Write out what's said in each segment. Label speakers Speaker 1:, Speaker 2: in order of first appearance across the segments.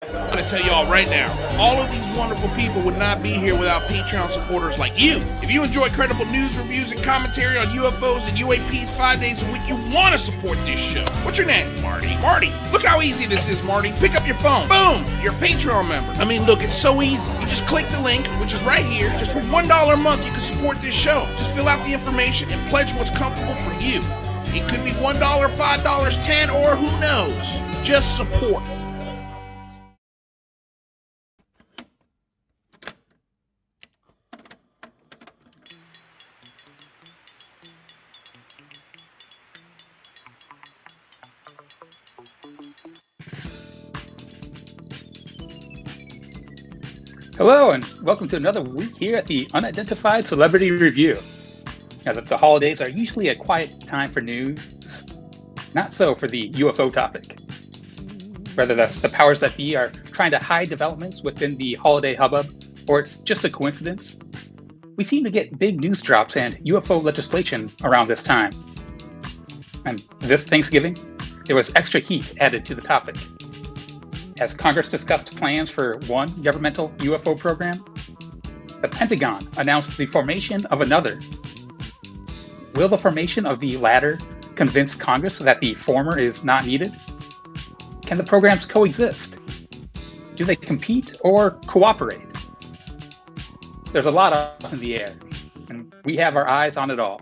Speaker 1: I'm going to tell y'all right now, all of these wonderful people would not be here without Patreon supporters like you. If you enjoy credible news, reviews, and commentary on UFOs and UAPs 5 days a week, you want to support this show. What's your name? Marty. Marty, look how easy this is, Marty. Pick up your phone. Boom! You're a Patreon member. I mean, look, it's so easy. You just click the link, which is right here. Just for $1 a month, you can support this show. Just fill out the information and pledge what's comfortable for you. It could be $1, $5, $10, or who knows. Just support.
Speaker 2: Hello, and welcome to another week here at the Unidentified Celebrity Review. Now, the holidays are usually a quiet time for news, not so for the UFO topic. Whether the powers that be are trying to hide developments within the holiday hubbub, or it's just a coincidence, we seem to get big news drops and UFO legislation around this time. And this Thanksgiving, there was extra heat added to the topic. As Congress discussed plans for one governmental UFO program, the Pentagon announced the formation of another. Will the formation of the latter convince Congress that the former is not needed? Can the programs coexist? Do they compete or cooperate? There's a lot up in the air, and we have our eyes on it all.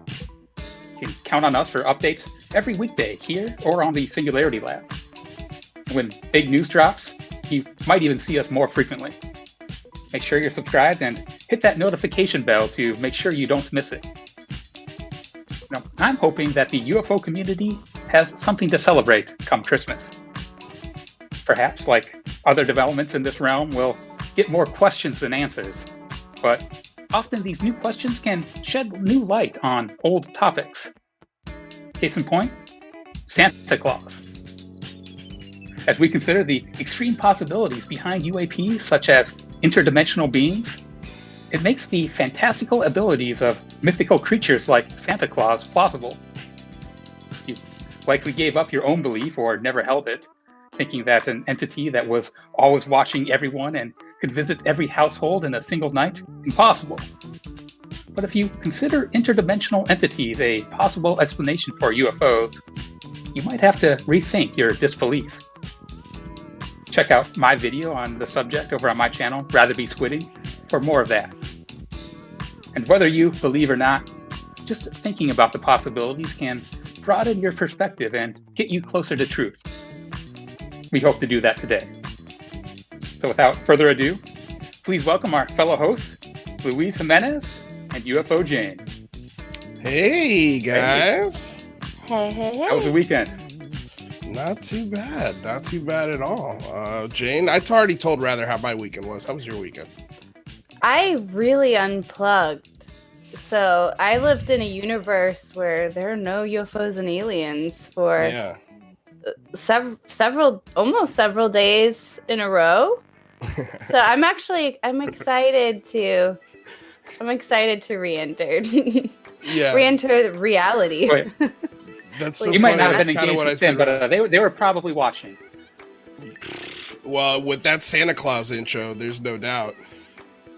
Speaker 2: You can count on us for updates every weekday here or on the Singularity Lab. When big news drops, you might even see us more frequently. Make sure you're subscribed and hit that notification bell to make sure you don't miss it. Now, I'm hoping that the UFO community has something to celebrate come Christmas. Perhaps, like other developments in this realm, we'll get more questions than answers. But often these new questions can shed new light on old topics. Case in point, Santa Claus. As we consider the extreme possibilities behind UAPs, such as interdimensional beings, it makes the fantastical abilities of mythical creatures like Santa Claus plausible. You likely gave up your own belief or never held it, thinking that an entity that was always watching everyone and could visit every household in a single night, impossible. But if you consider interdimensional entities a possible explanation for UFOs, you might have to rethink your disbelief. Check out my video on the subject over on my channel, Rather Be Squidding, for more of that. And whether you believe or not, just thinking about the possibilities can broaden your perspective and get you closer to truth. We hope to do that today. So without further ado, please welcome our fellow hosts, Luis Jimenez and UFO Jane.
Speaker 3: Hey, guys.
Speaker 4: Hey.
Speaker 2: How was the weekend?
Speaker 3: Not too bad. Not too bad at all. Jane, I already told Rather how my weekend was. How was your weekend?
Speaker 4: I really unplugged. So I lived in a universe where there are no UFOs and aliens for several days in a row. So I'm excited to re-enter. Re-enter reality.
Speaker 2: Wait.
Speaker 3: That's so
Speaker 2: you
Speaker 3: funny.
Speaker 2: might not have
Speaker 3: That's
Speaker 2: been engaged in, but they were probably watching.
Speaker 3: Well, with that Santa Claus intro, there's no doubt.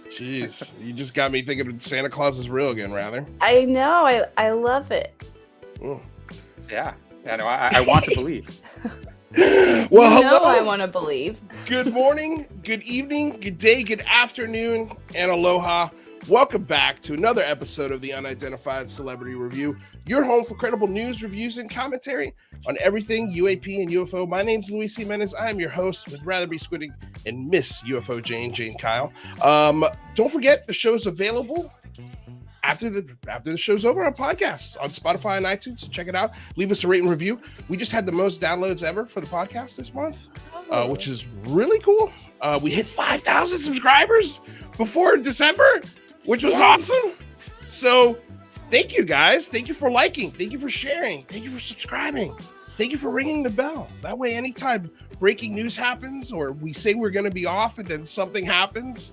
Speaker 3: Jeez, you just got me thinking Santa Claus is real again, Rather.
Speaker 4: I know. I love it.
Speaker 3: Mm.
Speaker 2: Yeah, no, I want to believe.
Speaker 3: Well, hello.
Speaker 4: I want to believe.
Speaker 3: Good morning, good evening, good day, good afternoon, and aloha. Welcome back to another episode of the Unidentified Celebrity Review, your home for credible news, reviews, and commentary on everything UAP and UFO. My name's Luis Jimenez. I am your host with Rather Be Squidding and Miss UFO Jane Kyle. Don't forget the show's available after the show's over on podcasts on Spotify and iTunes. So check it out. Leave us a rate and review. We just had the most downloads ever for the podcast this month, which is really cool. We hit 5,000 subscribers before December, which was awesome. So thank you guys. Thank you for liking. Thank you for sharing. Thank you for subscribing. Thank you for ringing the bell. That way, anytime breaking news happens or we say we're going to be off and then something happens,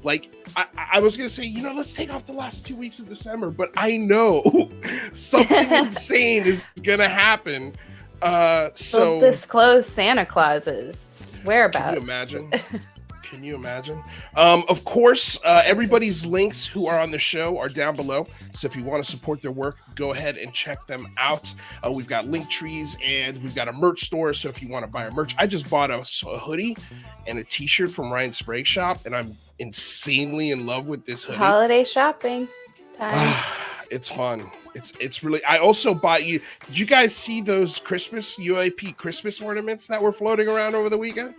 Speaker 3: like I was going to say, let's take off the last 2 weeks of December, but I know something insane is going to happen. So
Speaker 4: we'll disclose Santa Clauses. whereabouts.
Speaker 3: Can you imagine? Can you imagine? Of course, everybody's links who are on the show are down below. So if you want to support their work, go ahead and check them out. We've got link trees and we've got a merch store. So if you want to buy our merch, I just bought a hoodie and a t-shirt from Ryan's Sprague Shop, and I'm insanely in love with this hoodie.
Speaker 4: Holiday shopping time.
Speaker 3: It's fun. It's really. I also bought you. Did you guys see those Christmas UAP Christmas ornaments that were floating around over the weekend?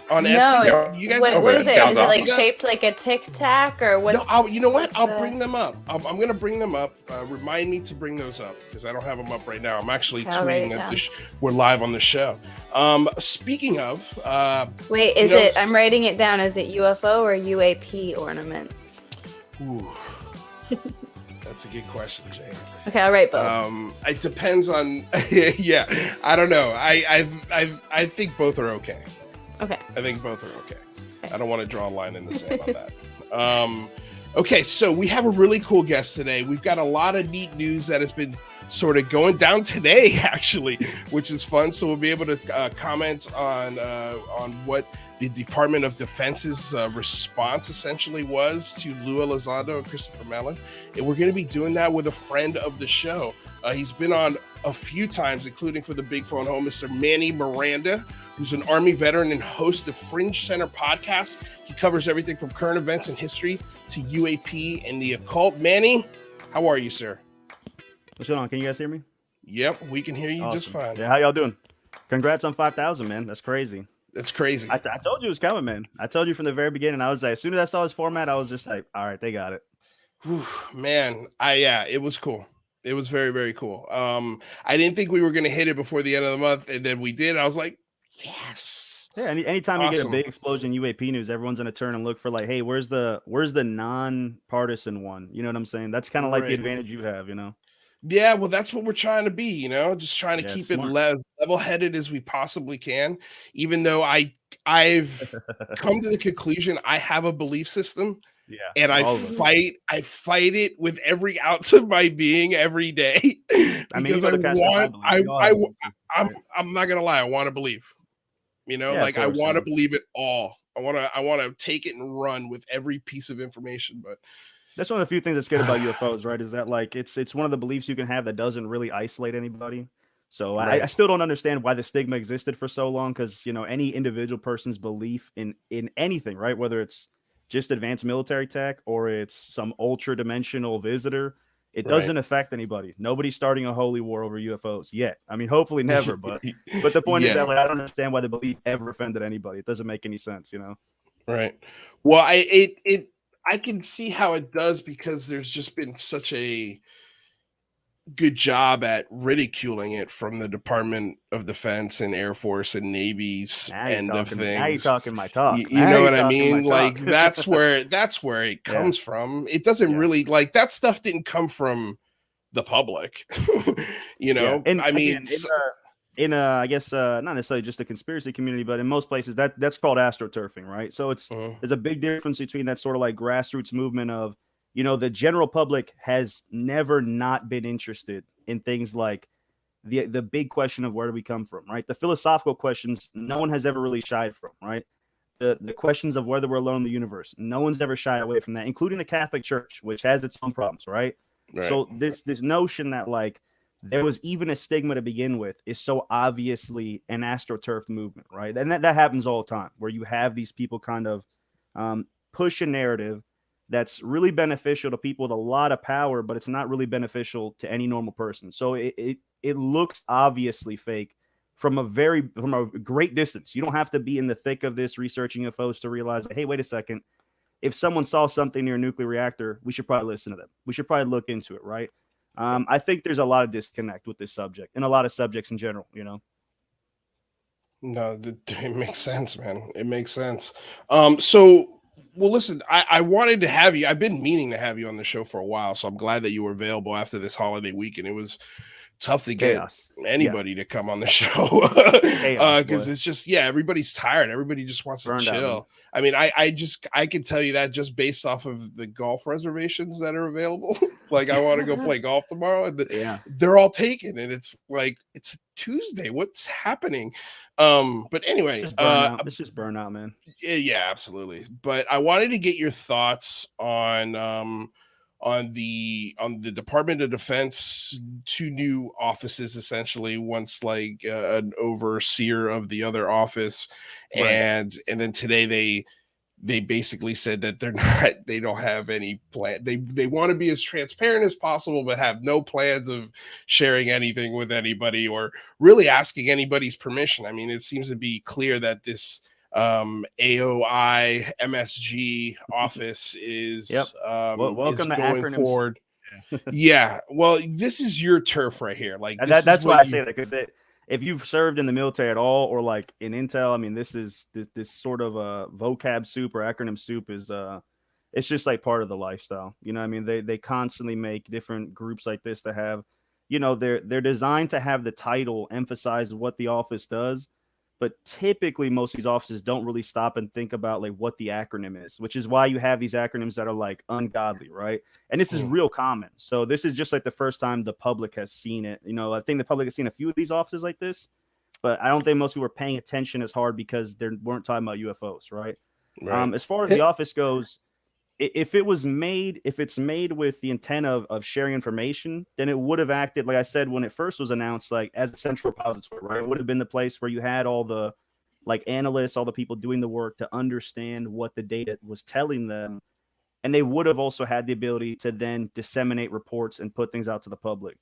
Speaker 3: On Etsy,
Speaker 4: No,
Speaker 3: you guys.
Speaker 4: what is it? Is it like
Speaker 3: that?
Speaker 4: shaped like a Tic Tac or what?
Speaker 3: No, you know what? I'll bring them up. I'm going to bring them up. Remind me to bring those up because I don't have them up right now. I'm actually tweeting that we're live on the show. Speaking of,
Speaker 4: wait, is it? I'm writing it down. Is it UFO or UAP ornaments?
Speaker 3: Ooh, that's a good question, Jane.
Speaker 4: Okay, I'll write both.
Speaker 3: It depends on. Yeah, I don't know. I think both are okay.
Speaker 4: Okay.
Speaker 3: I think both are okay. I don't want to draw a line in the sand on that. Okay, so we have a really cool guest today. We've got a lot of neat news that has been sort of going down today, actually, which is fun. So we'll be able to comment on what the Department of Defense's response essentially was to Lua Elizondo and Christopher Mellon. And we're going to be doing that with a friend of the show. He's been on a few times, including for the Big Phone Home, Mr. Manny Miranda, who's an Army veteran and host of Fringe Center Podcast. He covers everything from current events and history to UAP and the occult. Manny, how are you, sir?
Speaker 5: What's going on? Can you guys hear me?
Speaker 3: Yep, we can hear you just fine.
Speaker 5: Yeah, how y'all doing? Congrats on 5,000, man. That's crazy.
Speaker 3: That's crazy.
Speaker 5: I told you it was coming, man. I told you from the very beginning. I was like, as soon as I saw his format, I was just like, all right, they got it.
Speaker 3: Whew, man, it was cool. It was very, very cool. I didn't think we were going to hit it before the end of the month, and then we did. I was like, yes.
Speaker 5: Yeah, anytime you get a big explosion in UAP news, everyone's going to turn and look for like, hey, where's the non-partisan one? You know what I'm saying? That's kind of like the advantage you have, you know?
Speaker 3: Yeah, well, that's what we're trying to be, you know, just trying to keep
Speaker 5: smart.
Speaker 3: it level-headed as we possibly can, even though I've come to the conclusion I have a belief system.
Speaker 5: Yeah,
Speaker 3: and I fight it with every ounce of my being every day because I'm not gonna lie, I want to believe, you know, like I want to believe it all. I want to take it and run with every piece of information. But
Speaker 5: that's one of the few things that's good about UFOs, right? Is that like it's one of the beliefs you can have that doesn't really isolate anybody. So I still don't understand why the stigma existed for so long, because you know any individual person's belief in anything, right? Whether it's just advanced military tech or it's some ultra dimensional visitor, it doesn't affect anybody. Nobody's starting a holy war over UFOs yet. I mean, hopefully never, but the point is that like, I don't understand why the belief ever offended anybody. It doesn't make any sense, you know?
Speaker 3: Right. Well, I can see how it does, because there's just been such a good job at ridiculing it from the Department of Defense and Air Force and Navy's end of things.
Speaker 5: Now you're talking my talk.
Speaker 3: You know what I mean? Like that's where it comes from. It doesn't really, like, that stuff didn't come from the public. You know,
Speaker 5: and
Speaker 3: I mean,
Speaker 5: in I guess not necessarily just the conspiracy community, but in most places that's called astroturfing, right? So there's a big difference between that sort of like grassroots movement of, you know, the general public has never not been interested in things like the big question of where do we come from, right? The philosophical questions no one has ever really shied from, right? The questions of whether we're alone in the universe, no one's ever shied away from that, including the Catholic Church, which has its own problems, right? So this notion that like there was even a stigma to begin with is so obviously an astroturf movement, right? And that happens all the time, where you have these people kind of push a narrative that's really beneficial to people with a lot of power, but it's not really beneficial to any normal person. So it looks obviously fake from a great distance. You don't have to be in the thick of this researching UFOs to realize that, hey, wait a second. If someone saw something near a nuclear reactor, we should probably listen to them. We should probably look into it, right? I think there's a lot of disconnect with this subject and a lot of subjects in general, you know?
Speaker 3: No, it makes sense, man. It makes sense. Well, listen, I wanted to have you. I've been meaning to have you on the show for a while, so I'm glad that you were available after this holiday weekend. It was tough to get anybody to come on the show because it's just, everybody's tired. Everybody just wants to chill. I mean, I can tell you that just based off of the golf reservations that are available. Like, I want to go play golf tomorrow. And they're all taken. And it's like, it's Tuesday. What's happening? But anyway,
Speaker 5: it's just burnout, man.
Speaker 3: Yeah, absolutely. But I wanted to get your thoughts on the Department of Defense, 2 new offices, essentially, once like an overseer of the other office. Right. And then today they basically said that they don't have any plan. They want to be as transparent as possible, but have no plans of sharing anything with anybody or really asking anybody's permission. I mean, it seems to be clear that this AOI MSG office is
Speaker 5: welcome
Speaker 3: is
Speaker 5: to
Speaker 3: going
Speaker 5: acronyms
Speaker 3: forward. Yeah. Well, this is your turf right here. Like,
Speaker 5: that's why I say that, because if you've served in the military at all, or like in intel, I mean, this sort of a vocab soup or acronym soup is it's just like part of the lifestyle. You know what I mean? They constantly make different groups like this that have, you know, they're designed to have the title emphasize what the office does. But typically most of these offices don't really stop and think about like what the acronym is, which is why you have these acronyms that are like ungodly, right? And this is real common. So this is just like the first time the public has seen it. You know, I think the public has seen a few of these offices like this, but I don't think most people are paying attention as hard because they weren't talking about UFOs, right? As far as the office goes, if it's made with the intent of sharing information, then it would have acted, like I said, when it first was announced, like as a central repository, right? It would have been the place where you had all the like analysts, all the people doing the work to understand what the data was telling them. And they would have also had the ability to then disseminate reports and put things out to the public.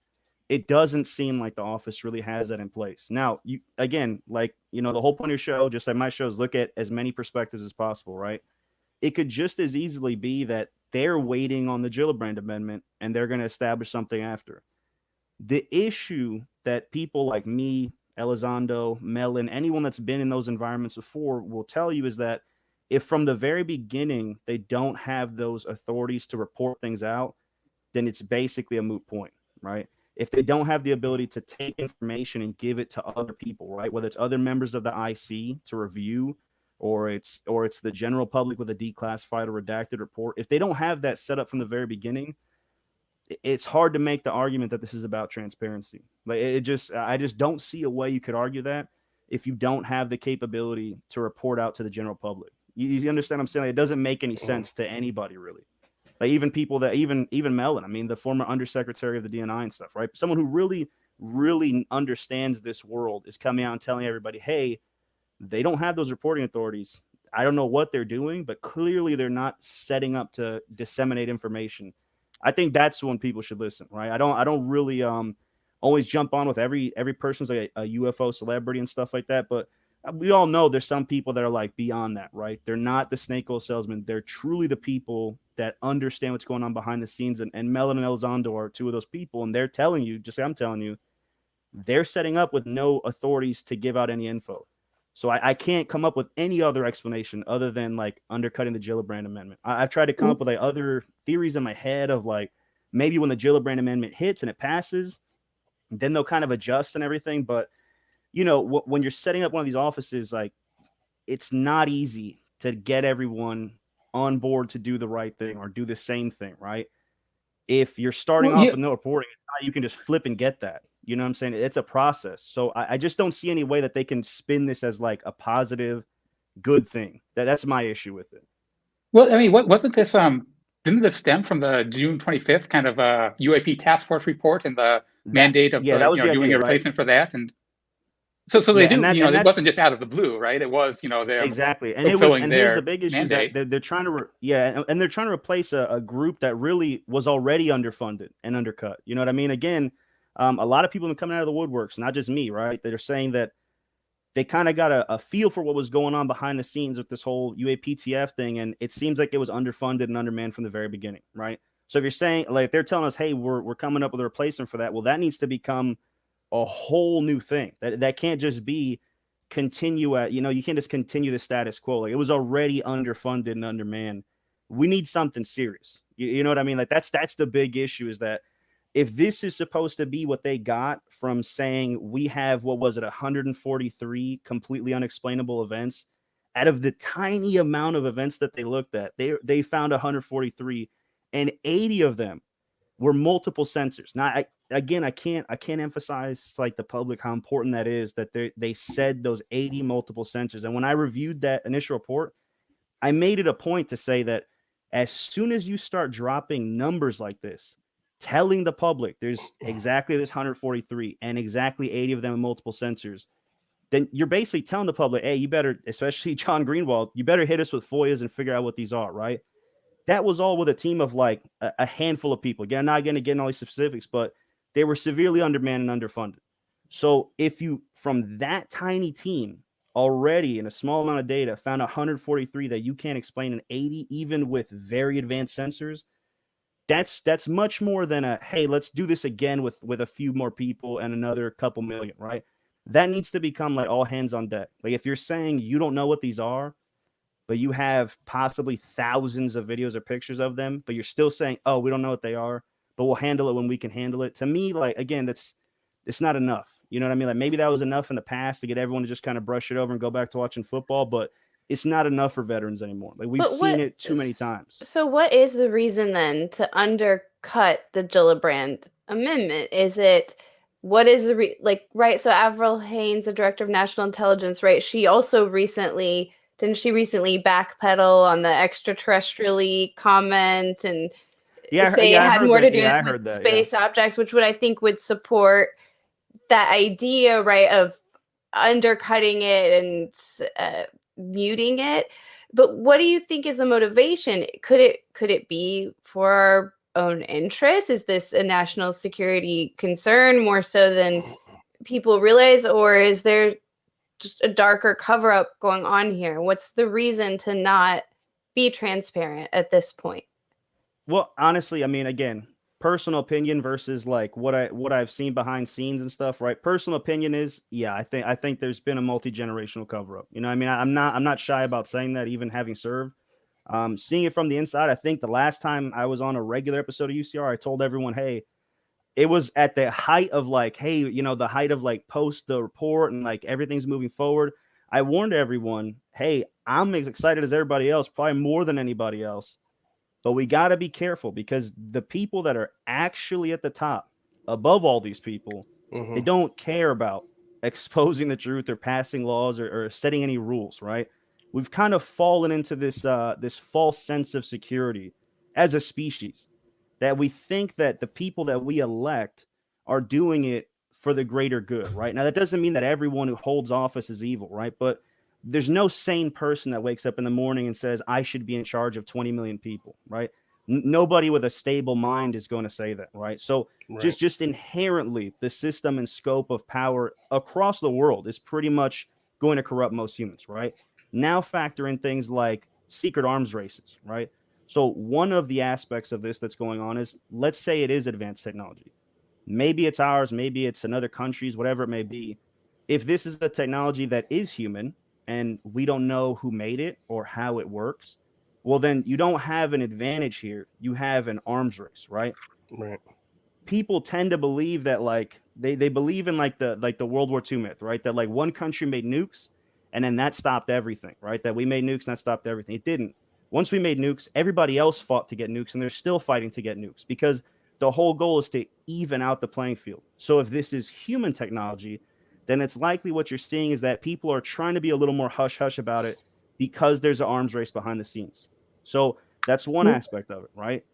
Speaker 5: It doesn't seem like the office really has that in place. Now, again, like, you know, the whole point of your show, just like my shows, look at as many perspectives as possible, right? It could just as easily be that they're waiting on the Gillibrand Amendment and they're going to establish something after. The issue that people like me, Elizondo, Mellon, anyone that's been in those environments before will tell you is that if from the very beginning they don't have those authorities to report things out, then it's basically a moot point, right? If they don't have the ability to take information and give it to other people, right? Whether it's other members of the IC to review, or it's the general public with a declassified or redacted report. If they don't have that set up from the very beginning, it's hard to make the argument that this is about transparency. Like I just don't see a way you could argue that if you don't have the capability to report out to the general public. You understand what I'm saying? It doesn't make any sense to anybody, really. Like even people that even Mellon, I mean, the former undersecretary of the DNI and stuff, right? Someone who really, really understands this world is coming out and telling everybody, hey, they don't have those reporting authorities. I don't know what they're doing, but clearly they're not setting up to disseminate information. I think that's when people should listen, right? I don't really always jump on with every person's like a UFO celebrity and stuff like that, but we all know there's some people that are like beyond that, right? They're not the snake oil salesman. They're truly the people that understand what's going on behind the scenes. And Mellon and Elizondo are 2 of those people, and they're telling you, just like I'm telling you, they're setting up with no authorities to give out any info. So I can't come up with any other explanation other than like undercutting the Gillibrand Amendment. I've tried to come up with like other theories in my head of like maybe when the Gillibrand Amendment hits and it passes, then they'll kind of adjust and everything. But, you know, when you're setting up one of these offices, like it's not easy to get everyone on board to do the right thing or do the same thing, right? If you're starting off with no reporting, it's not you can just flip and get that. You know what I'm saying? It's a process. So I just don't see any way that they can spin this as like a positive, good thing. That's my issue with it.
Speaker 2: Well, I mean, what wasn't this? Didn't this stem from the June 25th kind of UAP task force report and the mandate of
Speaker 5: that was
Speaker 2: doing a replacement for that? And so they do. It wasn't just out of the blue, right? It was they're
Speaker 5: exactly. And here's the big issue that they're trying to and they're trying to replace a group that really was already underfunded and undercut. You know what I mean? Again. A lot of people have been coming out of the woodworks, not just me, right? They're saying that they kind of got a feel for what was going on behind the scenes with this whole UAPTF thing. And it seems like it was underfunded and undermanned from the very beginning, right? So if you're saying, like, if they're telling us, hey, we're coming up with a replacement for that, well, that needs to become a whole new thing. That can't just be continue at, you can't just continue the status quo. Like, it was already underfunded and undermanned. We need something serious. You know what I mean? Like, that's the big issue is that if this is supposed to be what they got from saying we have, 143 completely unexplainable events, out of the tiny amount of events that they looked at, they found 143, and 80 of them were multiple sensors. Now, I can't emphasize like the public how important that is, that they said those 80 multiple sensors. And when I reviewed that initial report, I made it a point to say that as soon as you start dropping numbers like this, telling the public there's exactly this 143 and exactly 80 of them in multiple sensors, then you're basically telling the public, hey, you better, especially John Greenwald, you better hit us with FOIAs and figure out what these are, right? That was all with a team of like a handful of people. Again, I'm not going to get into all these specifics, but they were severely undermanned and underfunded. So if you, from that tiny team, already in a small amount of data, found 143 that you can't explain, and 80 even with very advanced sensors, that's much more than a, hey, let's do this again with a few more people and another couple million, right? That needs to become like all hands on deck. Like if you're saying you don't know what these are, but you have possibly thousands of videos or pictures of them, but you're still saying, oh, we don't know what they are, but we'll handle it when we can handle it. To me, like, again, it's not enough. You know what I mean? Like maybe that was enough in the past to get everyone to just kind of brush it over and go back to watching football, but it's not enough for veterans anymore. Like we've seen it too many times.
Speaker 4: So what is the reason then to undercut the Gillibrand Amendment? Is it, what is the, right? So Avril Haines, the director of national intelligence, right? She also didn't she recently backpedal on the extraterrestrially comment and say it had more to do with space objects, which I think would support that idea, right, of undercutting it and muting it. But what do you think is the motivation? Could it be for our own interest? Is this a national security concern more so than people realize, or is there just a darker cover up going on here? What's the reason to not be transparent at this point?
Speaker 5: Well, honestly, I mean, again, personal opinion versus like what I've seen behind scenes and stuff, right? Personal opinion is, yeah, I think there's been a multi-generational cover up. You know, I mean, I'm not shy about saying that, even having served. Seeing it from the inside, I think the last time I was on a regular episode of UCR, I told everyone, hey, it was at the height of like, hey, you know, the height of like post the report and like everything's moving forward. I warned everyone, hey, I'm as excited as everybody else, probably more than anybody else. But we got to be careful because the people that are actually at the top, above all these people, they don't care about exposing the truth or passing laws or setting any rules, right? We've kind of fallen into this this false sense of security as a species, that we think that the people that we elect are doing it for the greater good, right? Now, that doesn't mean that everyone who holds office is evil, right? But there's no sane person that wakes up in the morning and says, I should be in charge of 20 million people, right? Nobody with a stable mind is going to say that, right? So just inherently, the system and scope of power across the world is pretty much going to corrupt most humans, right? Now factor in things like secret arms races, right? So one of the aspects of this that's going on is, let's say it is advanced technology. Maybe it's ours, maybe it's another country's, whatever it may be. If this is a technology that is human and we don't know who made it or how it works, well, then you don't have an advantage here. You have an arms race, right?
Speaker 3: Right.
Speaker 5: People tend to believe that, like, they believe in like the World War II myth, right? That like one country made nukes and then that stopped everything, right? That we made nukes and that stopped everything. It didn't. Once we made nukes, everybody else fought to get nukes, and they're still fighting to get nukes because the whole goal is to even out the playing field. So if this is human technology, then it's likely what you're seeing is that people are trying to be a little more hush-hush about it because there's an arms race behind the scenes. So that's one aspect of it, right?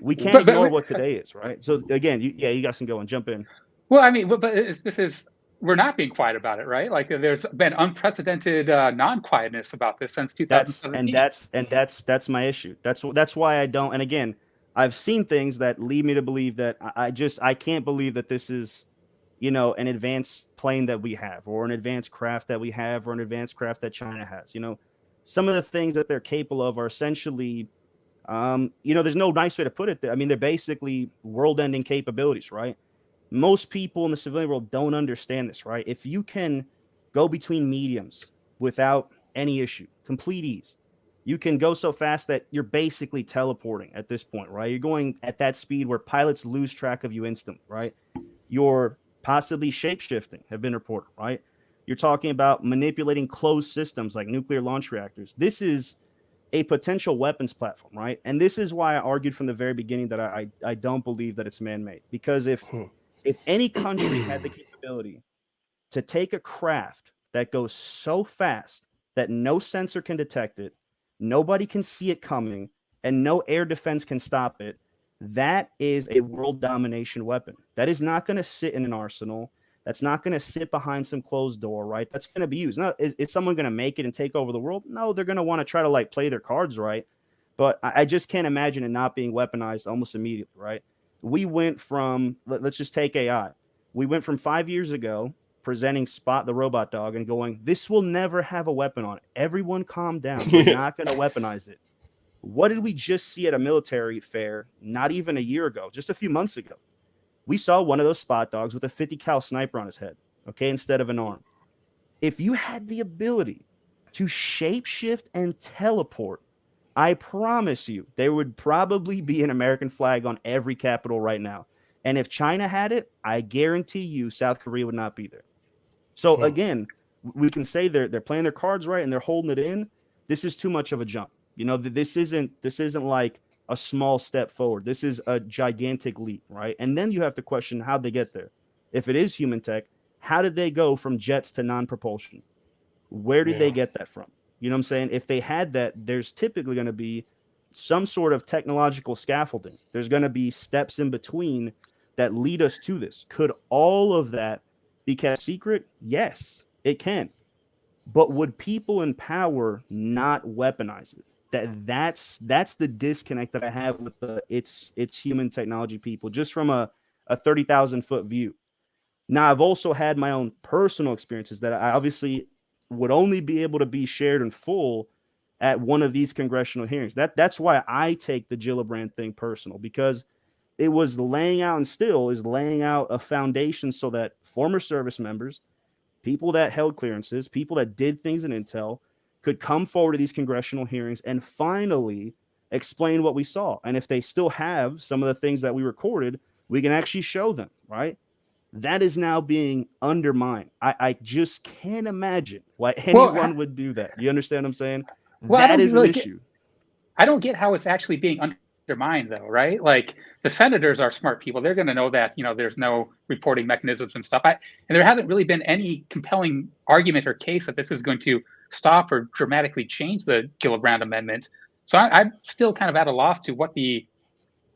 Speaker 5: We can't ignore what today is, right? So again, you guys can go and jump in.
Speaker 2: Well, I mean, we're not being quiet about it, right? Like there's been unprecedented non-quietness about this since 2017.
Speaker 5: That's my issue. That's why I don't. And again, I've seen things that lead me to believe that I can't believe that this is, you know, an advanced plane that we have, or an advanced craft that we have, or an advanced craft that China has. You know, some of the things that they're capable of are essentially, you know, there's no nice way to put it. I mean, they're basically world-ending capabilities, right? Most people in the civilian world don't understand this, right? If you can go between mediums without any issue, complete ease, you can go so fast that you're basically teleporting at this point, right? You're going at that speed where pilots lose track of you instantly, right? You're possibly shape-shifting, have been reported, right? You're talking about manipulating closed systems like nuclear launch reactors. This is a potential weapons platform, right? And this is why I argued from the very beginning that I don't believe that it's man-made. Because if any country had the capability to take a craft that goes so fast that no sensor can detect it, nobody can see it coming, and no air defense can stop it, that is a world domination weapon. That is not going to sit in an arsenal. That's not going to sit behind some closed door, right? That's going to be used. Now, is someone going to make it and take over the world? No, they're going to want to try to like play their cards right. But I just can't imagine it not being weaponized almost immediately, right? We went from, let's just take AI. We went from 5 years ago presenting Spot the robot dog and going, this will never have a weapon on it. Everyone calm down. We're not going to weaponize it. What did we just see at a military fair not even a year ago, just a few months ago? We saw one of those Spot dogs with a 50 cal sniper on his head, okay, instead of an arm. If you had the ability to shapeshift and teleport, I promise you there would probably be an American flag on every capital right now. And if China had it, I guarantee you South Korea would not be there. So again, we can say they're playing their cards right and they're holding it in. This is too much of a jump. You know, this isn't like a small step forward. This is a gigantic leap, right? And then you have to question how they get there. If it is human tech, how did they go from jets to non-propulsion? Where did they get that from? You know what I'm saying? If they had that, there's typically going to be some sort of technological scaffolding. There's going to be steps in between that lead us to this. Could all of that be kept secret? Yes, it can. But would people in power not weaponize it? That's the disconnect that I have with it's human technology people, just from a 30,000 foot view. Now, I've also had my own personal experiences that I obviously would only be able to be shared in full at one of these congressional hearings. That's why I take the Gillibrand thing personal, because it was laying out and still is laying out a foundation so that former service members, people that held clearances, people that did things in intel could come forward to these congressional hearings and finally explain what we saw. And if they still have some of the things that we recorded, we can actually show them, right? That is now being undermined. I just can't imagine why anyone would do that. You understand what I'm saying? That is an issue.
Speaker 2: I don't get how it's actually being undermined, though, right? Like, the senators are smart people. They're going to know that, you know, there's no reporting mechanisms and stuff. And there hasn't really been any compelling argument or case that this is going to stop or dramatically change the Gillibrand Amendment. So I'm still kind of at a loss to what the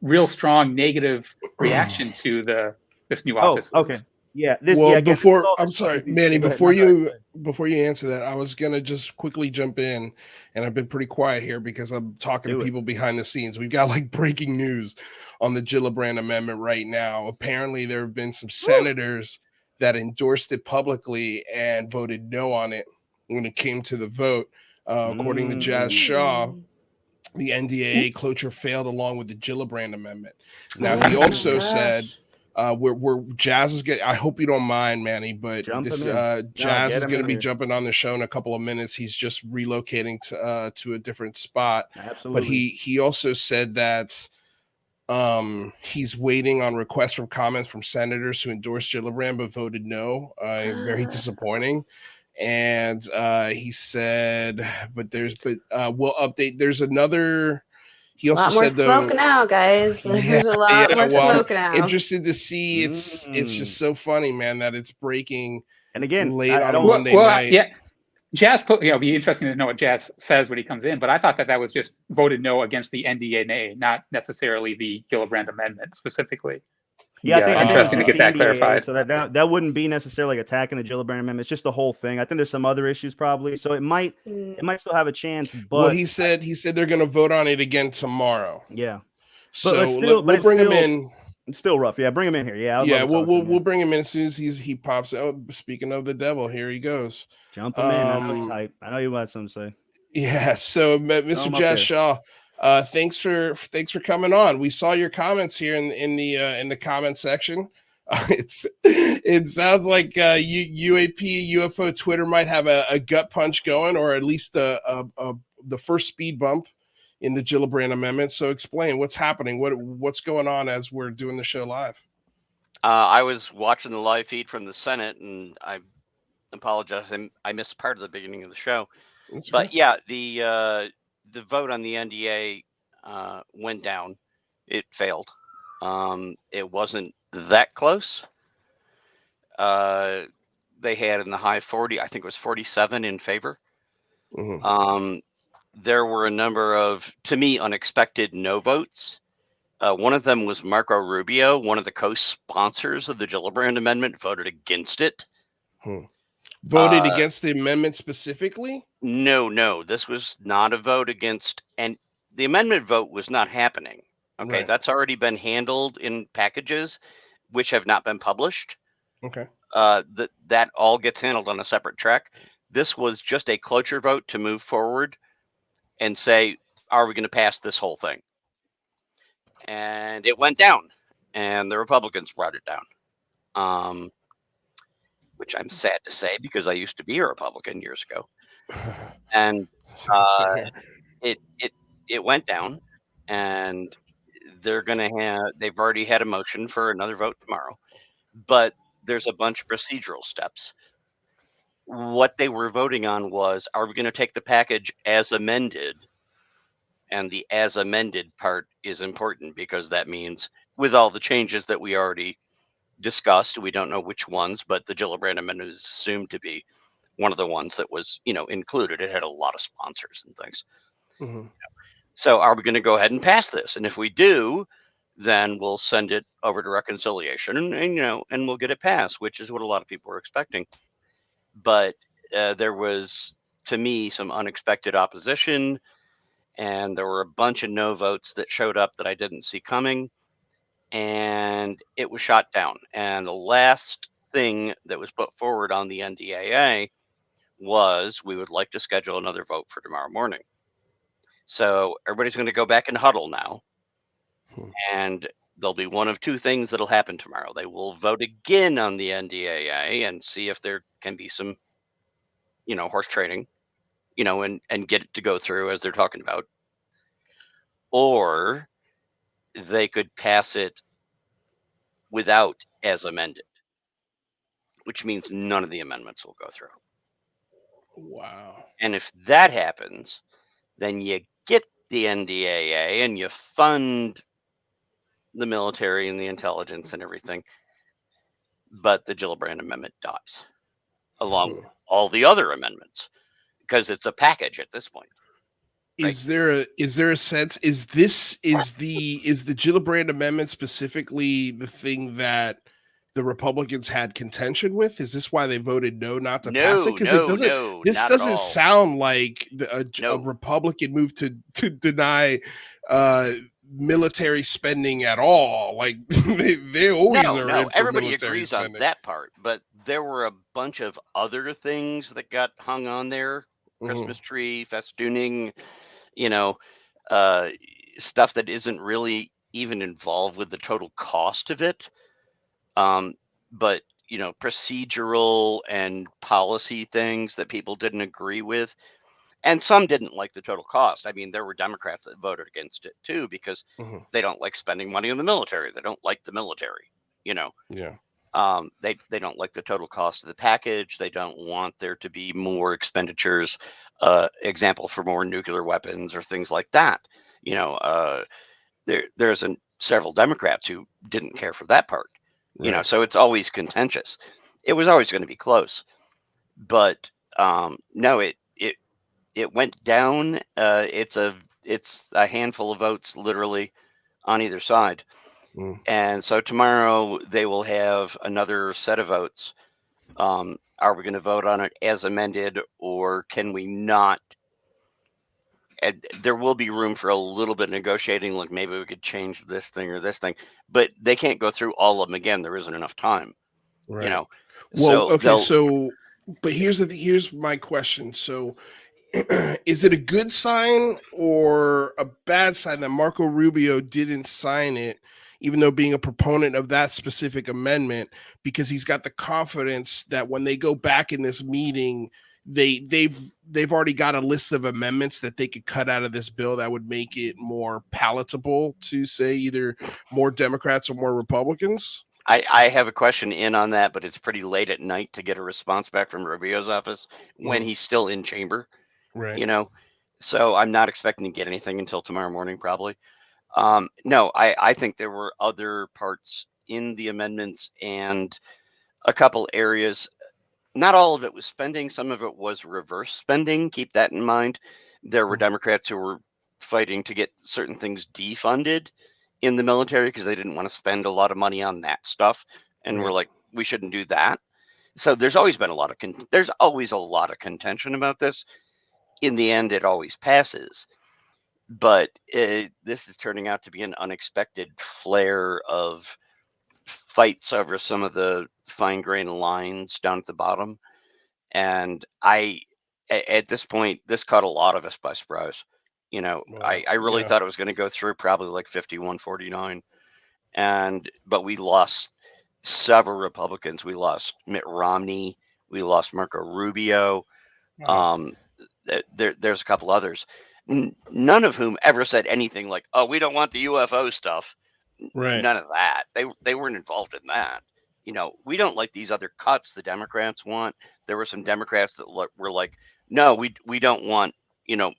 Speaker 2: real strong negative reaction to this new office is.
Speaker 5: Okay. Yeah.
Speaker 3: I'm sorry, Manny, before you answer that, I was going to just quickly jump in, and I've been pretty quiet here because I'm talking to people behind the scenes. We've got like breaking news on the Gillibrand Amendment right now. Apparently there have been some senators that endorsed it publicly and voted no on it when it came to the vote. According to Jazz Shaw, the NDAA cloture failed along with the Gillibrand Amendment. Now, he also said, we're Jazz is getting, I hope you don't mind, Manny, but Jazz is going to be jumping on the show in a couple of minutes. He's just relocating to a different spot.
Speaker 5: Absolutely.
Speaker 3: But he also said that he's waiting on requests from comments from senators who endorsed Gillibrand but voted no. Very disappointing. And he said, we'll update. There's another. He also said
Speaker 4: smoke now, guys. There's a lot more smoke now.
Speaker 3: Interested to see. It's just so funny, man, that it's breaking.
Speaker 5: And again,
Speaker 3: late on Monday night.
Speaker 2: Yeah, Jazz put. It'd be interesting to know what Jazz says when he comes in. But I thought that was just voted no against the NDAA, not necessarily the Gillibrand Amendment specifically.
Speaker 5: Yeah, I think
Speaker 2: interesting to get that
Speaker 5: NDAA,
Speaker 2: clarified.
Speaker 5: So that wouldn't be necessarily like attacking the Gillibrand Amendment. It's just the whole thing. I think there's some other issues probably. So it might still have a chance. But
Speaker 3: he said they're going to vote on it again tomorrow.
Speaker 5: Yeah.
Speaker 3: So we'll bring him in.
Speaker 5: It's still rough. Yeah, bring him in here.
Speaker 3: Yeah, we'll bring him in as soon as he pops out. Speaking of the devil, here he goes.
Speaker 5: Jump him in. I know he's hype. I know you want something to say.
Speaker 3: Yeah. So Mr. Jazz Shaw, thanks for coming on. We saw your comments here in the comment section. It sounds like UAP UFO Twitter might have a gut punch going, or at least the first speed bump in the Gillibrand Amendment. So explain what's happening, what's going on as we're doing the show live.
Speaker 6: I was watching the live feed from the Senate, and I apologize, I missed part of the beginning of the show. But yeah, the the vote on the NDA went down. It failed. It wasn't that close. They had in the high 40, I think it was 47 in favor. There were a number of, to me, unexpected no votes. One of them was Marco Rubio, one of the co-sponsors of the Gillibrand Amendment, voted against it.
Speaker 3: Voted against the amendment specifically?
Speaker 6: No, this was not a vote against, and the amendment vote was not happening. Okay,
Speaker 3: Right.
Speaker 6: That's already been handled in packages, which have not been published.
Speaker 3: Okay.
Speaker 6: That all gets handled on a separate track. This was just a cloture vote to move forward and say, are we going to pass this whole thing? And it went down, and the Republicans brought it down, which I'm sad to say because I used to be a Republican years ago. And it went down, and they've already had a motion for another vote tomorrow, but there's a bunch of procedural steps. What they were voting on was, are we going to take the package as amended? And the as amended part is important because that means with all the changes that we already discussed, we don't know which ones, but the Gillibrand Amendment is assumed to be one of the ones that was, included. It had a lot of sponsors and things. So are we going to go ahead and pass this? And if we do, then we'll send it over to reconciliation and we'll get it passed, which is what a lot of people were expecting. But there was, to me, some unexpected opposition, and there were a bunch of no votes that showed up that I didn't see coming, and it was shot down. And the last thing that was put forward on the NDAA was, we would like to schedule another vote for tomorrow morning. So everybody's going to go back and huddle now. And there'll be one of two things that'll happen tomorrow. They will vote again on the NDAA and see if there can be some, horse trading, and get it to go through as they're talking about. Or they could pass it without as amended, which means none of the amendments will go through.
Speaker 3: Wow.
Speaker 6: And if that happens, then you get the NDAA and you fund the military and the intelligence and everything, but the Gillibrand Amendment dies along with all the other amendments because it's a package at this point.
Speaker 3: Is there a sense, is the Gillibrand Amendment specifically the thing that the Republicans had contention with? Is this why they voted no, not to pass it? Because this doesn't sound like a Republican move to deny military spending at all. Like they always are. In for
Speaker 6: everybody agrees
Speaker 3: spending.
Speaker 6: on that part, but there were a bunch of other things that got hung on there: Christmas tree festooning, stuff that isn't really even involved with the total cost of it. But procedural and policy things that people didn't agree with. And some didn't like the total cost. I mean, there were Democrats that voted against it too, because they don't like spending money on the military. They don't like the military, Yeah. They don't like the total cost of the package. They don't want there to be more expenditures, example for more nuclear weapons or things like that. There's several Democrats who didn't care for that part, so it's always contentious. It was always going to be close, but no, it went down. It's a handful of votes literally on either side. And so tomorrow they will have another set of votes. Are we going to vote on it as amended, or can we not? And there will be room for a little bit of negotiating, like maybe we could change this thing or this thing, but they can't go through all of them again. There isn't enough time,
Speaker 3: Well,
Speaker 6: So
Speaker 3: okay, but here's my question. So is it a good sign or a bad sign that Marco Rubio didn't sign it, even though being a proponent of that specific amendment, because he's got the confidence that when they go back in this meeting, they've already got a list of amendments that they could cut out of this bill that would make it more palatable to, say, either more Democrats or more Republicans?
Speaker 6: I have a question in on that, but it's pretty late at night to get a response back from Rubio's office when he's still in chamber.
Speaker 3: Right.
Speaker 6: So I'm not expecting to get anything until tomorrow morning, probably. No, I think there were other parts in the amendments and a couple areas. Not all of it was spending. Some of it was reverse spending. Keep that in mind. There were Democrats who were fighting to get certain things defunded in the military because they didn't want to spend a lot of money on that stuff. And we're like, we shouldn't do that. So there's always been a lot of contention about this. In the end, it always passes. But this is turning out to be an unexpected flare of fights over some of the fine grain lines down at the bottom. And at this point, this caught a lot of us by surprise. Wow. I really thought it was going to go through probably like 51-49. But we lost several Republicans. We lost Mitt Romney. We lost Marco Rubio. Wow. There's a couple others, none of whom ever said anything like, "Oh, we don't want the UFO stuff." Right. None of that. They weren't involved in that. We don't like these other cuts the Democrats want. There were some Democrats that were like, "No, we don't want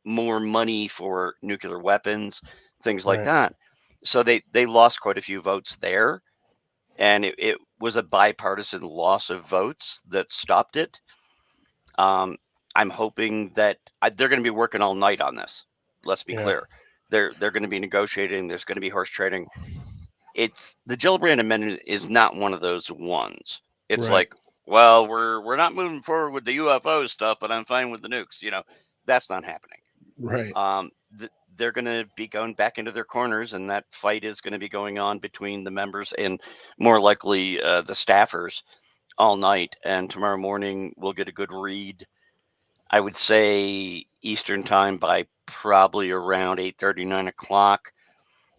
Speaker 6: more money for nuclear weapons, things like that." So they lost quite a few votes there, and it was a bipartisan loss of votes that stopped it. I'm hoping that they're going to be working all night on this. Let's be clear. They're going to be negotiating. There's going to be horse trading. It's the Gillibrand Amendment is not one of those ones. It's like, well, we're not moving forward with the UFO stuff, but I'm fine with the nukes. That's not happening. Right. They're going to be going back into their corners, and that fight is going to be going on between the members and more likely the staffers all night. And tomorrow morning we'll get a good read. I would say Eastern time by probably around 8:30, 9 o'clock.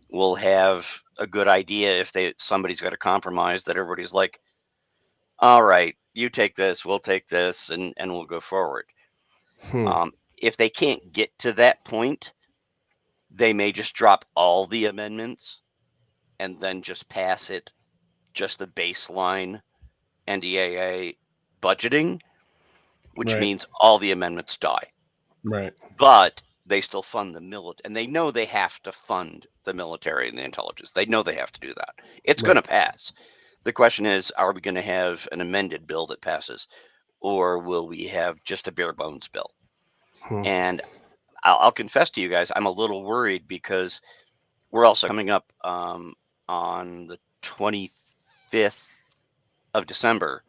Speaker 6: We'll have a good idea if somebody's got a compromise that everybody's like, all right, you take this, we'll take this, and we'll go forward. If they can't get to that point, they may just drop all the amendments and then just pass it, just the baseline NDAA budgeting, which means all the amendments die. Right. But they still fund the military, and they know they have to fund the military and the intelligence. They know they have to do that. It's going to pass. The question is, are we going to have an amended bill that passes, or will we have just a bare bones bill? And I'll confess to you guys, I'm a little worried because we're also coming up on the 25th of December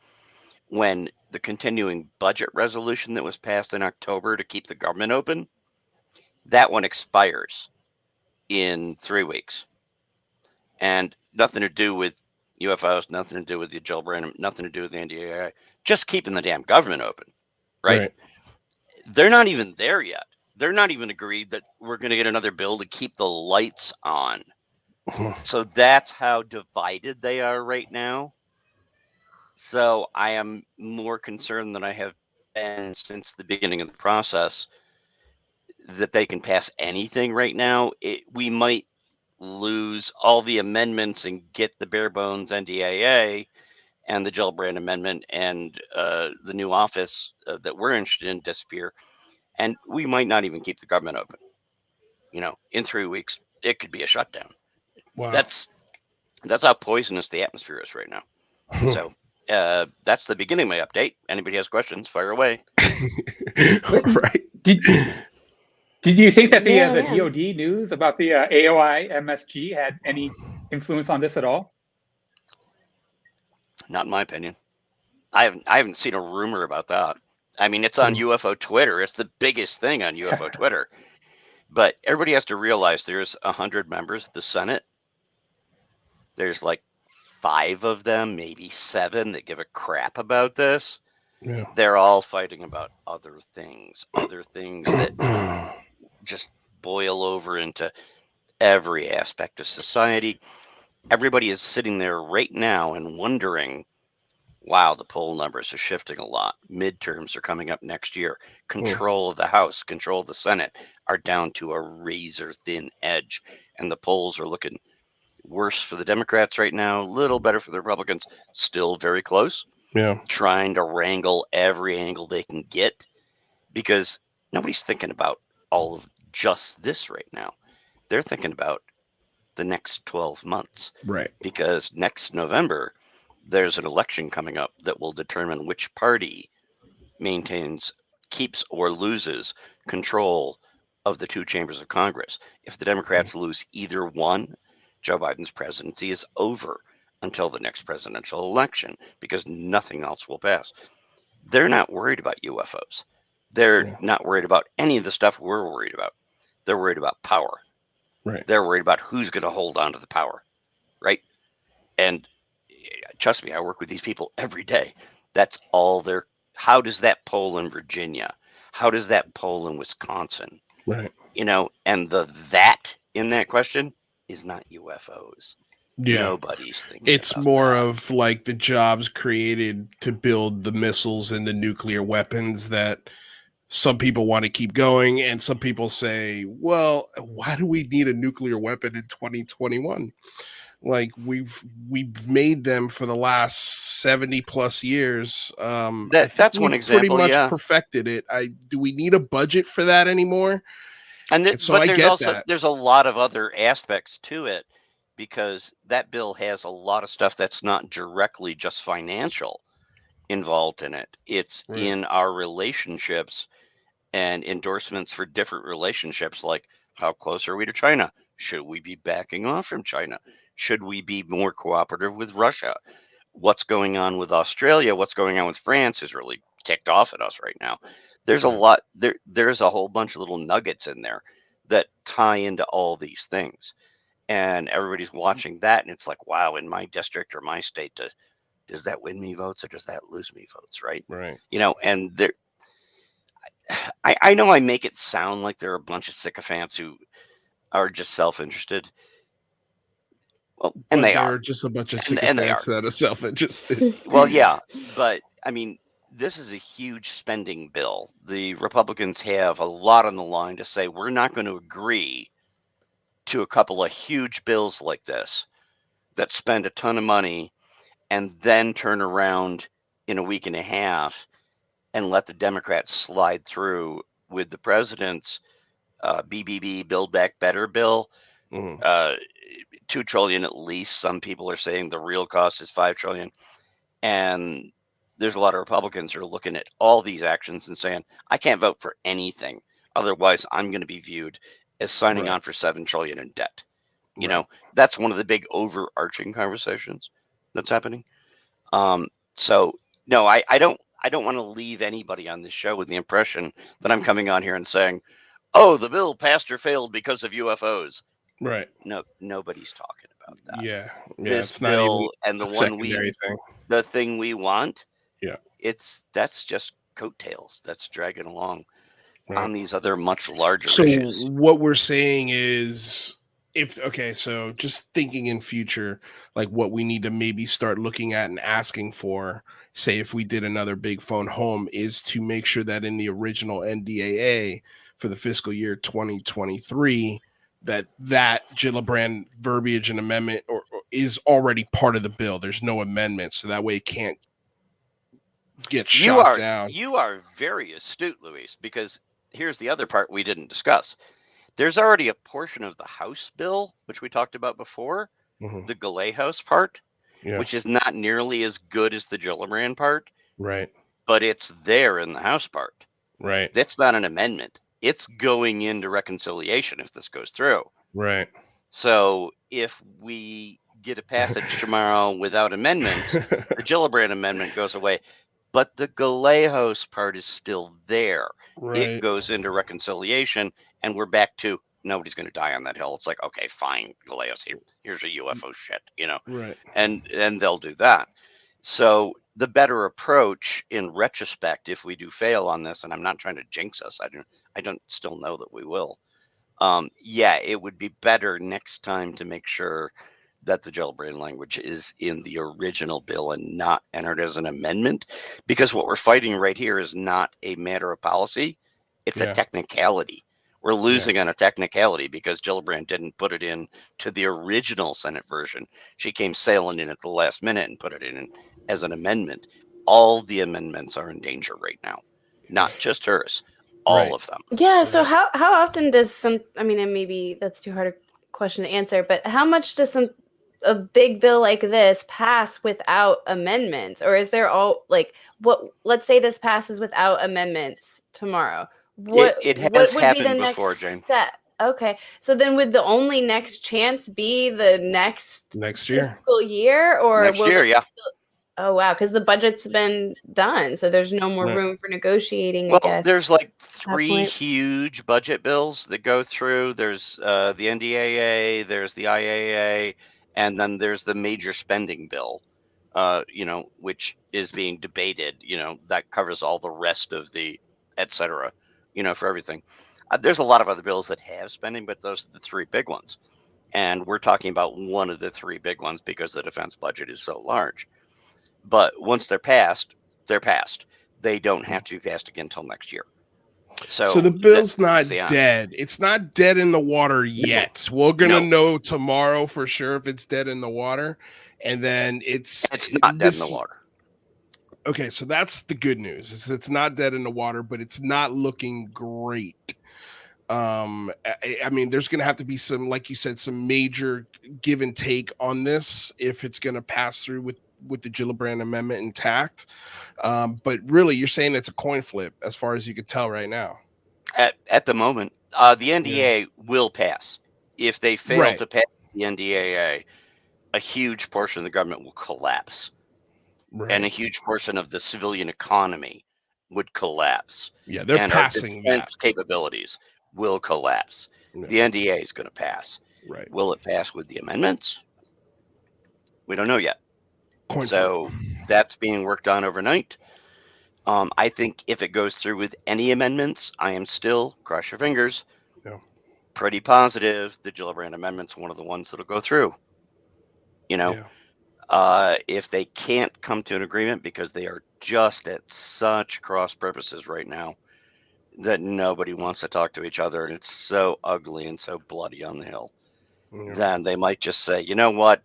Speaker 6: when the continuing budget resolution that was passed in October to keep the government open, that one expires in 3 weeks. And nothing to do with UFOs, nothing to do with the Gillibrand, nothing to do with the NDAA, just keeping the damn government open, right? They're not even there yet. They're not even agreed that we're going to get another bill to keep the lights on. So that's how divided they are right now. So I am more concerned than I have been since the beginning of the process that they can pass anything right now. We might lose all the amendments and get the bare bones NDAA and the Gillibrand Amendment and the new office that we're interested in disappear. And we might not even keep the government open. In 3 weeks, it could be a shutdown. Wow. That's how poisonous the atmosphere is right now. So that's the beginning of my update. Anybody has questions, fire away.
Speaker 2: Right. Did you think that the DOD news about the AOI MSG had any influence on this at all?
Speaker 6: Not in my opinion. I haven't seen a rumor about that. I mean, it's on UFO Twitter. It's the biggest thing on UFO Twitter. But everybody has to realize there's 100 members of the Senate. There's like 5 of them, maybe 7 that give a crap about this. Yeah. They're all fighting about other things that just boil over into every aspect of society. Everybody is sitting there right now and wondering, wow, the poll numbers are shifting a lot. Midterms are coming up next year. Control of the House, control of the Senate are down to a razor thin edge. And the polls are looking worse for the Democrats right now, a little better for the Republicans, still very close. Yeah. Trying to wrangle every angle they can get because nobody's thinking about all of just this right now. They're thinking about the next 12 months.
Speaker 3: Right.
Speaker 6: Because next November, there's an election coming up that will determine which party keeps or loses control of the two chambers of Congress. If the Democrats lose either one, Joe Biden's presidency is over until the next presidential election because nothing else will pass. They're not worried about UFOs. They're not worried about any of the stuff we're worried about. They're worried about power.
Speaker 3: Right.
Speaker 6: They're worried about who's going to hold on to the power, right? And trust me, I work with these people every day. That's all they're. How does that poll in Virginia? How does that poll in Wisconsin?
Speaker 3: Right.
Speaker 6: You know, and that in that question is not UFOs.
Speaker 3: Yeah.
Speaker 6: Nobody's thinking.
Speaker 3: It's more of like the jobs created to build the missiles and the nuclear weapons that some people want to keep going. And some people say, well, why do we need a nuclear weapon in 2021? Like we've made them for the last 70 plus years.
Speaker 6: That's one example.
Speaker 3: Pretty much perfected it. Do we need a budget for that anymore?
Speaker 6: And
Speaker 3: so
Speaker 6: but
Speaker 3: I
Speaker 6: there's
Speaker 3: get
Speaker 6: also
Speaker 3: that.
Speaker 6: There's a lot of other aspects to it because that bill has a lot of stuff that's not directly just financial involved in it. It's in our relationships and endorsements for different relationships, like how close are we to China? Should we be backing off from China? Should we be more cooperative with Russia? What's going on with Australia? What's going on with France is really ticked off at us right now. There's a lot there's a whole bunch of little nuggets in there that tie into all these things. And everybody's watching that and it's like, wow, in my district or my state, does that win me votes or does that lose me votes, right?
Speaker 3: Right.
Speaker 6: You know, and I know I make it sound like there are a bunch of sycophants who are just self-interested. Well, and they are
Speaker 3: just a bunch of sycophants that are self-interested.
Speaker 6: Well, yeah, but I mean, this is a huge spending bill. The Republicans have a lot on the line to say we're not going to agree to a couple of huge bills like this that spend a ton of money and then turn around in a week and a half and let the Democrats slide through with the president's BBB Build Back Better bill. $2 trillion at least. Some people are saying the real cost is $5 trillion. And there's a lot of Republicans who are looking at all these actions and saying, I can't vote for anything. Otherwise, I'm going to be viewed as signing on for $7 trillion in debt. You know, that's one of the big overarching conversations that's happening. So no, I don't want to leave anybody on this show with the impression that I'm coming on here and saying, oh, the bill passed or failed because of UFOs.
Speaker 3: Right.
Speaker 6: No, nobody's talking about that.
Speaker 3: Yeah.
Speaker 6: This
Speaker 3: it's
Speaker 6: bill
Speaker 3: not
Speaker 6: and the
Speaker 3: thing.
Speaker 6: The thing we want.
Speaker 3: Yeah.
Speaker 6: That's just coattails that's dragging along on these other much larger
Speaker 3: so
Speaker 6: issues.
Speaker 3: What we're saying is so just thinking in future, like what we need to maybe start looking at and asking for, say if we did another big phone home, is to make sure that in the original NDAA for the fiscal year 2023, that Gillibrand verbiage and amendment or is already part of the bill. There's no amendment, so that way it can't get shot down.
Speaker 6: You are very astute, Luis, because here's the other part we didn't discuss. There's already a portion of the House bill, which we talked about before, the Gillibrand part, which is not nearly as good as the Gillibrand part.
Speaker 3: Right.
Speaker 6: But it's there in the House part.
Speaker 3: Right.
Speaker 6: That's not an amendment. It's going into reconciliation if this goes through.
Speaker 3: Right.
Speaker 6: So if we get a passage tomorrow without amendments, the Gillibrand amendment goes away. But the Gillibrand part is still there.
Speaker 3: Right.
Speaker 6: It goes into reconciliation, and we're back to nobody's going to die on that hill. It's like, okay, fine, Gillibrand, here's a UFO shit, you know.
Speaker 3: Right.
Speaker 6: And they'll do that. So the better approach in retrospect, if we do fail on this, and I'm not trying to jinx us, I don't still know that we will. It would be better next time to make sure that the Gillibrand language is in the original bill and not entered as an amendment, because what we're fighting right here is not a matter of policy. It's a technicality. We're losing on a technicality because Gillibrand didn't put it in to the original Senate version. She came sailing in at the last minute and put it in as an amendment. All the amendments are in danger right now, not just hers. all of them.
Speaker 4: Yeah. So how often does and maybe that's too hard a question to answer, but how much does a big bill like this pass without amendments, or is there let's say this passes without amendments tomorrow?
Speaker 6: It has happened before, Jane.
Speaker 4: Step? Okay, so then would the only next chance be the next
Speaker 3: year
Speaker 4: fiscal year, or
Speaker 6: next year? Yeah.
Speaker 4: Oh wow, because the budget's been done, so there's no more room for negotiating.
Speaker 6: Well,
Speaker 4: I guess
Speaker 6: there's like 3 huge budget bills that go through. There's the NDAA, there's the IAA, and then there's the major spending bill, which is being debated. That covers all the rest of the et cetera, for everything. There's a lot of other bills that have spending, but those are the 3 big ones. And we're talking about one of the 3 big ones because the defense budget is so large. But once they're passed, they're passed. They don't have to be passed again until next year. So
Speaker 3: the bill's not dead. It's not dead in the water yet. We're going to know tomorrow for sure if it's dead in the water. And then it's not dead in the water. Okay, so that's the good news. It's not dead in the water, but it's not looking great. There's going to have to be some, like you said, some major give and take on this if it's going to pass through with the Gillibrand Amendment intact. But really, you're saying it's a coin flip as far as you can tell right now.
Speaker 6: At the moment, the NDAA will pass. If they fail to pass the NDAA, a huge portion of the government will collapse. Right. And a huge portion of the civilian economy would collapse.
Speaker 3: Yeah, they're passing
Speaker 6: our defense capabilities will collapse. Yeah. The NDA is going to pass.
Speaker 3: Right.
Speaker 6: Will it pass with the amendments? We don't know yet. So that's being worked on overnight. I think if it goes through with any amendments, I am still, cross your fingers, pretty positive the Gillibrand Amendment's one of the ones that'll go through. If they can't come to an agreement because they are just at such cross purposes right now that nobody wants to talk to each other, and it's so ugly and so bloody on the Hill, then they might just say, you know what?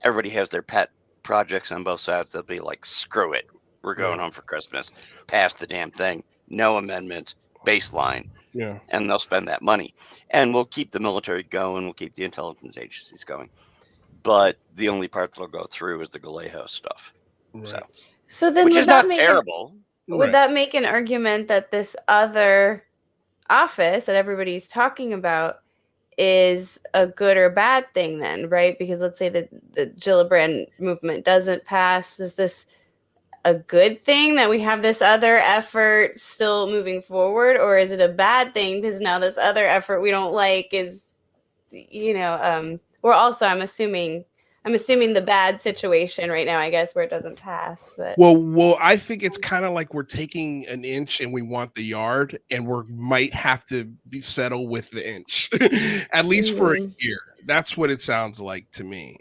Speaker 6: Everybody has their pet projects on both sides. They'll be like, screw it. We're going home for Christmas. Pass the damn thing. No amendments. Baseline.
Speaker 3: Yeah.
Speaker 6: And they'll spend that money. And we'll keep the military going. We'll keep the intelligence agencies going. But the only part that'll go through is the Gallego stuff.
Speaker 3: Right.
Speaker 4: So then
Speaker 6: which is not terrible.
Speaker 4: Would that make an argument that this other office that everybody's talking about is a good or bad thing then, right? Because let's say that the Gillibrand movement doesn't pass. Is this a good thing that we have this other effort still moving forward, or is it a bad thing because now this other effort we don't like is, we're also, I'm assuming the bad situation right now, I guess, where it doesn't pass. But
Speaker 3: well, I think it's kind of like we're taking an inch and we want the yard, and we might have to be settled with the inch, at least for a year. That's what it sounds like to me.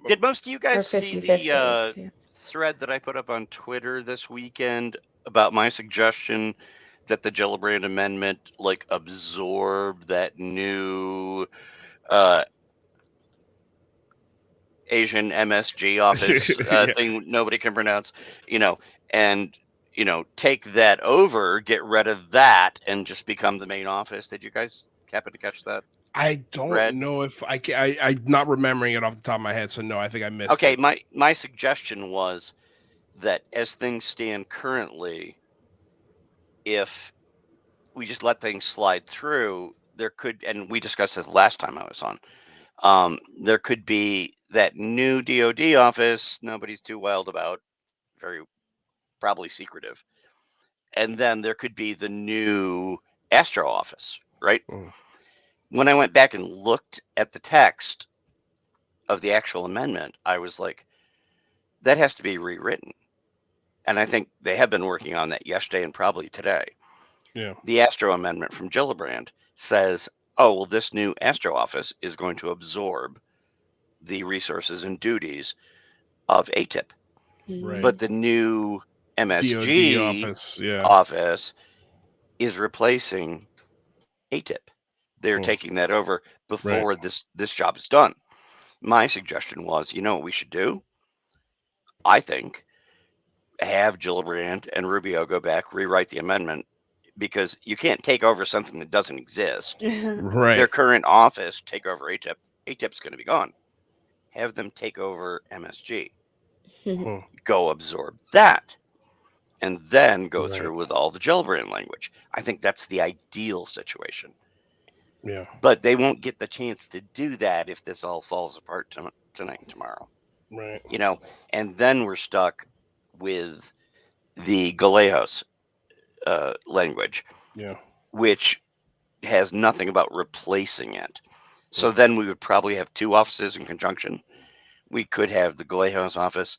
Speaker 6: Did most of you guys see the thread that I put up on Twitter this weekend about my suggestion that the Gillibrand Amendment absorb that new Asian MSG office thing nobody can pronounce, and take that over, get rid of that, and just become the main office? Did you guys happen to catch that?
Speaker 3: I don't know if I'm not remembering it off the top of my head, so no, I think I missed it.
Speaker 6: Okay, my suggestion was that as things stand currently, if we just let things slide through, there could, and we discussed this last time I was on, there could be that new DOD office nobody's too wild about, very probably secretive, and then there could be the new Astro office, right? When I went back and looked at the text of the actual amendment, I was like, that has to be rewritten. And I think they have been working on that yesterday and probably today.
Speaker 3: Yeah.
Speaker 6: The Astro amendment from Gillibrand says, oh, well, this new Astro office is going to absorb the resources and duties of ATIP.
Speaker 3: Right.
Speaker 6: But the new MSG office is replacing ATIP. They're taking that over before this job is done. My suggestion was, you know what we should do? I think have Gillibrand and Rubio go back, rewrite the amendment, because you can't take over something that doesn't exist.
Speaker 3: Right.
Speaker 6: Their current office, take over ATIP. ATIP's going to be gone. Have them take over MSG. Go absorb that. And then go through with all the Gillibrand language. I think that's the ideal situation.
Speaker 3: Yeah.
Speaker 6: But they won't get the chance to do that if this all falls apart tonight and tomorrow.
Speaker 3: Right.
Speaker 6: You know, and then we're stuck with the Galejos language, which has nothing about replacing it. So then we would probably have two offices in conjunction. We could have the Galejos office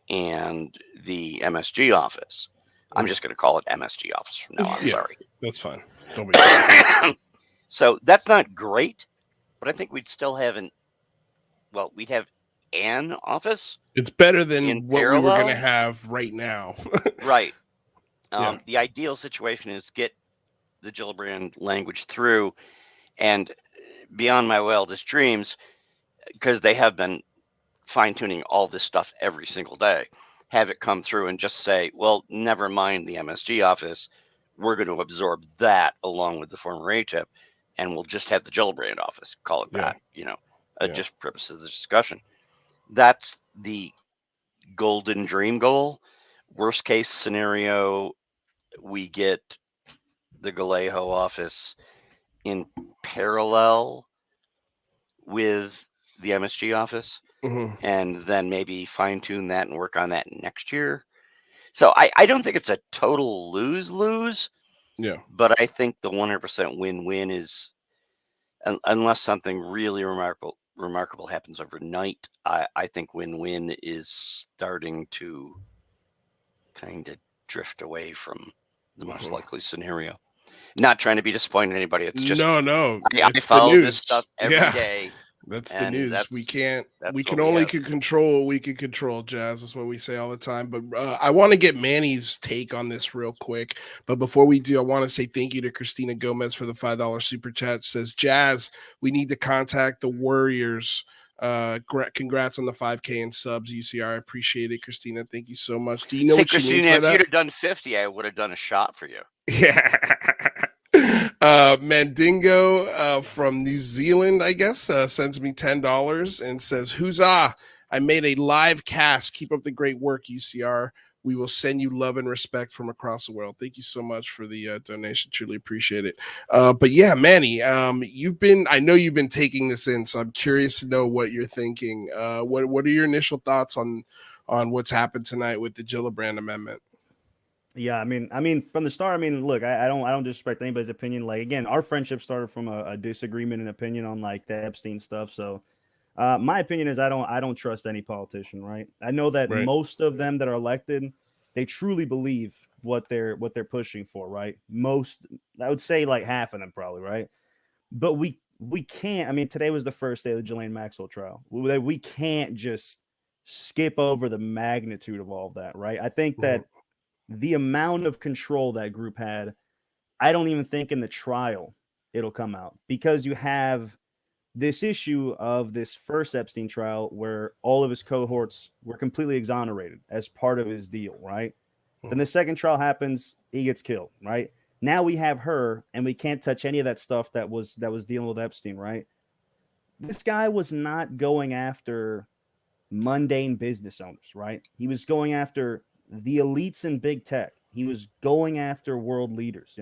Speaker 6: and the MSG office. I'm just going to call it MSG office from now on. Sorry.
Speaker 3: That's fine. Don't be sorry.
Speaker 6: So that's not great, but I think we'd still have we'd have an office.
Speaker 3: It's better than what
Speaker 6: parallel.
Speaker 3: we were going to have right now.
Speaker 6: Right. The ideal situation is get the Gillibrand language through, and beyond my wildest dreams, because they have been fine-tuning all this stuff every single day, have it come through and just say, well, never mind the MSG office. We're going to absorb that along with the former ATIP, and we'll just have the Gillibrand office. Call it that, just for purposes of the discussion. That's the golden dream goal. Worst case scenario, we get the Galejo office in parallel with the MSG office, and then maybe fine-tune that and work on that next year. So I don't think it's a total lose-lose.
Speaker 3: Yeah.
Speaker 6: But I think the 100% win-win is, unless something really remarkable happens overnight, I think win-win is starting to kind of drift away from the most likely scenario. Not trying to be disappointing to anybody. It's just
Speaker 3: no.
Speaker 6: I follow this stuff every day.
Speaker 3: That's the news. We can control what we can control, Jazz. That's what we say all the time. But I want to get Manny's take on this real quick. But before we do, I want to say thank you to Christina Gomez for the $5 super chat. It says, Jazz, we need to contact the Warriors. Congrats on the 5K and subs, UCR. I appreciate it, Christina. Thank you so much. Do you know what she means by that?
Speaker 6: If you'd have done 50, I would have done a shot for you.
Speaker 3: Yeah. Mandingo from New Zealand, I guess, sends me $10 and says, huzzah, I made a live cast. Keep up the great work, UCR. We will send you love and respect from across the world. Thank you so much for the donation. Truly appreciate it. But yeah, Manny, I know you've been taking this in, so I'm curious to know what you're thinking. What are your initial thoughts on what's happened tonight with the Gillibrand Amendment?
Speaker 5: Yeah, I mean, from the start, look, I don't disrespect anybody's opinion. Like, again, our friendship started from a disagreement and opinion on like the Epstein stuff. So, my opinion is I don't trust any politician, right? I know that most of them that are elected, they truly believe what they're pushing for, right? Most, I would say like half of them probably, right? But we can't. Today was the first day of the Ghislaine Maxwell trial. We can't just skip over the magnitude of all of that, right? I think that the amount of control that group had, I don't even think in the trial it'll come out, because you have this issue of this first Epstein trial where all of his cohorts were completely exonerated as part of his deal, right? Then the second trial happens, he gets killed, right? Now we have her, and we can't touch any of that stuff that was dealing with Epstein, right? This guy was not going after mundane business owners, right? He was going after the elites in big tech. He was going after world leaders.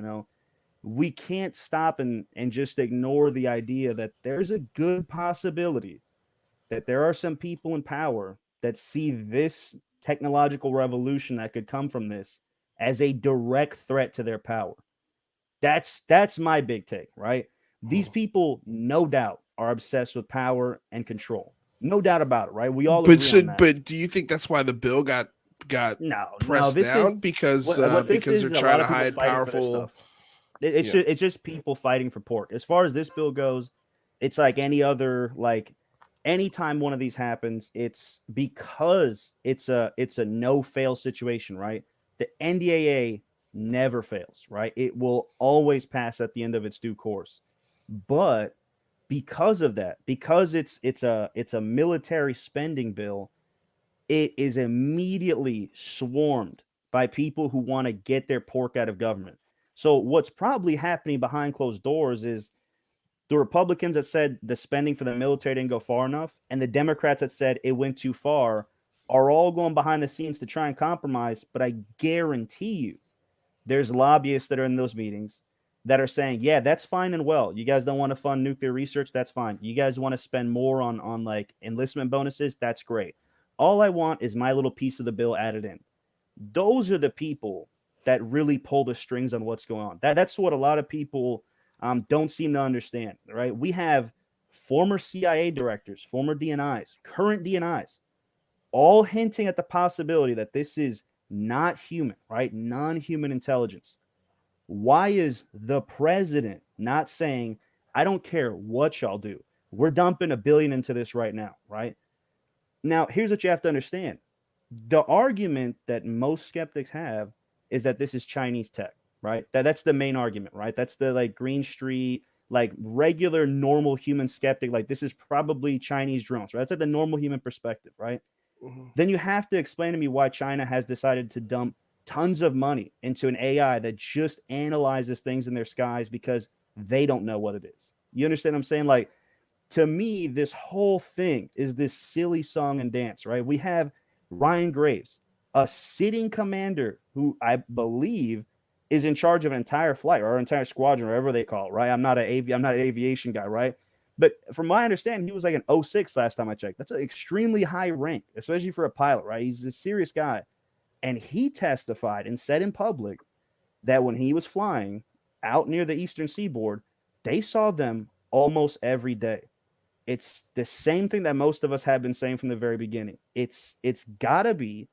Speaker 5: We can't stop and just ignore the idea that there's a good possibility that there are some people in power that see this technological revolution that could come from this as a direct threat to their power. That's my big take, right? These people, no doubt, are obsessed with power and control. No doubt about it, right? We all agree on that.
Speaker 3: But do you think that's why the bill got pressed down? Because they're trying to hide powerful.
Speaker 5: It's just people fighting for pork. As far as this bill goes, it's like any other, like anytime one of these happens, it's because it's a no-fail situation, right? The NDAA never fails, right? It will always pass at the end of its due course. But because of that, because it's a military spending bill, it is immediately swarmed by people who want to get their pork out of government. So what's probably happening behind closed doors is the Republicans that said the spending for the military didn't go far enough, and the Democrats that said it went too far, are all going behind the scenes to try and compromise. But I guarantee you, there's lobbyists that are in those meetings that are saying, yeah, that's fine and well. You guys don't want to fund nuclear research? That's fine. You guys want to spend more on like enlistment bonuses? That's great. All I want is my little piece of the bill added in. Those are the people that really pull the strings on what's going on. That's what a lot of people don't seem to understand, right? We have former CIA directors, former DNIs, current DNIs, all hinting at the possibility that this is not human, right? Non-human intelligence. Why is the president not saying, I don't care what y'all do, we're dumping $1 billion into this right now, right? Now, here's what you have to understand. The argument that most skeptics have is that this is Chinese tech, right? That's the main argument, right? That's the like Green Street, like regular normal human skeptic, like this is probably Chinese drones, right? That's like the normal human perspective, right? Mm-hmm. Then you have to explain to me why China has decided to dump tons of money into an AI that just analyzes things in their skies because they don't know what it is. You understand what I'm saying? Like, to me, this whole thing is this silly song and dance, right? We have Ryan Graves, a sitting commander who I believe is in charge of an entire flight or an entire squadron, whatever they call it, right? I'm not an aviation guy, right? But from my understanding, he was like an 06 last time I checked. That's an extremely high rank, especially for a pilot, right? He's a serious guy. And he testified and said in public that when he was flying out near the eastern seaboard, they saw them almost every day. It's the same thing that most of us have been saying from the very beginning. It's got to be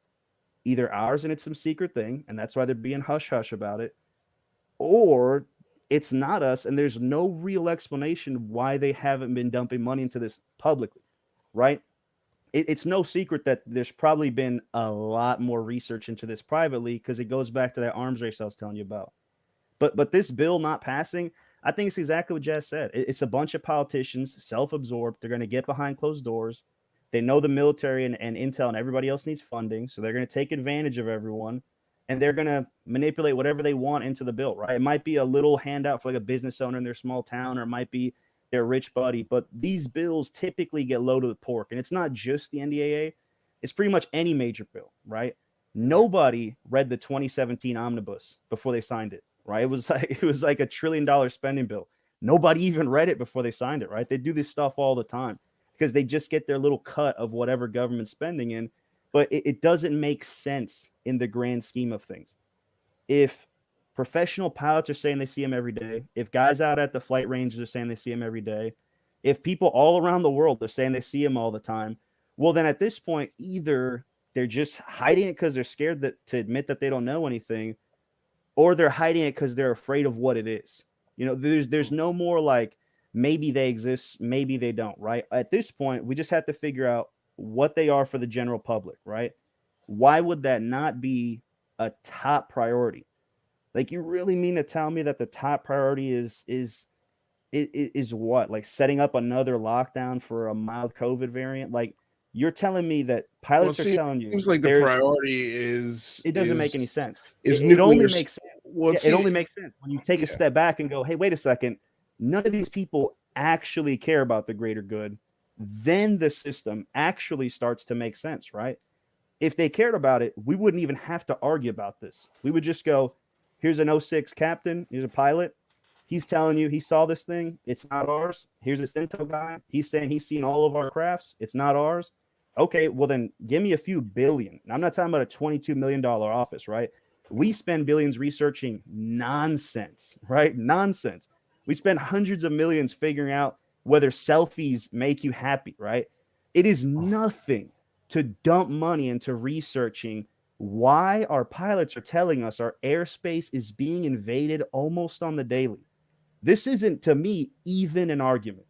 Speaker 5: either ours and it's some secret thing, and that's why they're being hush-hush about it, or it's not us, and there's no real explanation why they haven't been dumping money into this publicly, right? It's no secret that there's probably been a lot more research into this privately because it goes back to that arms race I was telling you about. But this bill not passing, I think it's exactly what Jazz said. It's a bunch of politicians, self-absorbed. They're going to get behind closed doors. They know the military and intel and everybody else needs funding, so they're going to take advantage of everyone, and they're going to manipulate whatever they want into the bill, right? It might be a little handout for like a business owner in their small town, or it might be their rich buddy, but these bills typically get loaded with pork, and it's not just the NDAA. It's pretty much any major bill, right? Nobody read the 2017 omnibus before they signed it, right? It was like $1 trillion spending bill. Nobody even read it before they signed it, right? They do this stuff all the time because they just get their little cut of whatever government's spending in, but it doesn't make sense in the grand scheme of things. If professional pilots are saying they see him every day, if guys out at the flight ranges are saying they see him every day, if people all around the world are saying they see him all the time, well, then at this point, either they're just hiding it because they're scared to admit that they don't know anything, or they're hiding it because they're afraid of what it is. You know, there's no more like maybe they exist, maybe they don't, right? At this point, we just have to figure out what they are for the general public, right? Why would that not be a top priority? Like, you really mean to tell me that the top priority is what? Like setting up another lockdown for a mild COVID variant? Like, you're telling me that pilots are telling you.
Speaker 3: It seems like the priority is.
Speaker 5: It doesn't make any sense.
Speaker 3: It
Speaker 5: only makes sense. It only makes sense when you take a step back and go, hey, wait a second. None of these people actually care about the greater good. Then the system actually starts to make sense, right? If they cared about it, we wouldn't even have to argue about this. We would just go, here's an 06 captain. Here's a pilot. He's telling you he saw this thing. It's not ours. Here's this intel guy. He's saying he's seen all of our crafts. It's not ours. Okay, well then give me a few billion. And I'm not talking about a $22 million office, right? We spend billions researching nonsense, right? Nonsense. We spend hundreds of millions figuring out whether selfies make you happy, right? It is nothing to dump money into researching why our pilots are telling us our airspace is being invaded almost on the daily. This isn't, to me, even an argument.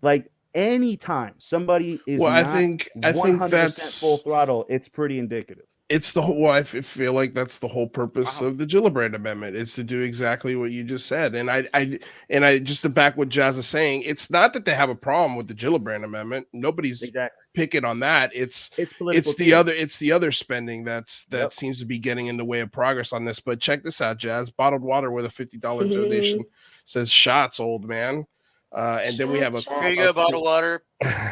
Speaker 5: Like, anytime somebody is
Speaker 3: I think
Speaker 5: 100%
Speaker 3: that's
Speaker 5: full throttle, it's pretty indicative.
Speaker 3: It's the whole. I feel like that's the whole purpose of the Gillibrand Amendment, is to do exactly what you just said. And I just to back what Jazz is saying, it's not that they have a problem with the Gillibrand Amendment. Nobody's picking on that. It's
Speaker 5: political.
Speaker 3: It's the other spending that
Speaker 5: Yep.
Speaker 3: seems to be getting in the way of progress on this. But check this out, Jazz. Bottled water with a $50 donation says shots, old man. And then we have
Speaker 6: Here you go, bottled water.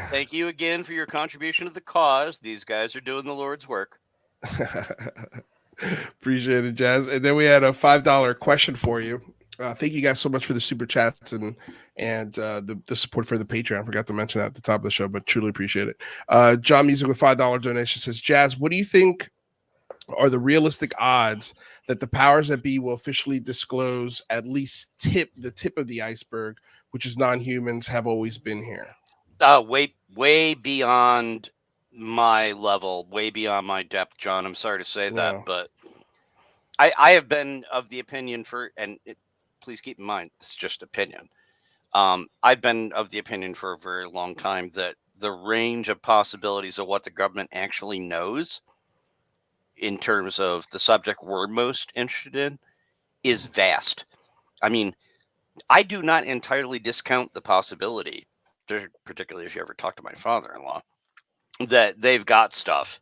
Speaker 6: Thank you again for your contribution to the cause. These guys are doing the Lord's work.
Speaker 3: Appreciate it, Jazz. And then we had a $5 question for you. Thank you guys so much for the super chats and the support for the Patreon. I forgot to mention that at the top of the show, but truly appreciate it. John Music with $5 donation says, Jazz, what do you think are the realistic odds that the powers that be will officially disclose at least the tip of the iceberg, which is non-humans have always been here?
Speaker 6: Way beyond my level, way beyond my depth, John. I'm sorry to say that, but I have been of the opinion please keep in mind, it's just opinion. I've been of the opinion for a very long time that the range of possibilities of what the government actually knows in terms of the subject we're most interested in is vast. I mean, I do not entirely discount the possibility, particularly if you ever talk to my father-in-law, that they've got stuff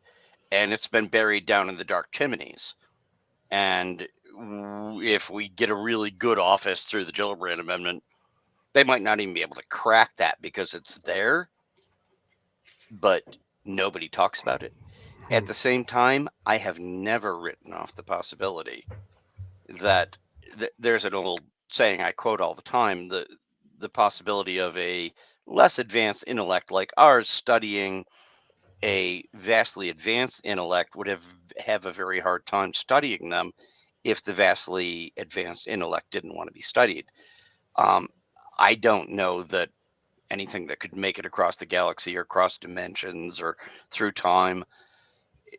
Speaker 6: and it's been buried down in the dark chimneys. And if we get a really good office through the Gillibrand Amendment, they might not even be able to crack that because it's there, but nobody talks about it. At the same time, I have never written off the possibility that there's an old saying I quote all the time, the possibility of a less advanced intellect like ours studying a vastly advanced intellect would have a very hard time studying them if the vastly advanced intellect didn't want to be studied. I don't know that anything that could make it across the galaxy or across dimensions or through time,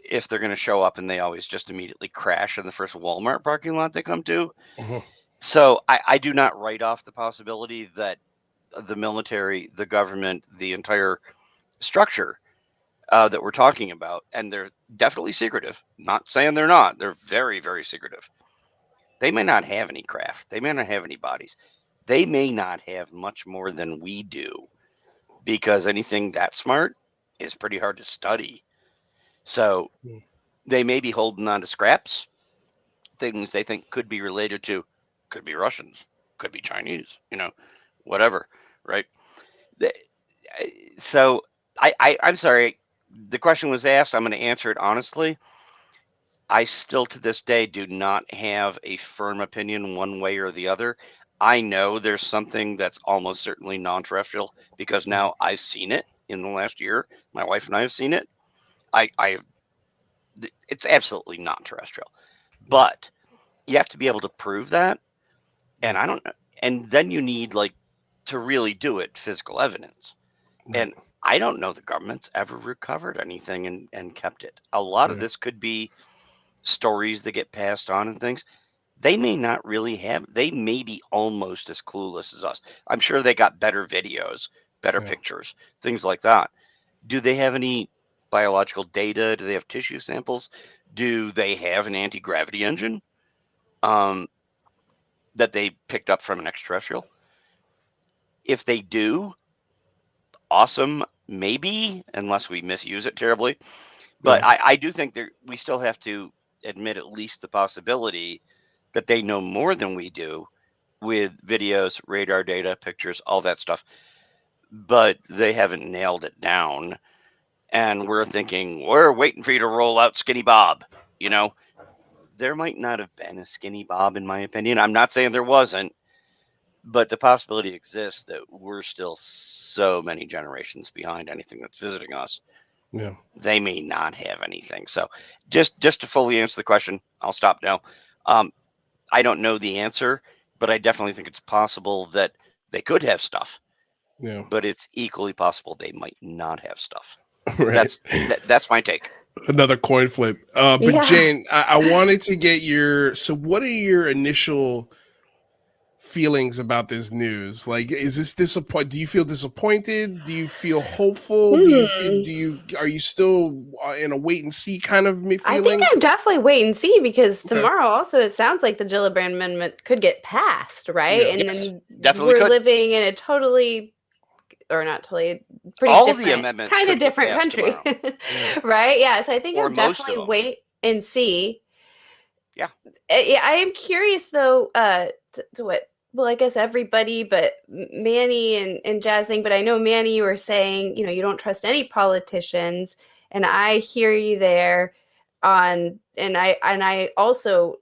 Speaker 6: if they're going to show up and they always just immediately crash in the first Walmart parking lot they come to. So I do not write off the possibility that the military, the government, the entire structure that we're talking about, and they're definitely secretive. Not saying they're not. They're very, very secretive. They may not have any craft. They may not have any bodies. They may not have much more than we do, because anything that smart is pretty hard to study. So they may be holding on to scraps, things they think could be related to, could be Russians, could be Chinese, whatever, right? So I'm sorry. The question was asked. I'm going to answer it honestly. I still to this day do not have a firm opinion one way or the other. I know there's something that's almost certainly non-terrestrial because now I've seen it in the last year. My wife and I have seen it. It's absolutely non-terrestrial, but you have to be able to prove that. And I don't know. And then you need to really do it, physical evidence. And I don't know the government's ever recovered anything and kept it. A lot of this could be stories that get passed on and things. They may not really have. They may be almost as clueless as us. I'm sure they got better videos, better pictures, things like that. Do they have any biological data? Do they have tissue samples? Do they have an anti-gravity engine that they picked up from an extraterrestrial? If they do, awesome, maybe, unless we misuse it terribly. But I do think we still have to admit at least the possibility that they know more than we do with videos, radar data, pictures, all that stuff. But they haven't nailed it down. And we're thinking, we're waiting for you to roll out Skinny Bob. There might not have been a Skinny Bob, in my opinion. I'm not saying there wasn't. But the possibility exists that we're still so many generations behind anything that's visiting us. Yeah, they may not have anything. So just to fully answer the question, I'll stop now. I don't know the answer, but I definitely think it's possible that they could have stuff. Yeah, but it's equally possible they might not have stuff. Right. That's my take.
Speaker 3: Another coin flip. But Jane, I wanted to get so what are your initial feelings about this news? Is this disappointing? Do you feel disappointed? Do you feel hopeful? Are you still in a wait and see kind of feeling?
Speaker 4: I think I'm definitely wait and see, because tomorrow also it sounds like the Gillibrand Amendment could get passed, right? Yeah. And then
Speaker 6: definitely
Speaker 4: we're living in a totally or not totally, pretty
Speaker 6: All of the
Speaker 4: different,
Speaker 6: amendments
Speaker 4: kind of
Speaker 6: could get
Speaker 4: different
Speaker 6: passed
Speaker 4: country,
Speaker 3: Yeah.
Speaker 4: right? Yeah. So I think
Speaker 6: Or
Speaker 4: I'll
Speaker 6: most of
Speaker 4: definitely
Speaker 6: them.
Speaker 4: wait and see.
Speaker 6: Yeah.
Speaker 4: Yeah, I am curious though, to what, well, I guess everybody, but Manny and Jazz thing, but I know Manny, you were saying, you know, you don't trust any politicians, and I hear you there on, and I also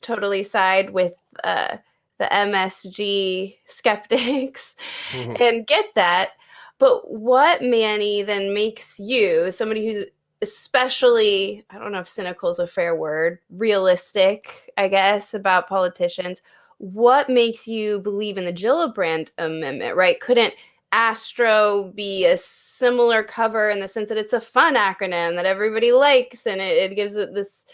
Speaker 4: totally side with the MSG skeptics
Speaker 3: Mhm.
Speaker 4: and get that. But what, Manny, then makes you somebody who's especially, I don't know if cynical is a fair word, realistic, I guess, about politicians? What makes you believe in the Gillibrand Amendment, right? Couldn't Astro be a similar cover in the sense that it's a fun acronym that everybody likes, and it gives it this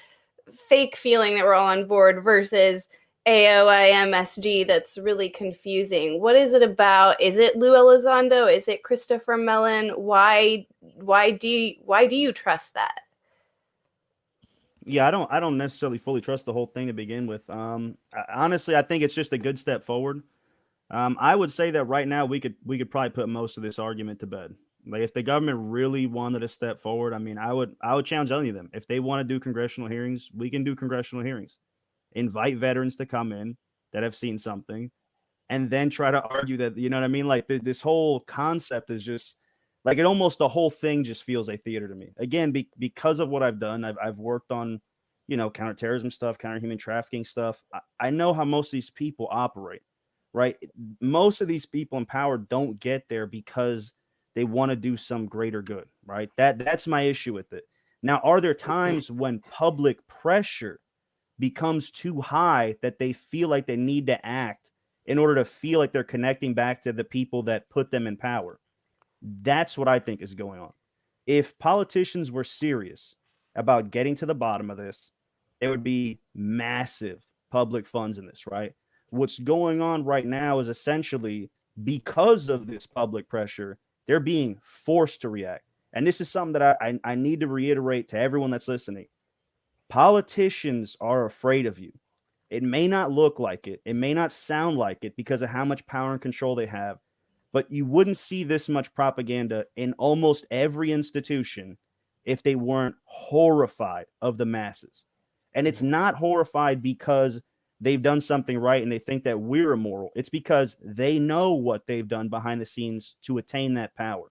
Speaker 4: fake feeling that we're all on board, versus AOIMSG that's really confusing? What is it about? Is it Lou Elizondo? Is it Christopher Mellon? Why do you trust that?
Speaker 5: Yeah, I don't necessarily fully trust the whole thing to begin with. Honestly, I think it's just a good step forward. I would say that right now we could probably put most of this argument to bed. Like, if the government really wanted to step forward, I mean, I would challenge any of them. If they want to do congressional hearings, we can do congressional hearings. Invite veterans to come in that have seen something, and then try to argue that, you know what I mean? Like, this whole concept is just like, it almost, the whole thing just feels like theater to me. Again, because of what I've done, I've worked on, you know, counterterrorism stuff, counter human trafficking stuff. I know how most of these people operate, right? Most of these people in power don't get there because they want to do some greater good, right? That's my issue with it. Now, are there times when public pressure becomes too high that they feel like they need to act in order to feel like they're connecting back to the people that put them in power? That's what I think is going on. If politicians were serious about getting to the bottom of this, there would be massive public funds in this, right? What's going on right now is essentially, because of this public pressure, they're being forced to react. And this is something that I need to reiterate to everyone that's listening. Politicians are afraid of you. It may not look like it. It may not sound like it because of how much power and control they have. But you wouldn't see this much propaganda in almost every institution if they weren't horrified of the masses. And it's not horrified because they've done something right and they think that we're immoral. It's because they know what they've done behind the scenes to attain that power.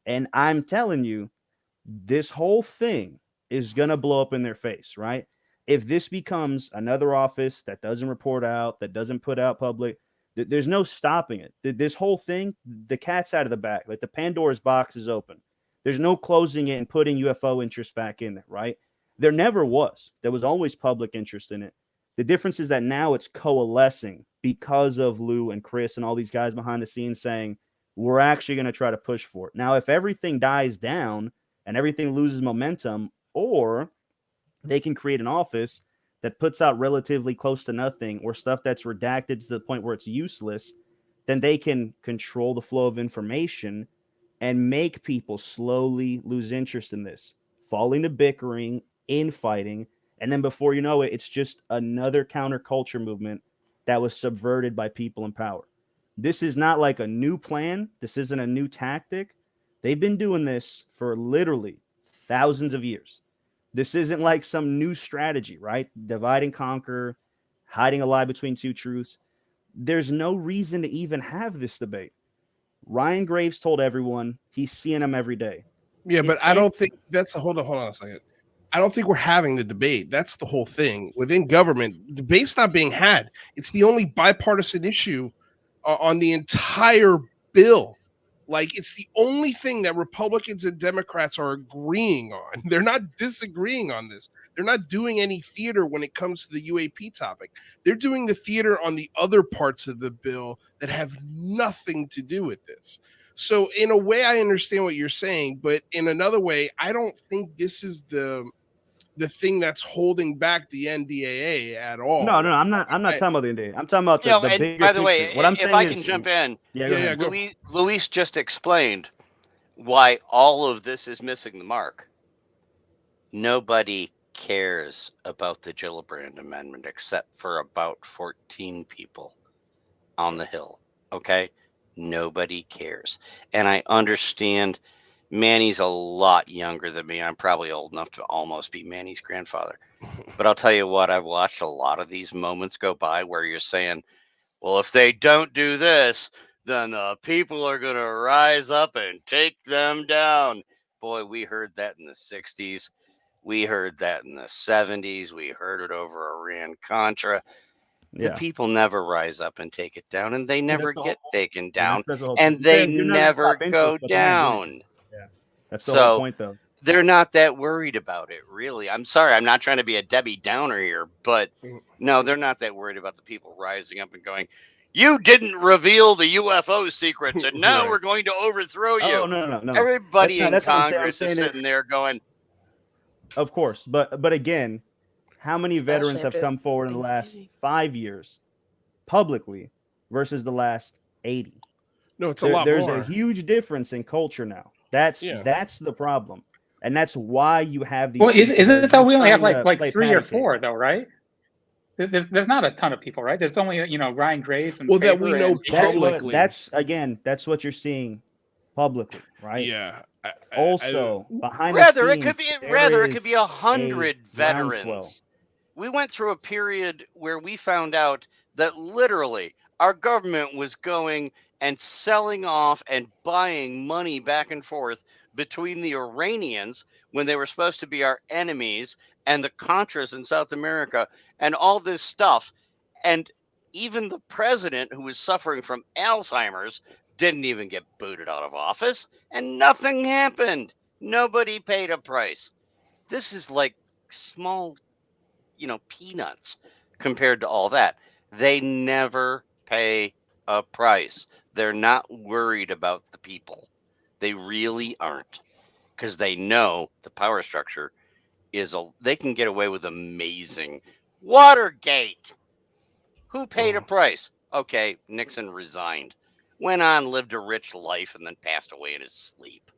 Speaker 5: And I'm telling you, this whole thing is going to blow up in their face, right? If this becomes another office that doesn't report out, that doesn't put out public, there's no stopping it. This whole thing, the cat's out of the bag. Like, the Pandora's box is open. There's no closing it and putting UFO interest back in there, right? There never was. There was always public interest in it. The difference is that now it's coalescing because of Lou and Chris and all these guys behind the scenes saying, we're actually going to try to push for it. Now, if everything dies down and everything loses momentum, or they can create an office that puts out relatively close to nothing or stuff that's redacted to the point where it's useless, then they can control the flow of information and make people slowly lose interest in this, fall into bickering, infighting, and then before you know it, it's just another counterculture movement that was subverted by people in power. This is not like a new plan. This isn't a new tactic. They've been doing this for literally thousands of years. This isn't like some new strategy, right? Divide and conquer, hiding a lie between two truths. There's no reason to even have this debate. Ryan Graves told everyone he's seeing them every day.
Speaker 3: Yeah, but I don't think that's a hold on a second. I don't think we're having the debate. That's the whole thing. Within government, debate's not being had. It's the only bipartisan issue on the entire bill. Like, it's the only thing that Republicans and Democrats are agreeing on. They're not disagreeing on this. They're not doing any theater when it comes to the UAP topic. They're doing the theater on the other parts of the bill that have nothing to do with this. So in a way, I understand what you're saying, but in another way, I don't think this is the thing that's holding back the NDAA at all.
Speaker 5: No, I'm not talking about the NDAA. I'm talking about the bigger
Speaker 6: by the
Speaker 5: picture.
Speaker 6: way,
Speaker 5: What I'm
Speaker 6: if
Speaker 5: saying
Speaker 6: I
Speaker 5: is,
Speaker 6: can jump in,
Speaker 3: Yeah, go.
Speaker 6: Luis just explained why all of this is missing the mark. Nobody cares about the Gillibrand Amendment except for about 14 people on the Hill. Okay? Nobody cares. And I understand Manny's a lot younger than me. I'm probably old enough to almost be Manny's grandfather. But I'll tell you what, I've watched a lot of these moments go by where you're saying, well, if they don't do this, then the people are going to rise up and take them down. Boy, we heard that in the 60s. We heard that in the 70s. We heard it over Iran-Contra. The people never rise up and take it down, and they never get taken down,
Speaker 5: That's the whole
Speaker 6: and
Speaker 5: point.
Speaker 6: they
Speaker 5: You're not gonna
Speaker 6: never
Speaker 5: stop interest,
Speaker 6: go
Speaker 5: but they're not doing
Speaker 6: down.
Speaker 5: it. Yeah, that's the whole point, though.
Speaker 6: They're not that worried about it, really. I'm sorry, I'm not trying to be a Debbie Downer here, but no, they're not that worried about the people rising up and going, you didn't reveal the UFO secrets, and now we're going to overthrow you.
Speaker 5: Oh, no.
Speaker 6: Everybody in Congress is sitting there going,
Speaker 5: of course, but again, how many veterans have come forward in the last 5 years publicly versus the last 80?
Speaker 3: No, it's a lot more.
Speaker 5: There's a huge difference in culture now. That's the problem, and that's why you have these.
Speaker 2: Well, isn't it though? We only have like 3 or 4 though, right? There's not a ton of people, right? There's only Ryan Graves and
Speaker 3: that we know publicly.
Speaker 5: That's what you're seeing publicly, right?
Speaker 3: Yeah.
Speaker 5: Also, behind
Speaker 6: rather
Speaker 5: the
Speaker 6: it could
Speaker 5: scenes,
Speaker 6: be 100 veterans. We went through a period where we found out that literally our government was going and selling off and buying money back and forth between the Iranians when they were supposed to be our enemies and the Contras in South America and all this stuff. And even the president, who was suffering from Alzheimer's, didn't even get booted out of office, and nothing happened. Nobody paid a price. This is like small, peanuts compared to all that. They never pay a price. They're not worried about the people. They really aren't, because they know the power structure they can get away with amazing. Watergate. Who paid a price? Okay, Nixon resigned, went on, lived a rich life, and then passed away in his sleep.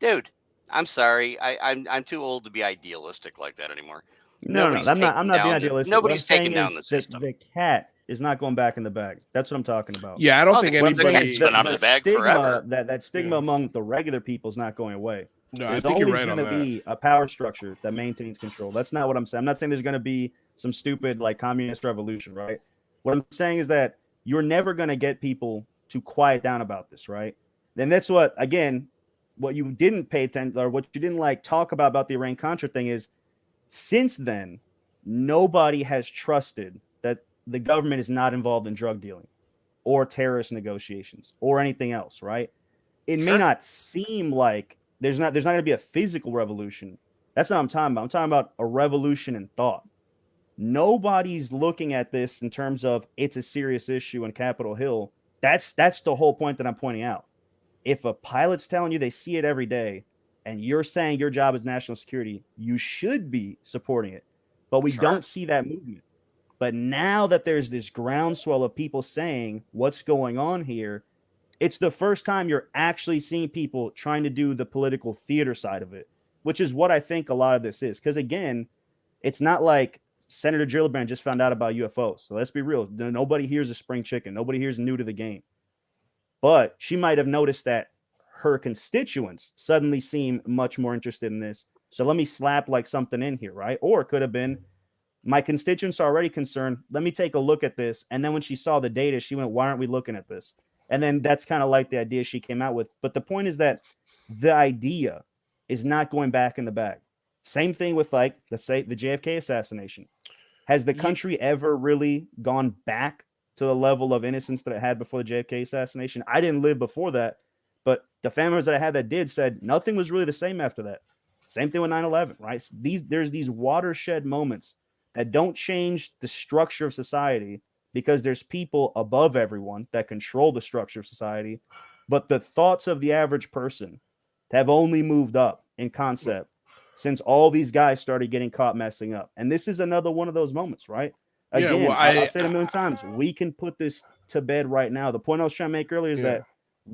Speaker 6: Dude, I'm sorry. I'm too old to be idealistic like that anymore.
Speaker 5: No, I'm not being idealistic.
Speaker 6: Nobody's taking down the system.
Speaker 5: The cat is not going back in the bag. That's what I'm talking about.
Speaker 3: Yeah, I don't think anybody.
Speaker 6: Been out of the bag forever.
Speaker 5: That stigma among the regular people is not going away.
Speaker 3: No,
Speaker 5: there's
Speaker 3: I think you're right
Speaker 5: always
Speaker 3: on
Speaker 5: going to be a power structure that maintains control. That's not what I'm saying. I'm not saying there's going to be some stupid communist revolution, right? What I'm saying is that you're never going to get people to quiet down about this, right? Then that's what you didn't pay attention, or what you didn't talk about the Iran-Contra thing is, since then, nobody has trusted that the government is not involved in drug dealing or terrorist negotiations or anything else, right? It may not seem like there's not going to be a physical revolution. That's not what I'm talking about. I'm talking about a revolution in thought. Nobody's looking at this in terms of it's a serious issue in Capitol Hill. That's the whole point that I'm pointing out. If a pilot's telling you they see it every day, and you're saying your job is national security, you should be supporting it. But we don't see that movement. But now that there's this groundswell of people saying what's going on here, it's the first time you're actually seeing people trying to do the political theater side of it, which is what I think a lot of this is. Because again, it's not like Senator Gillibrand just found out about UFOs. So let's be real. Nobody here's a spring chicken. Nobody here's new to the game. But she might have noticed that her constituents suddenly seem much more interested in this. So let me slap something in here, right? Or it could have been, my constituents are already concerned. Let me take a look at this. And then when she saw the data, she went, why aren't we looking at this? And then that's kind of the idea she came out with. But the point is that the idea is not going back in the bag. Same thing with let's say the JFK assassination. Has the country ever really gone back to the level of innocence that it had before the JFK assassination? I didn't live before that, but the family members that I had that did said nothing was really the same after that. Same thing with 9/11, right? There's these watershed moments that don't change the structure of society because there's people above everyone that control the structure of society, but the thoughts of the average person have only moved up in concept since all these guys started getting caught messing up. And this is another one of those moments, right? Again, I said a million times, we can put this to bed right now. The point I was trying to make earlier is that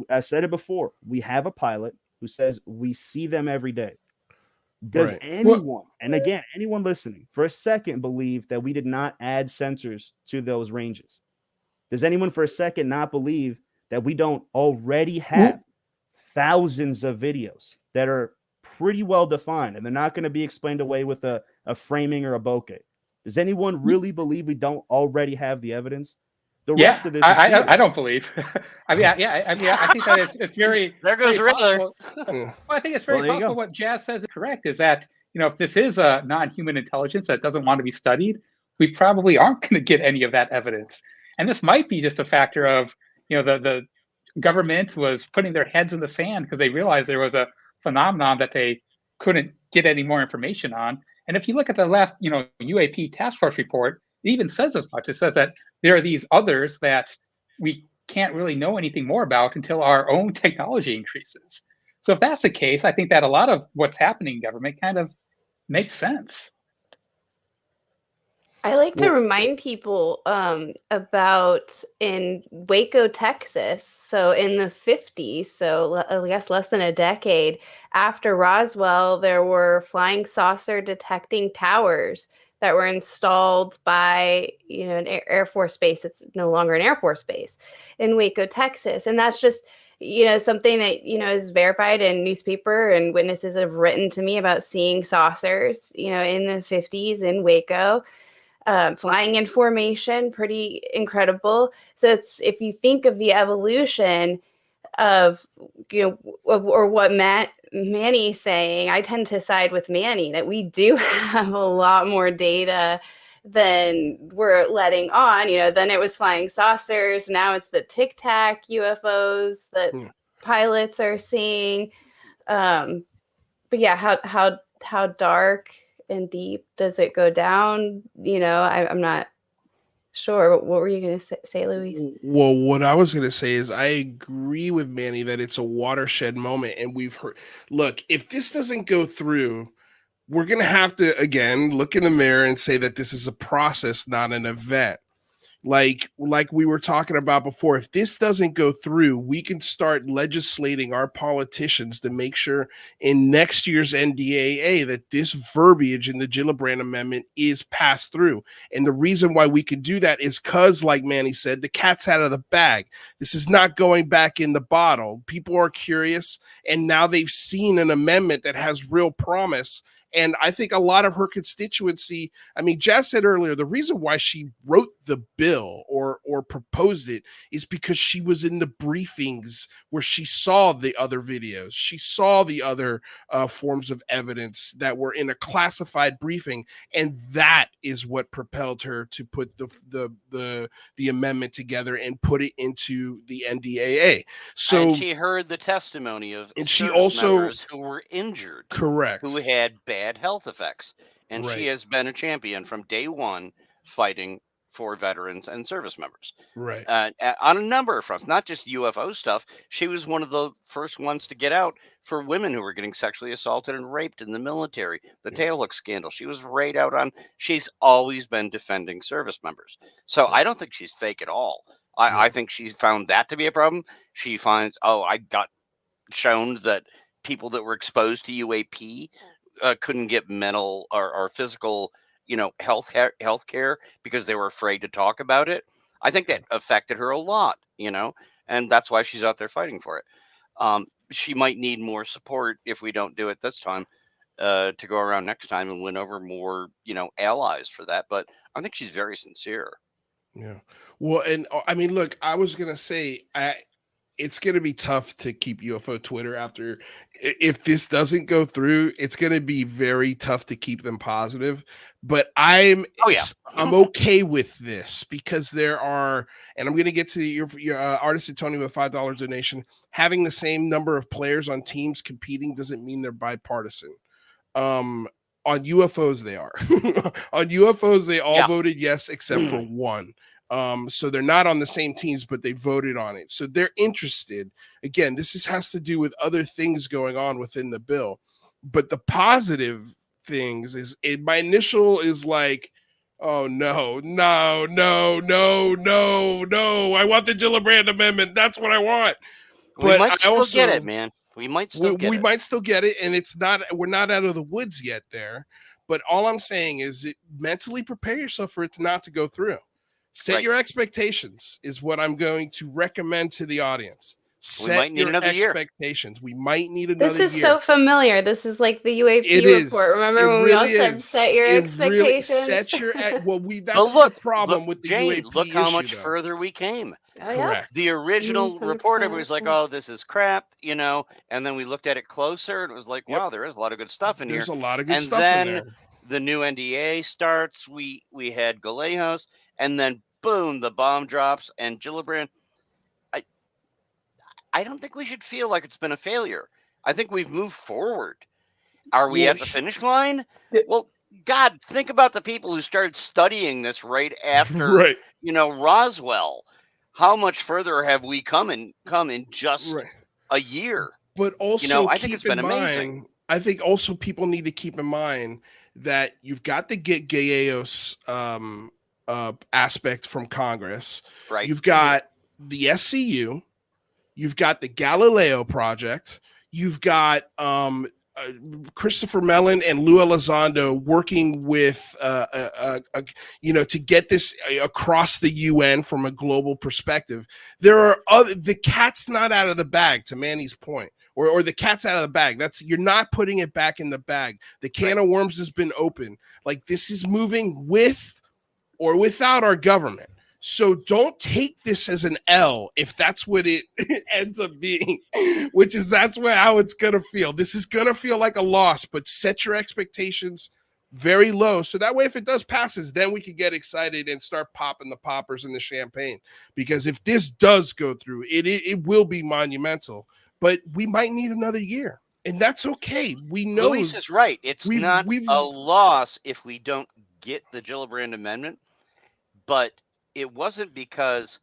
Speaker 5: I said it before. We have a pilot who says we see them every day. Does anyone, and again, anyone listening for a second believe that we did not add sensors to those ranges? Does anyone for a second not believe that we don't already have thousands of videos that are pretty well defined, and they're not going to be explained away with a framing or a bokeh? Does anyone really believe we don't already have the evidence? The rest of this,
Speaker 2: I don't believe. I think that it's very.
Speaker 6: There goes Riddler.
Speaker 2: Well, I think it's very possible. What Jazz says is correct. Is that if this is a non-human intelligence that doesn't want to be studied, we probably aren't going to get any of that evidence. And this might be just a factor of the government was putting their heads in the sand because they realized there was a phenomenon that they couldn't get any more information on. And if you look at the last UAP task force report, it even says as much. It says that there are these others that we can't really know anything more about until our own technology increases. So if that's the case, I think that a lot of what's happening in government kind of makes sense.
Speaker 4: I like to remind people about in Waco, Texas. So in the 50s, so I guess less than a decade after Roswell, there were flying saucer detecting towers that were installed by an Air Force base. It's no longer an Air Force base in Waco, Texas. And that's just something that is verified in newspaper, and witnesses have written to me about seeing saucers in the 50s in Waco. Flying in formation, pretty incredible. So it's, if you think of the evolution of, or what Manny's saying, I tend to side with Manny that we do have a lot more data than we're letting on. Then it was flying saucers. Now it's the Tic Tac UFOs that pilots are seeing. But yeah, how dark and deep does it go down? I'm not sure. What were you going to say, Luis?
Speaker 3: Well, what I was going to say is I agree with Manny that it's a watershed moment. And we've heard, look, if this doesn't go through, we're going to have to, again, look in the mirror and say that this is a process, not an event. Like we were talking about before, if this doesn't go through, we can start legislating our politicians to make sure in next year's NDAA that this verbiage in the Gillibrand Amendment is passed through. And the reason why we can do that is because, like Manny said, the cat's out of the bag. This is not going back in the bottle. People are curious, and now they've seen an amendment that has real promise. And I think a lot of her constituency, Jazz said earlier, the reason why she wrote the bill or proposed it is because she was in the briefings where she saw the other videos. She saw the other forms of evidence that were in a classified briefing. And that is what propelled her to put the amendment together and put it into the NDAA. So
Speaker 6: and she heard the testimony of
Speaker 3: members
Speaker 6: who were injured.
Speaker 3: Correct.
Speaker 6: Who had bad health effects. And
Speaker 3: Right.
Speaker 6: she has been a champion from day one fighting for veterans and service members.
Speaker 3: Right.
Speaker 6: On a number of fronts, not just UFO stuff. She was one of the first ones to get out for women who were getting sexually assaulted and raped in the military. The tailhook scandal. She was right out on. She's always been defending service members. So I don't think she's fake at all. I think she's found that to be a problem. She finds, I got shown that people that were exposed to UAP couldn't get mental or physical, health care because they were afraid to talk about it. I think that affected her a lot, and that's why she's out there fighting for it. She might need more support if we don't do it this time, to go around next time and win over more, allies for that. But I think she's very sincere.
Speaker 3: Yeah. Well, and look, I was going to say, it's going to be tough to keep UFO Twitter after. If this doesn't go through, it's going to be very tough to keep them positive. But I'm okay with this because there are, and I'm going to get to your artist Tony with a $5 donation. Having the same number of players on teams competing doesn't mean they're bipartisan. On UFOs, they are. On UFOs, they all voted yes except for one. So they're not on the same teams, but they voted on it. So they're interested. Again, has to do with other things going on within the bill. But the positive things is my initial is like, oh no. I want the Gillibrand Amendment. That's what I want.
Speaker 6: But we might still get it, man. We might still get it. We
Speaker 3: might still get it, and we're not out of the woods yet there. But all I'm saying is mentally prepare yourself for it not to go through. Set your expectations is what I'm going to recommend to the audience. Set your expectations. We might need another year.
Speaker 4: This is so familiar. This is like the UAP report. Remember when we all said set your expectations?
Speaker 3: Set your that's the problem with the
Speaker 6: Jane,
Speaker 3: UAP
Speaker 6: look how
Speaker 3: issue,
Speaker 6: much further we came.
Speaker 3: Correct.
Speaker 6: The original
Speaker 4: 100%.
Speaker 6: report, everybody was like, oh, this is crap, and then we looked at it closer, and it was like, wow, there is a lot of good stuff in here.
Speaker 3: There's a lot of good stuff in there.
Speaker 6: And then the new NDA starts. We had Galejos, and then boom, the bomb drops, and Gillibrand. I don't think we should feel like it's been a failure. I think we've moved forward. Are we at the finish line? Well, God, think about the people who started studying this right after, Roswell. How much further have we come in just a year?
Speaker 3: But also,
Speaker 6: I think it's been amazing.
Speaker 3: I think also people need to keep in mind that you've got the Gallegos aspect from Congress.
Speaker 6: Right.
Speaker 3: You've got the SCU. You've got the Galileo Project. You've got Christopher Mellon and Lou Elizondo working with, to get this across the UN from a global perspective. There are the cat's not out of the bag, to Manny's point, or the cat's out of the bag. You're not putting it back in the bag. The can of worms has been open. Like, this is moving with or without our government. So don't take this as an L if that's what it ends up being, that's how it's going to feel. This is going to feel like a loss, but set your expectations very low. So that way, if it does passes, then we could get excited and start popping the poppers and the champagne. Because if this does go through, it will be monumental, but we might need another year. And that's okay. We know
Speaker 6: Luis is right. It's not a loss if we don't get the Gillibrand Amendment, but it wasn't because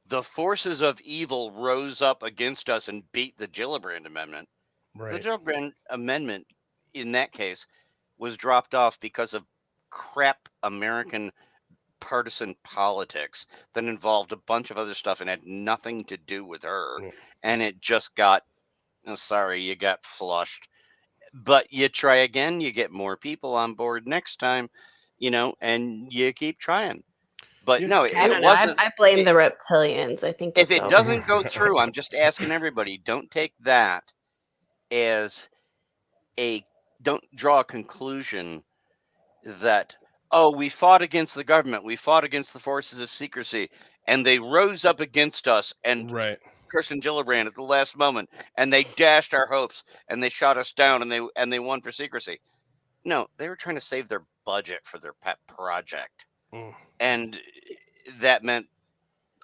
Speaker 6: the forces of evil rose up against us and beat the Gillibrand Amendment. Right. The Gillibrand Amendment, in that case, was dropped off because of crap American partisan politics that involved a bunch of other stuff and had nothing to do with her. And it just got, you got flushed. But you try again, you get more people on board next time, and you keep trying. But no, it wasn't.
Speaker 4: I blame the reptilians. I think
Speaker 6: if it doesn't go through, I'm just asking everybody, don't take that as don't draw a conclusion that, we fought against the government, we fought against the forces of secrecy, and they rose up against us and Kirsten Gillibrand at the last moment, and they dashed our hopes, and they shot us down, and they won for secrecy. No, they were trying to save their budget for their pet project. And that meant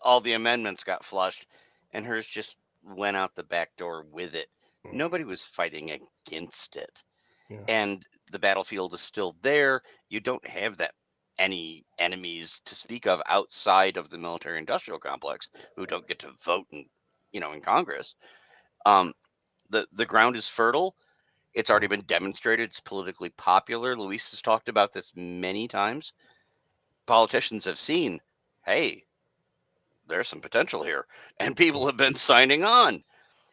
Speaker 6: all the amendments got flushed, and hers just went out the back door with it. Nobody was fighting against it. And the battlefield is still there. You don't have any enemies to speak of outside of the military-industrial complex who don't get to vote in Congress. The ground is fertile. It's already been demonstrated. It's politically popular. Luis has talked about this many times. Politicians have seen, hey, there's some potential here. And people have been signing on,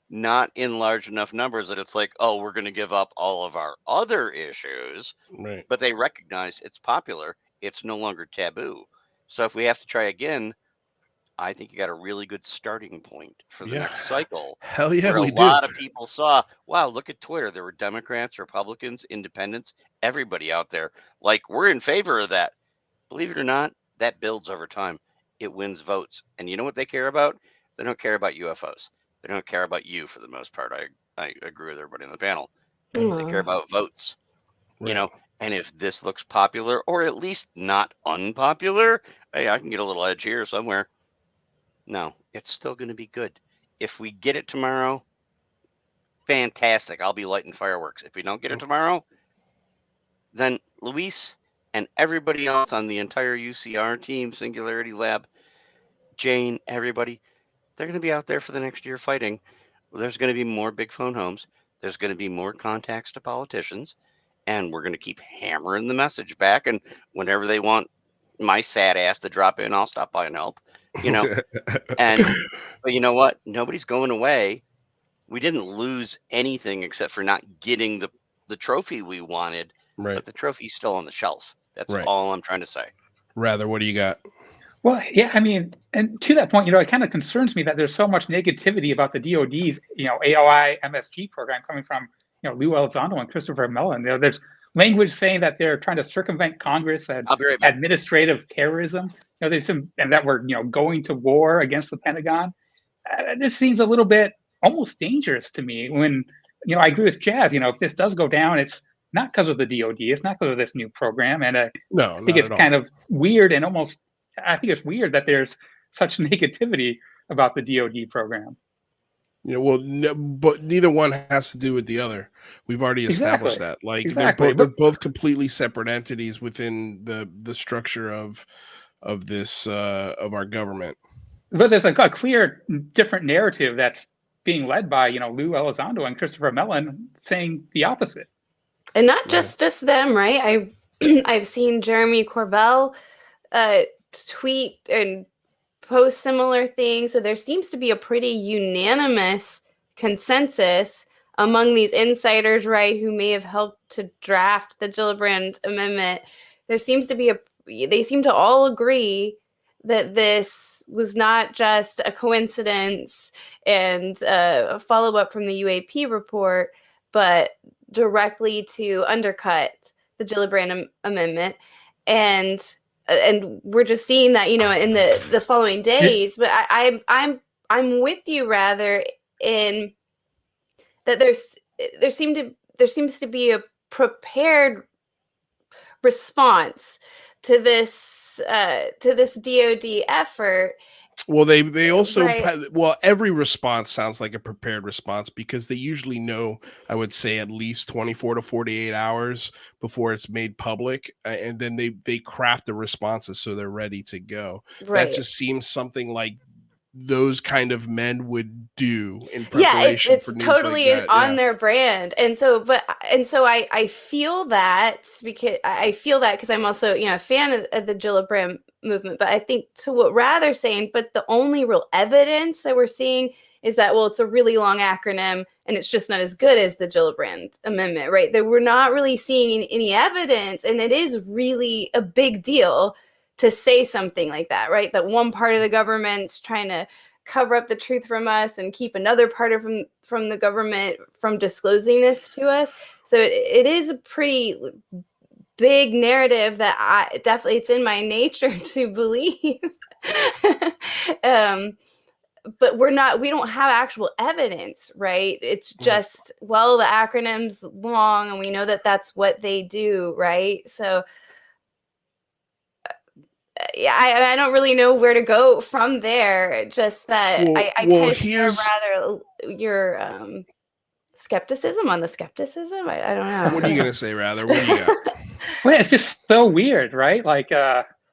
Speaker 6: not in large enough numbers that it's like, we're going to give up all of our other issues. Right. But they recognize it's popular. It's no longer taboo. So if we have to try again, I think you got a really good starting point for the next cycle.
Speaker 3: Hell yeah,
Speaker 6: we do. A lot of people saw, wow, look at Twitter. There were Democrats, Republicans, independents, everybody out there. Like, we're in favor of that. Believe it or not, that builds over time. It wins votes. And you know what they care about? They don't care about UFOs. They don't care about you for the most part. I agree with everybody on the panel. They care about votes. Right. And if this looks popular, or at least not unpopular, hey, I can get a little edge here somewhere. No, it's still going to be good. If we get it tomorrow, fantastic. I'll be lighting fireworks. If we don't get it tomorrow, then Luis and everybody else on the entire UCR team, Singularity Lab, Jane, everybody, they're going to be out there for the next year fighting. There's going to be more big phone homes. There's going to be more contacts to politicians. And we're going to keep hammering the message back. And whenever they want my sad ass to drop in, I'll stop by and help. But you know what? Nobody's going away. We didn't lose anything except for not getting the trophy we wanted. Right. But the trophy's still on the shelf. That's all I'm trying to say.
Speaker 3: Rather, what do you got?
Speaker 2: Well, yeah, I mean, and to that point, it kind of concerns me that there's so much negativity about the DoD's, AOI MSG program coming from, Lou Elizondo and Christopher Mellon. There's language saying that they're trying to circumvent Congress and
Speaker 6: I'll be right back.
Speaker 2: administrative terrorism. There's some, and that we're, going to war against the Pentagon. This seems a little bit almost dangerous to me when, I agree with Jazz, if this does go down, it's not because of the DoD, it's not because of this new program. And I think it's kind of weird and almost, I think it's weird that there's such negativity about the DoD program.
Speaker 3: But neither one has to do with the other. We've already established that. Like they're both completely separate entities within the structure of this of our government.
Speaker 2: But there's a clear different narrative that's being led by Lou Elizondo and Christopher Mellon saying the opposite.
Speaker 4: And not just them, right? I've seen Jeremy Corbell tweet and post similar things. So there seems to be a pretty unanimous consensus among these insiders, right, who may have helped to draft the Gillibrand Amendment. They seem to all agree that this was not just a coincidence and a follow-up from the UAP report, but directly to undercut the Gillibrand Amendment. And we're just seeing that, in the following days. But I'm with you rather in that there seems to be a prepared response to this DoD effort.
Speaker 3: Well, they also
Speaker 4: right.
Speaker 3: Every response sounds like a prepared response because they usually know, I would say, at least 24 to 48 hours before it's made public, and then they craft the responses so they're ready to go. Right. That just seems something like those kind of men would do in preparation
Speaker 4: it's
Speaker 3: for news
Speaker 4: totally
Speaker 3: like that.
Speaker 4: On their brand. And so I feel that because I'm also a fan of the Gillibrand movement, but I think to what Rather saying, but the only real evidence that we're seeing is that, well, it's a really long acronym and it's just not as good as the Gillibrand Amendment, right? That we're not really seeing any evidence, and it is really a big deal to say something like that, right? That one part of the government's trying to cover up the truth from us and keep another part from the government from disclosing this to us. So it is a pretty big narrative that it's in my nature to believe. But we don't have actual evidence, right? It's just, well, the acronym's long and we know that that's what they do, right? So I don't really know where to go from there. Just that I kind of share rather your skepticism on the skepticism. I don't know.
Speaker 3: What are you going to say, Rather? What do you got?
Speaker 2: Well, it's just so weird, right? Like,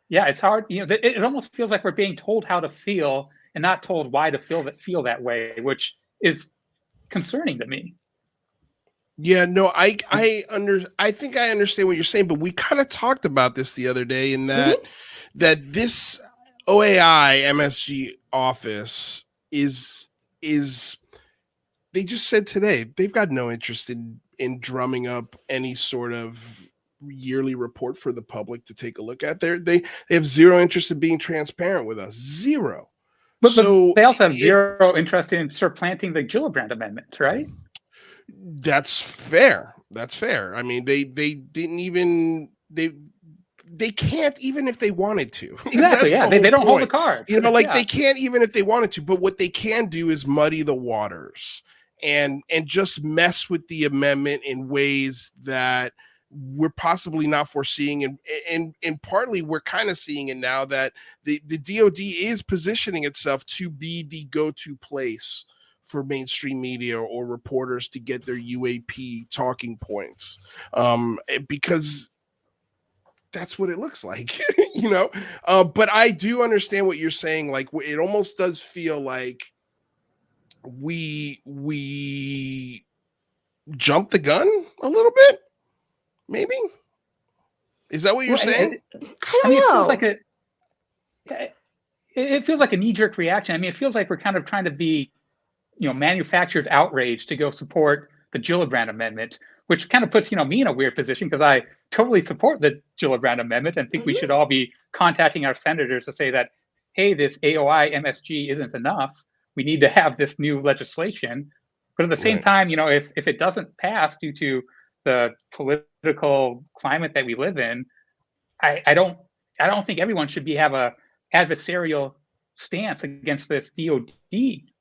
Speaker 2: it's hard. It almost feels like we're being told how to feel and not told why to feel that way, which is concerning to me.
Speaker 3: Yeah, no, I think I understand what you're saying, but we kind of talked about this the other day in that that this OAI MSG office is they just said today they've got no interest in drumming up any sort of yearly report for the public to take a look at. They have zero interest in being transparent with us. Zero.
Speaker 2: But they also have zero interest in supplanting the Gillibrand Amendment, right?
Speaker 3: That's fair. I mean, they didn't even they can't even if they wanted to.
Speaker 2: Exactly. Yeah, they don't hold the cards.
Speaker 3: They can't even if they wanted to. But what they can do is muddy the waters and just mess with the amendment in ways that we're possibly not foreseeing, and partly we're kind of seeing it now that the DoD is positioning itself to be the go-to place for mainstream media or reporters to get their UAP talking points, because that's what it looks like, but I do understand what you're saying. Like, it almost does feel like we jumped the gun a little bit. Maybe. Is that what you're saying?
Speaker 4: I mean,
Speaker 2: it feels like a knee-jerk reaction. I mean, it feels like we're kind of trying to be, manufactured outrage to go support the Gillibrand Amendment, which kind of puts, me in a weird position because I totally support the Gillibrand Amendment and think we should all be contacting our senators to say that hey, this AOI MSG isn't enough. We need to have this new legislation. But at the same time, if it doesn't pass due to the political climate that we live in, I don't think everyone should have a adversarial stance against this DoD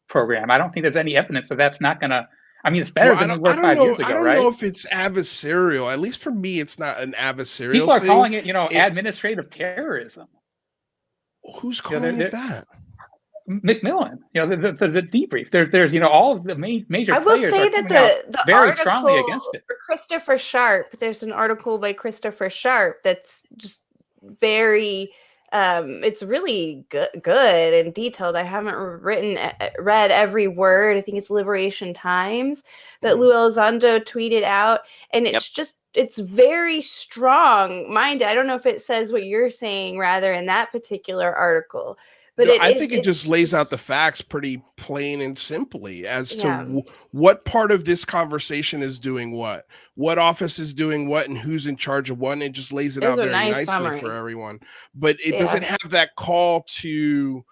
Speaker 2: program. I don't think there's any evidence that that's not going to. I mean, it's better than it was 5 years ago, right?
Speaker 3: I don't know if it's adversarial. At least for me, it's not an adversarial.
Speaker 2: People are calling it, administrative terrorism.
Speaker 3: Who's calling it that?
Speaker 2: McMillan, the debrief. There's all of the major players.
Speaker 4: I will say that the
Speaker 2: very strongly against it.
Speaker 4: For Christopher Sharp, there's an article by Christopher Sharp that's just very. It's really good and detailed. I haven't read every word. I think it's Liberation Times that Lou Elizondo tweeted out, and it's very strong-minded. I don't know if it says what you're saying rather in that particular article. But
Speaker 3: I think it just lays out the facts pretty plain and simply as to what part of this conversation is doing what office is doing what, and who's in charge of what, and it just lays it out very nicely for everyone. But it doesn't have that call to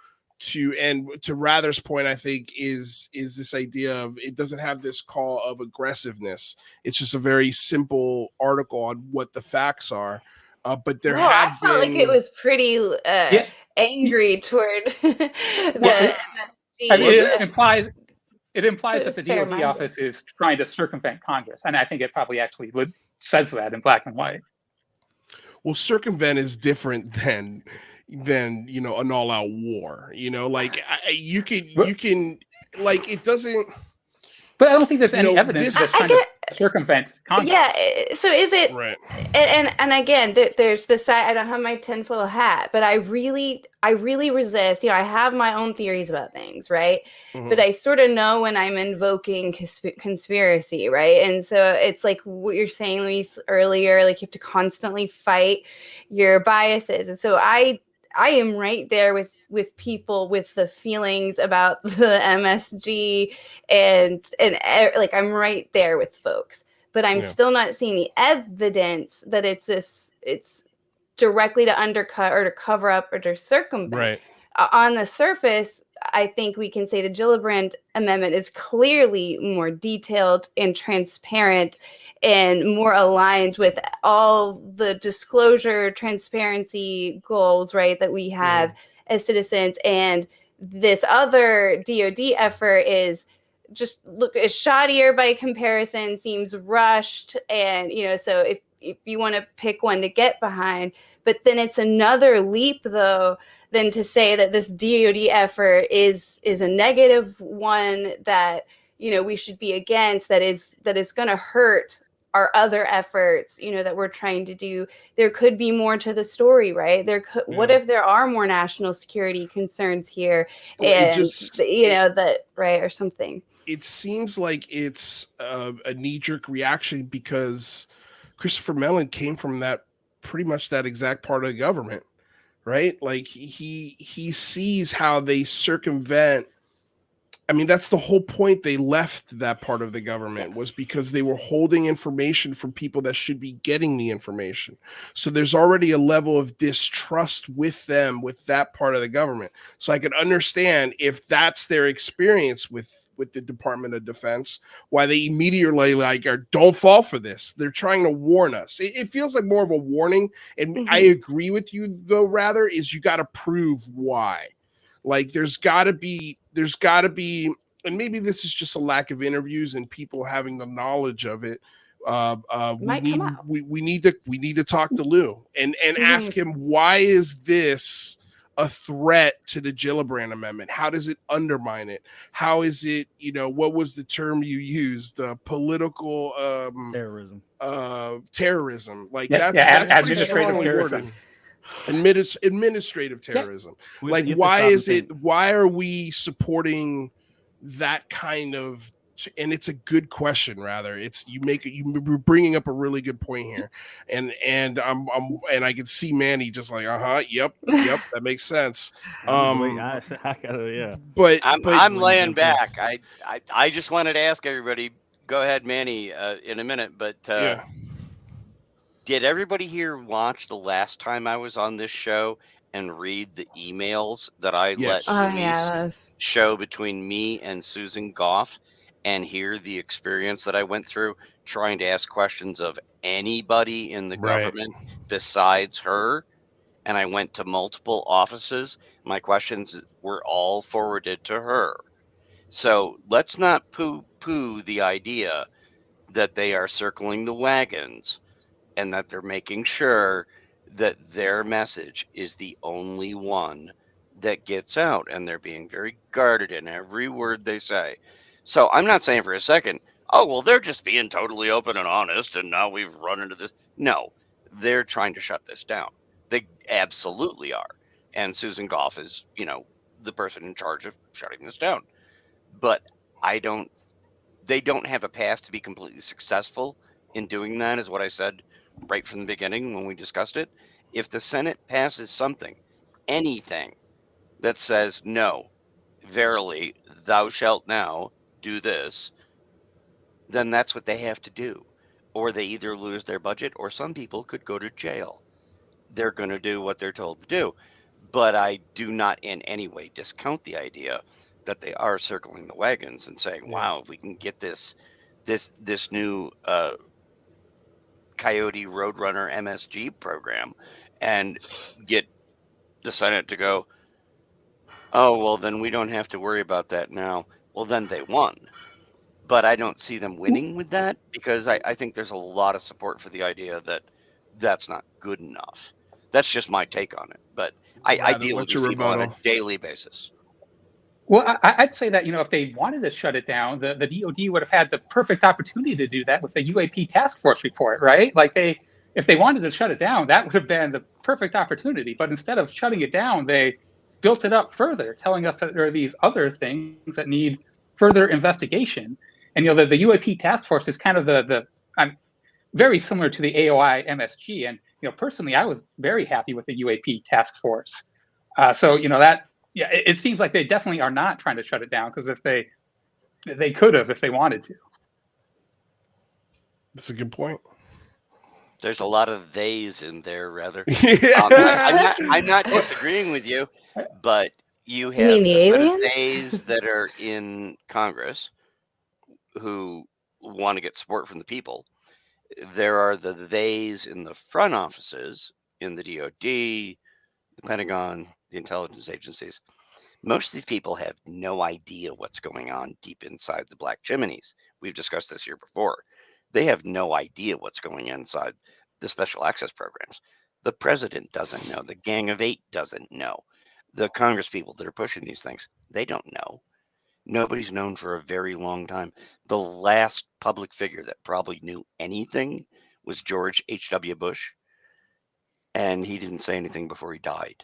Speaker 3: and to Rather's point, I think, is this idea of it doesn't have this call of aggressiveness. It's just a very simple article on what the facts are. But there
Speaker 4: I felt like it was pretty angry toward the MSG.
Speaker 2: I mean, it implies that the DoD office is trying to circumvent Congress, and I think it probably actually says that in black and white.
Speaker 3: Well, circumvent is different than an all-out war. You can it doesn't. But
Speaker 2: I don't think there's any evidence that's trying to circumvent Congress.
Speaker 4: Yeah. So is it right? And again, there's this side. I don't have my tinfoil hat, but I really resist. I have my own theories about things, right? Mm-hmm. But I sort of know when I'm invoking conspiracy, right? And so it's like what you're saying, Luis, earlier. Like you have to constantly fight your biases, and so I am right there with people with the feelings about the MSG and like I'm right there with folks, but I'm still not seeing the evidence that it's directly to undercut or to cover up or to circumvent.
Speaker 3: Right.
Speaker 4: On the surface, I think we can say the Gillibrand Amendment is clearly more detailed and transparent and more aligned with all the disclosure, transparency goals, right, that we have as citizens. And this other DoD effort is just is shoddier by comparison, seems rushed. And, so if you want to pick one to get behind, but then it's another leap, though, than to say that this DoD effort is a negative one that, we should be against, that is going to hurt our other efforts, that we're trying to do. There could be more to the story, right? What if there are more national security concerns here, and right, or something?
Speaker 3: It seems like it's a knee-jerk reaction because Christopher Mellon came from pretty much that exact part of the government, right? Like he sees how they circumvent. I mean, that's the whole point. They left that part of the government was because they were holding information from people that should be getting the information. So there's already a level of distrust with them, with that part of the government. So I could understand if that's their experience with the Department of Defense, why they immediately don't fall for this. They're trying to warn us. It feels like more of a warning. And I agree with you, though, rather, is you got to prove why. Like there's got to be, and maybe this is just a lack of interviews and people having the knowledge of it. We need to talk to Lou and ask him, why is this a threat to the Gillibrand Amendment? How does it undermine it? How is it, what was the term you used? Political
Speaker 5: terrorism.
Speaker 3: Like that's
Speaker 2: administrative terrorism.
Speaker 3: Administrative terrorism. Like, why is it? Why are we supporting that kind of? And it's a good question. Rather, you're bringing up a really good point here, and I can see Manny just like, yep, that makes sense.
Speaker 5: I gotta, yeah.
Speaker 6: But I'm laying back. I just wanted to ask everybody. Go ahead, Manny, in a minute, but Did everybody here watch the last time I was on this show and read the emails that I
Speaker 3: Yes.
Speaker 6: let
Speaker 4: Oh
Speaker 6: Luis
Speaker 4: yeah.
Speaker 6: show between me and Susan Goff, and hear the experience that I went through trying to ask questions of anybody in the
Speaker 3: Right.
Speaker 6: government besides her, and I went to multiple offices. My questions were all forwarded to her. So let's not poo-poo the idea that they are circling the wagons and that they're making sure that their message is the only one that gets out, and they're being very guarded in every word they say. So I'm not saying for a second, oh, well, they're just being totally open and honest, and now we've run into this. No, they're trying to shut this down. They absolutely are. And Susan Goff is, the person in charge of shutting this down. But they don't have a path to be completely successful in doing that, is what I said right from the beginning when we discussed it. If the Senate passes something, anything that says, no, verily, thou shalt now do this, then that's what they have to do. Or they either lose their budget, or some people could go to jail. They're going to do what they're told to do. But I do not in any way discount the idea that they are circling the wagons and saying,
Speaker 3: Yeah.
Speaker 6: wow, if we can get this new Coyote Roadrunner MSG program and get the Senate to go, oh, well, then we don't have to worry about that now. Well, then they won. But I don't see them winning with that, because I think there's a lot of support for the idea that that's not good enough. That's just my take on it. But I
Speaker 3: Adam,
Speaker 6: deal with
Speaker 3: what's
Speaker 6: these
Speaker 3: your
Speaker 6: people on a
Speaker 3: rebuttal?
Speaker 6: daily basis.
Speaker 2: Well, I'd say that, if they wanted to shut it down, the DOD would have had the perfect opportunity to do that with the UAP task force report, right? Like if they wanted to shut it down, that would have been the perfect opportunity. But instead of shutting it down, they built it up further, telling us that there are these other things that need further investigation. And, the UAP task force is kind of I'm very similar to the AOI MSG. And, personally, I was very happy with the UAP task force. So, yeah, it seems like they definitely are not trying to shut it down, because if they could have, if they wanted to.
Speaker 3: That's a good point.
Speaker 6: There's a lot of theys in there, rather.
Speaker 3: Yeah.
Speaker 6: I'm not disagreeing with you, but you
Speaker 4: You mean
Speaker 6: have
Speaker 4: the
Speaker 6: a set of
Speaker 4: aliens?
Speaker 6: theys that are in Congress who want to get support from the people. There are the theys in the front offices, in the DOD, the Pentagon, the intelligence agencies. Most of these people have no idea what's going on deep inside the black chimneys. We've discussed this here before. They have no idea what's going inside the special access programs. The president doesn't know. The Gang of Eight doesn't know. The Congress people that are pushing these things, they don't know. Nobody's known for a very long time. The last public figure that probably knew anything was George H.W. Bush, and he didn't say anything before he died.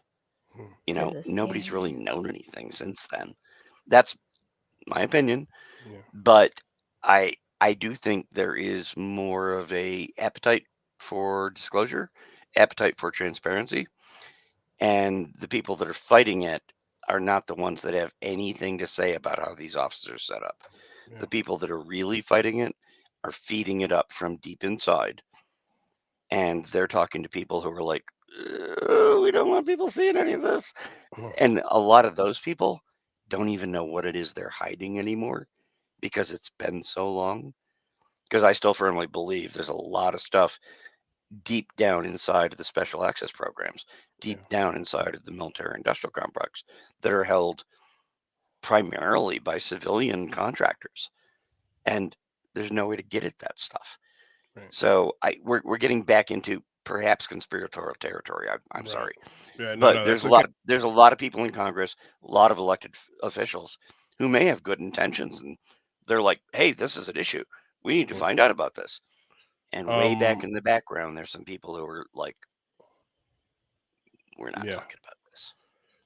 Speaker 6: Nobody's really known anything since then. That's my opinion.
Speaker 3: Yeah.
Speaker 6: But I do think there is more of a appetite for disclosure, appetite for transparency, and the people that are fighting it are not the ones that have anything to say about how these offices are set up.
Speaker 3: Yeah.
Speaker 6: The people that are really fighting it are feeding it up from deep inside, and they're talking to people who are like, we don't want people seeing any of this. And a lot of those people don't even know what it is they're hiding anymore, because it's been so long. Because I still firmly believe there's a lot of stuff deep down inside of the special access programs, deep down inside of the military industrial complex, that are held primarily by civilian contractors. And there's no way to get at that stuff.
Speaker 3: Right.
Speaker 6: So we're getting back into perhaps conspiratorial territory. I'm
Speaker 3: Right.
Speaker 6: sorry.
Speaker 3: Yeah,
Speaker 6: But there's a lot of people in Congress, a lot of elected officials who may have good intentions, and they're like, hey, this is an issue. We need to find out about this. And way back in the background, there's some people who are like, we're not talking about this.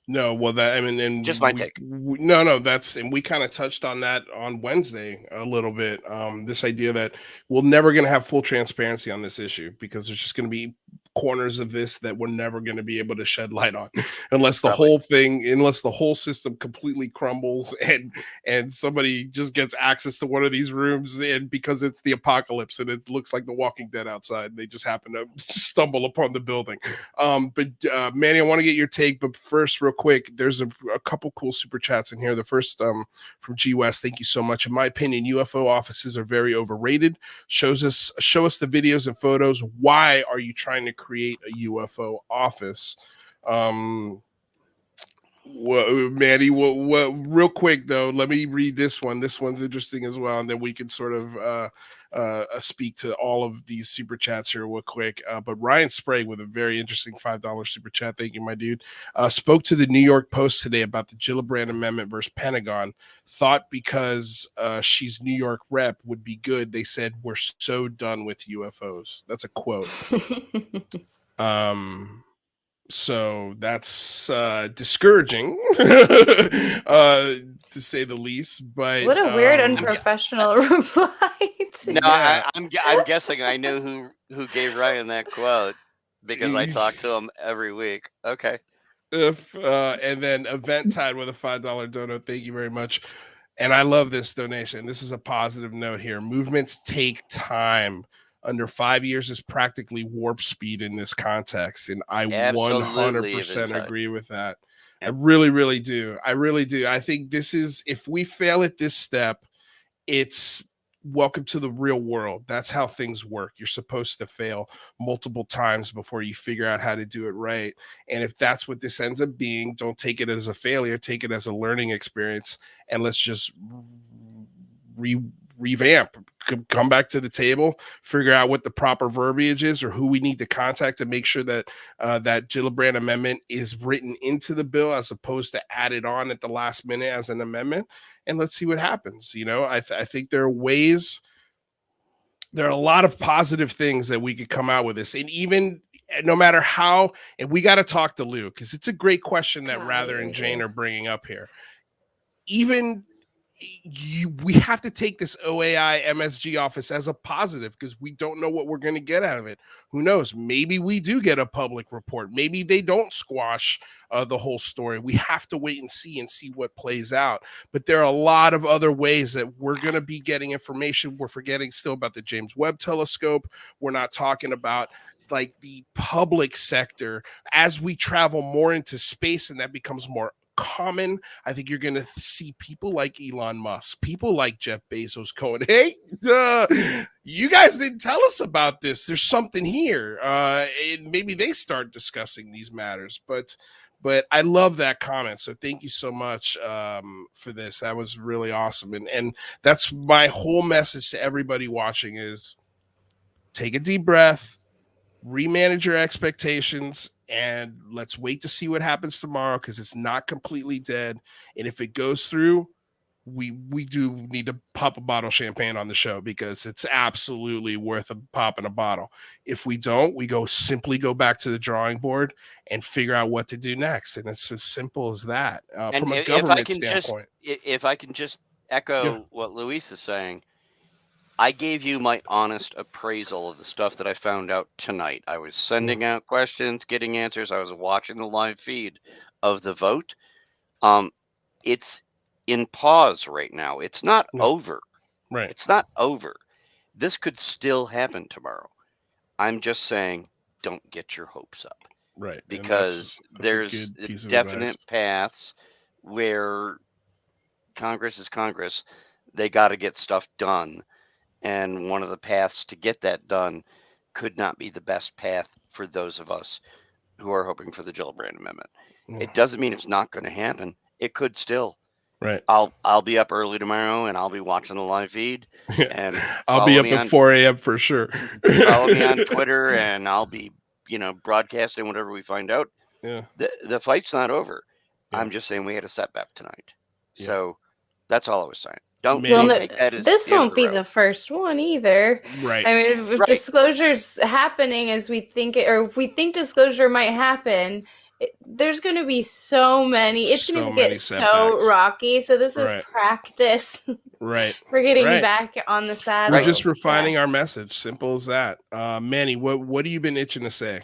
Speaker 3: No, well, and
Speaker 6: just my take.
Speaker 3: And we kind of touched on that on Wednesday a little bit. This idea that we're never going to have full transparency on this issue, because there's just going to be corners of this that we're never going to be able to shed light on unless the whole system completely crumbles and somebody just gets access to one of these rooms, and because it's the apocalypse and it looks like The Walking Dead outside, they just happen to stumble upon the building. But Manny, I want to get your take, but first, real quick, there's a couple cool super chats in here. The first from G West, thank you so much. In my opinion, UFO offices are very overrated. Show us the videos and photos. Why are you trying to create a UFO office? Manny, real quick though, let me read this one. This one's interesting as well, and then we can sort of speak to all of these super chats here real quick. But Ryan Sprague with a very interesting $5 super chat. Thank you, my dude. Spoke to the New York Post today about the Gillibrand Amendment versus Pentagon. Thought because she's New York rep would be good. They said we're so done with UFOs. That's a quote. So that's discouraging, to say the least. But
Speaker 4: what a weird, unprofessional reply.
Speaker 6: No,
Speaker 3: Yeah.
Speaker 6: I'm guessing I know who gave Ryan that quote because I talk to him every week. Okay.
Speaker 3: And then Event Tide with a $5 dono. Thank you very much. And I love this donation. This is a positive note here. Movements take time. Under 5 years is practically warp speed in this context. And I
Speaker 6: Absolutely
Speaker 3: 100% agree with that. I really, really do. I think this is, if we fail at this step, it's welcome to the real world. That's how things work. You're supposed to fail multiple times before you figure out how to do it right. And if that's what this ends up being, don't take it as a failure, take it as a learning experience. And let's just revamp, come back to the table, figure out what the proper verbiage is or who we need to contact to make sure that that Gillibrand Amendment is written into the bill as opposed to added on at the last minute as an amendment. And let's see what happens. You know, I think there are ways, there are a lot of positive things that we could come out with this. And even no matter how, and we got to talk to Lou, because it's a great question that Rather and Jane are bringing up here. Even we have to take this OAI MSG office as a positive because we don't know what we're going to get out of it. Who knows? Maybe we do get a public report. Maybe they don't squash the whole story. We have to wait and see what plays out. But there are a lot of other ways that we're going to be getting information. We're forgetting still about the James Webb Telescope. We're not talking about like the public sector as we travel more into space and that becomes more common. I think you're going to see people like Elon Musk, people like Jeff Bezos going, hey, you guys didn't tell us about this. There's something here. And maybe they start discussing these matters. But I love that comment. So thank you so much for this. That was really awesome. And that's my whole message to everybody watching is take a deep breath, remanage your expectations, and let's wait to see what happens tomorrow because it's not completely dead. And if it goes through, we do need to pop a bottle of champagne on the show because it's absolutely worth a pop in a bottle. If we don't, we simply go back to the drawing board and figure out what to do next. And it's as simple as that from a government standpoint.
Speaker 6: If I can just echo what Luis is saying, I gave you my honest appraisal of the stuff that I found out tonight. I was sending out questions, getting answers. I was watching the live feed of the vote. It's in pause right now. It's not over.
Speaker 3: Right.
Speaker 6: It's not over. This could still happen tomorrow. I'm just saying, don't get your hopes up.
Speaker 3: Right.
Speaker 6: Because there's definite paths where Congress is Congress. They got to get stuff done. And one of the paths to get that done could not be the best path for those of us who are hoping for the Gillibrand Amendment. It doesn't mean it's not going to happen. It could still.
Speaker 3: Right.
Speaker 6: I'll be up early tomorrow and I'll be watching the live feed. And
Speaker 3: I'll be up at 4 a.m. for sure.
Speaker 6: Follow me on Twitter and I'll be, broadcasting whatever we find out.
Speaker 3: Yeah.
Speaker 6: The fight's not over.
Speaker 3: Yeah.
Speaker 6: I'm just saying we had a setback tonight. Yeah. So that's all I was saying.
Speaker 4: This won't be the first one either.
Speaker 3: Right.
Speaker 4: I mean, if disclosure's happening as we think it, or if we think disclosure might happen, there's going to be so many. It's going to get so rocky. So this is practice.
Speaker 3: Right.
Speaker 4: For getting back on the saddle.
Speaker 3: We're just refining our message. Simple as that. Manny, what have you been itching to say?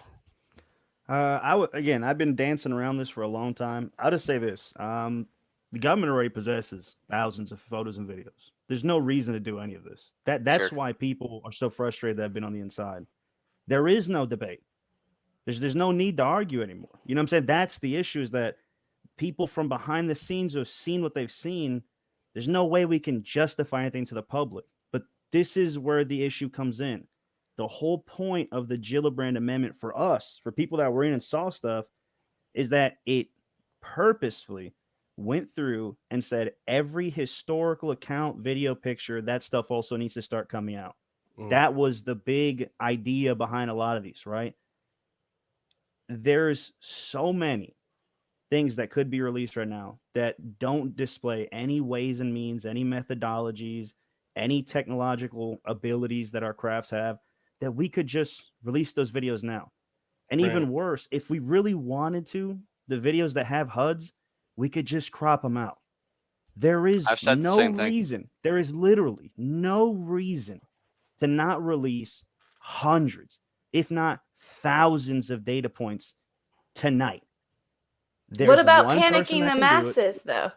Speaker 5: I've been dancing around this for a long time. I'll just say this. The government already possesses thousands of photos and videos. There's no reason to do any of this. That's
Speaker 6: Sure.
Speaker 5: why people are so frustrated that have been on the inside. There is no debate. There's no need to argue anymore. You know what I'm saying? That's the issue, is that people from behind the scenes who have seen what they've seen, there's no way we can justify anything to the public. But this is where the issue comes in. The whole point of the Gillibrand Amendment for us, for people that were in and saw stuff, is that it purposefully went through and said every historical account, video, picture, that stuff also needs to start coming out. That was the big idea behind a lot of these, right? There's so many things that could be released right now that don't display any ways and means, any methodologies, any technological abilities that our crafts have, that we could just release those videos now. And even worse, if we really wanted to, the videos that have HUDs, we could just crop them out. There is no reason. There is literally no reason to not release hundreds, if not thousands of data points tonight.
Speaker 4: What about panicking the masses, though?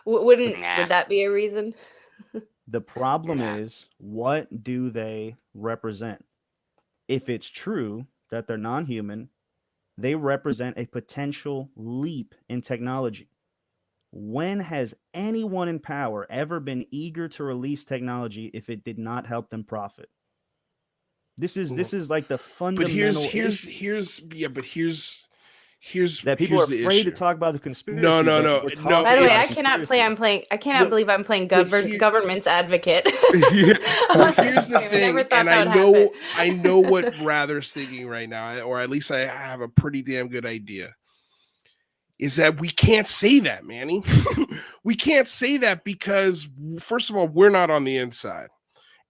Speaker 4: Would that be a reason?
Speaker 5: The problem is, what do they represent? If it's true that they're non-human, they represent a potential leap in technology. When has anyone in power ever been eager to release technology if it did not help them profit? This is like the fundamental.
Speaker 3: But here's
Speaker 5: that people are afraid to talk about the conspiracy.
Speaker 3: No.
Speaker 4: By the way, I cannot believe I'm playing government's advocate.
Speaker 3: Well, here's the thing, and I know what Rather's thinking right now, or at least I have a pretty damn good idea. Is that we can't say that, Manny. We can't say that because, first of all, we're not on the inside.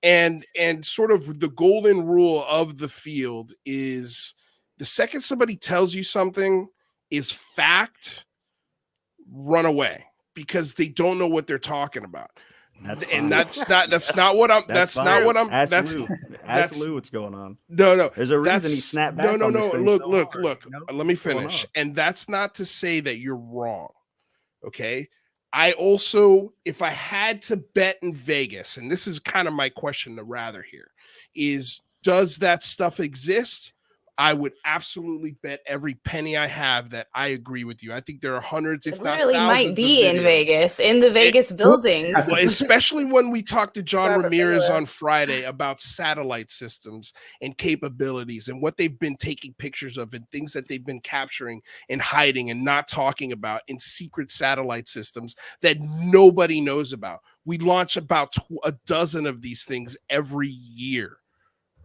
Speaker 3: And sort of the golden rule of the field is the second somebody tells you something is fact, run away, because they don't know what they're talking about. That's not what I'm. That's
Speaker 5: what's going on.
Speaker 3: No.
Speaker 5: There's a reason he snapped back.
Speaker 3: No. Look. Let me finish. And that's not to say that you're wrong. Okay. I also, if I had to bet in Vegas, and this is kind of my question to Rather here, is does that stuff exist? I would absolutely bet every penny I have that I agree with you. I think there are hundreds, if not thousands,
Speaker 4: might be in Vegas, in the Vegas building.
Speaker 3: Especially when we talked to John Ramirez on Friday about satellite systems and capabilities and what they've been taking pictures of and things that they've been capturing and hiding and not talking about in secret satellite systems that nobody knows about. We launch about a dozen of these things every year.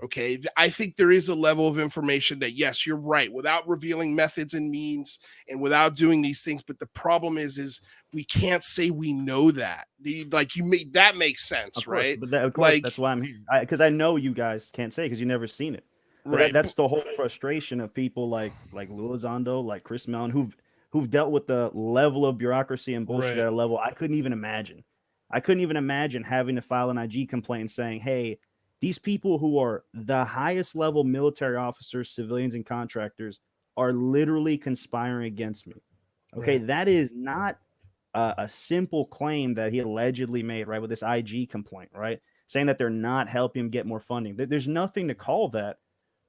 Speaker 3: Okay, I think there is a level of information that, yes, you're right, without revealing methods and means and without doing these things. But the problem is we can't say we know that. Like that makes sense, right?
Speaker 5: But that's why I'm here, because I know you guys can't say because you've never seen it. But right. That's the whole frustration of people like Lou Elizondo, like Chris Mellon, who've dealt with the level of bureaucracy and bullshit at a level I couldn't even imagine. I couldn't even imagine having to file an IG complaint saying, hey, these people who are the highest level military officers, civilians, and contractors are literally conspiring against me. Okay, that is not a simple claim that he allegedly made, right, with this IG complaint, right, saying that they're not helping him get more funding. There's nothing to call that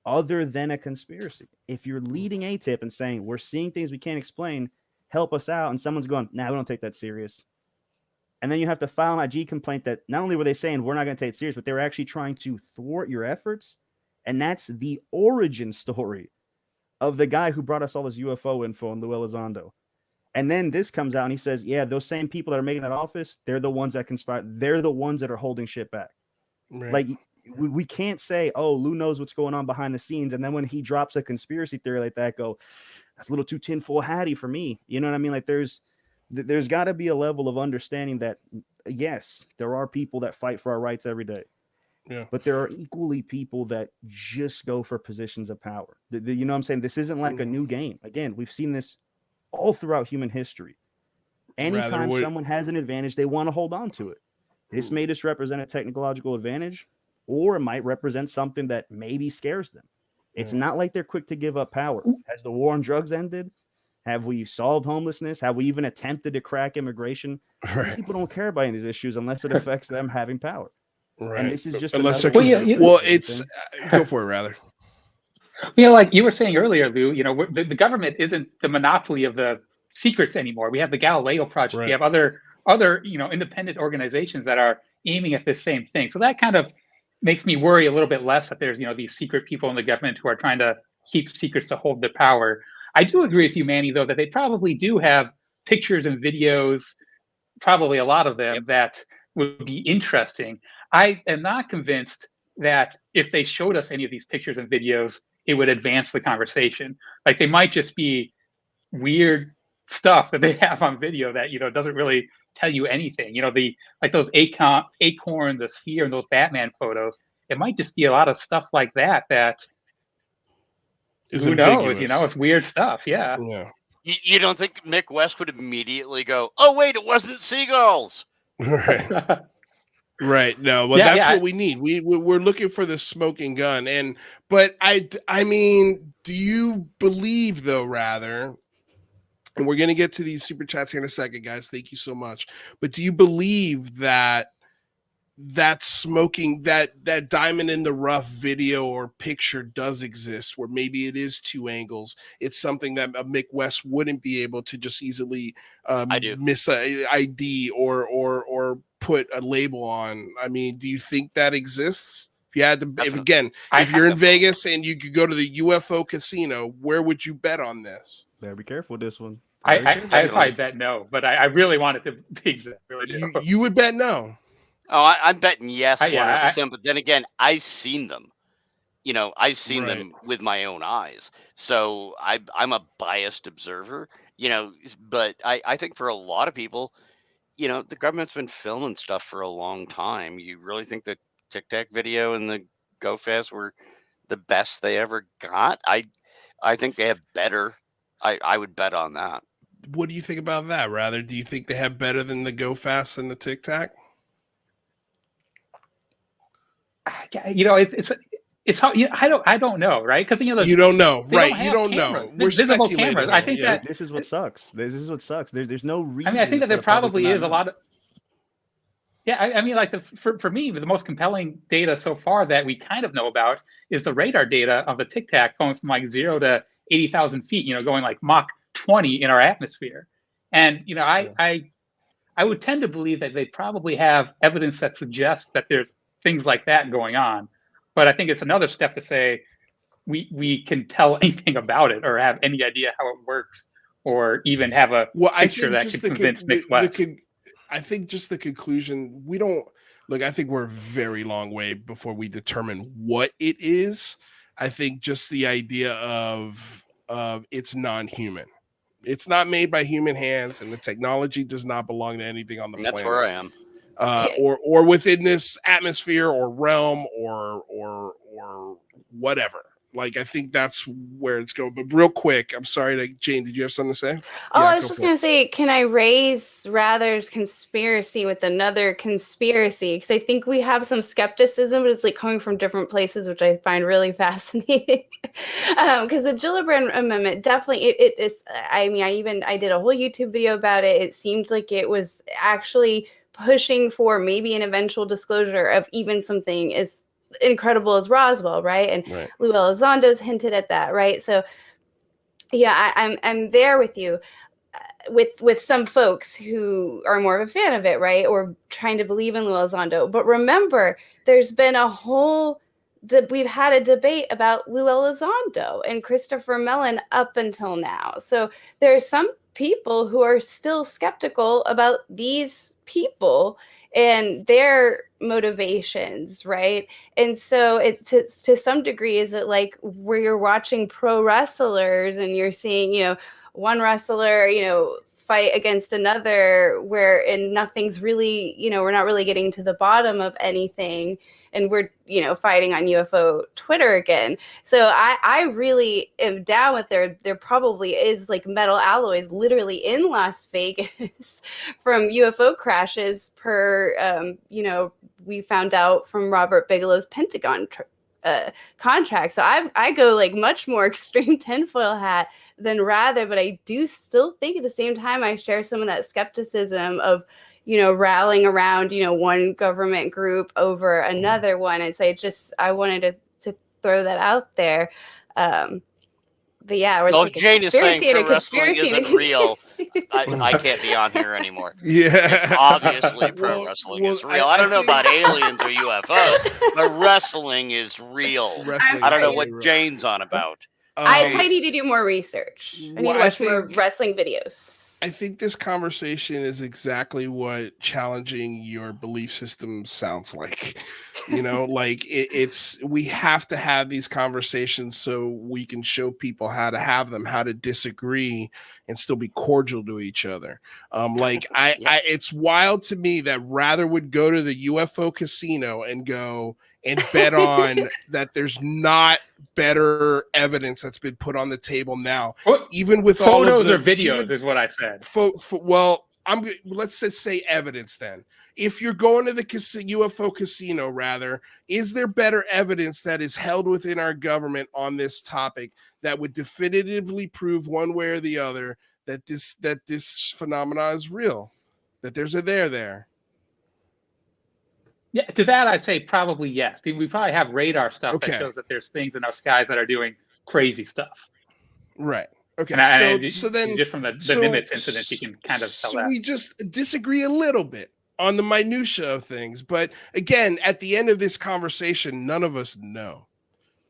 Speaker 5: other than a conspiracy. If you're leading ATIP and saying, we're seeing things we can't explain, help us out, and someone's going, nah, we don't take that serious. And then you have to file an IG complaint that not only were they saying we're not going to take it serious, but they were actually trying to thwart your efforts. And that's the origin story of the guy who brought us all this UFO info in Lou Elizondo. And then this comes out and he says, yeah, those same people that are making that office, they're the ones that conspire. They're the ones that are holding shit back. Right. Like we can't say, oh, Lou knows what's going on behind the scenes. And then when he drops a conspiracy theory like that, go, that's a little too tinfoil hatty for me. You know what I mean? Like there's got to be a level of understanding that, yes, there are people that fight for our rights every day. Yeah. But there are equally people that just go for positions of power. You know what I'm saying? This isn't like a new game. Again, we've seen this all throughout human history. Anytime someone has an advantage, they want to hold on to it. This may just represent a technological advantage, or it might represent something that maybe scares them. It's not like they're quick to give up power. Has the war on drugs ended? Have we solved homelessness? Have we even attempted to crack immigration?
Speaker 3: Right.
Speaker 5: People don't care about any of these issues unless it affects them having power.
Speaker 3: Right.
Speaker 5: And this is just
Speaker 3: unless
Speaker 5: another
Speaker 3: they're
Speaker 5: one of those
Speaker 3: it's
Speaker 5: things.
Speaker 3: go for it rather.
Speaker 2: Like you were saying earlier, Lou, the government isn't the monopoly of the secrets anymore. We have the Galileo Project.
Speaker 3: Right.
Speaker 2: We have other independent organizations that are aiming at this same thing. So that kind of makes me worry a little bit less that there's these secret people in the government who are trying to keep secrets to hold their power. I do agree with you, Manny, though, that they probably do have pictures and videos, probably a lot of them, that would be interesting. I am not convinced that if they showed us any of these pictures and videos, it would advance the conversation. Like, they might just be weird stuff that they have on video that doesn't really tell you anything. Those acorn, the sphere, and those Batman photos. It might just be a lot of stuff like that who knows? It's weird stuff. Yeah.
Speaker 6: You don't think Mick West would immediately go, "Oh wait, it wasn't seagulls"?
Speaker 3: Right. Right. No, well, that's what we need. We're looking for the smoking gun. But I mean, do you believe, though, rather, and we're going to get to these super chats here in a second, guys. Thank you so much. But do you believe that smoking, that diamond in the rough video or picture does exist, where maybe it is two angles? It's something that Mick West wouldn't be able to just easily miss a ID or put a label on. I mean, do you think that exists? If you had to, if you're in Vegas and you could go to the UFO casino, where would you bet on this?
Speaker 5: Better be careful with this one.
Speaker 2: I probably bet no, but I really want it to exist. Really,
Speaker 3: you would bet no.
Speaker 6: Oh, I'm betting yes, 100%. But then again, I've seen them. I've seen them with my own eyes. So I'm a biased observer. But I think for a lot of people, the government's been filming stuff for a long time. You really think the Tic Tac video and the Go Fast were the best they ever got? I think they have better. I would bet on that.
Speaker 3: What do you think about that? Rather, do you think they have better than the Go Fast and the Tic Tac?
Speaker 2: It's how I don't know, right? Because
Speaker 3: you don't know, right? You don't know. We're
Speaker 2: visible
Speaker 3: speculating.
Speaker 2: Cameras. I think that
Speaker 5: this is what sucks. There's no reason.
Speaker 2: I mean, I think that there probably is a lot of. Yeah, I mean, like for me, the most compelling data so far that we kind of know about is the radar data of the Tic Tac going from like 0 to 80,000 feet. Going like Mach 20 in our atmosphere, and I would tend to believe that they probably have evidence that suggests that there's things like that going on. But I think it's another step to say we can tell anything about it or have any idea how it works or even have a picture that could convince Mick West.
Speaker 3: I think just the conclusion, we don't look, I think we're a very long way before we determine what it is. I think just the idea of it's non-human. It's not made by human hands, and the technology does not belong to anything on the planet.
Speaker 6: That's where I am.
Speaker 3: Or within this atmosphere or realm or whatever. Like, I think that's where it's going. But real quick, I'm sorry, Jane, did you have something to say?
Speaker 4: Oh, I was just going to say, can I raise Rather's conspiracy with another conspiracy? Because I think we have some skepticism, but it's like coming from different places, which I find really fascinating. Because the Gillibrand Amendment, definitely, it is, I mean, I did a whole YouTube video about it. It seemed like it was actually pushing for maybe an eventual disclosure of even something as incredible as Roswell, right? And Lou Elizondo's hinted at that, right? So yeah, I'm there with you with some folks who are more of a fan of it, right? Or trying to believe in Lou Elizondo. But remember, there's been a whole we've had a debate about Lou Elizondo and Christopher Mellon up until now. So there are some people who are still skeptical about these people and their motivations, right? And so it to some degree, is it like where you're watching pro wrestlers and you're seeing, one wrestler, fight against another and nothing's really, we're not really getting to the bottom of anything, and we're, fighting on UFO Twitter again. So I really am down with there probably is like metal alloys literally in Las Vegas from UFO crashes per, we found out from Robert Bigelow's Pentagon contract. So I go like much more extreme tinfoil hat than rather, but I do still think at the same time I share some of that skepticism of, rallying around, one government group over another one. And so I wanted to throw that out there. But yeah,
Speaker 6: well, Jane is saying pro wrestling isn't real. I can't be on here anymore.
Speaker 3: Yeah.
Speaker 6: It's obviously pro wrestling is real. I don't know about aliens or UFOs, but wrestling is real. I don't know what Jane's on about.
Speaker 4: I need to do more research. I need to watch more wrestling videos.
Speaker 3: I think this conversation is exactly what challenging your belief system sounds like. Like we have to have these conversations so we can show people how to have them, how to disagree and still be cordial to each other. It's wild to me that Rather would go to the UFO casino and go and bet on that there's not better evidence that's been put on the table now, even with
Speaker 2: photos
Speaker 3: all of the
Speaker 2: or videos is what I said.
Speaker 3: Let's just say evidence then. If you're going to the UFO casino, Rather, is there better evidence that is held within our government on this topic that would definitively prove one way or the other that this phenomena is real, that there's a there?
Speaker 2: Yeah, to that I'd say probably yes. We probably have radar stuff that shows that there's things in our skies that are doing crazy stuff.
Speaker 3: Right. Okay. So then,
Speaker 2: just from the Nimitz incident, you can kind of tell that.
Speaker 3: We just disagree a little bit on the minutia of things, but again, at the end of this conversation, none of us know.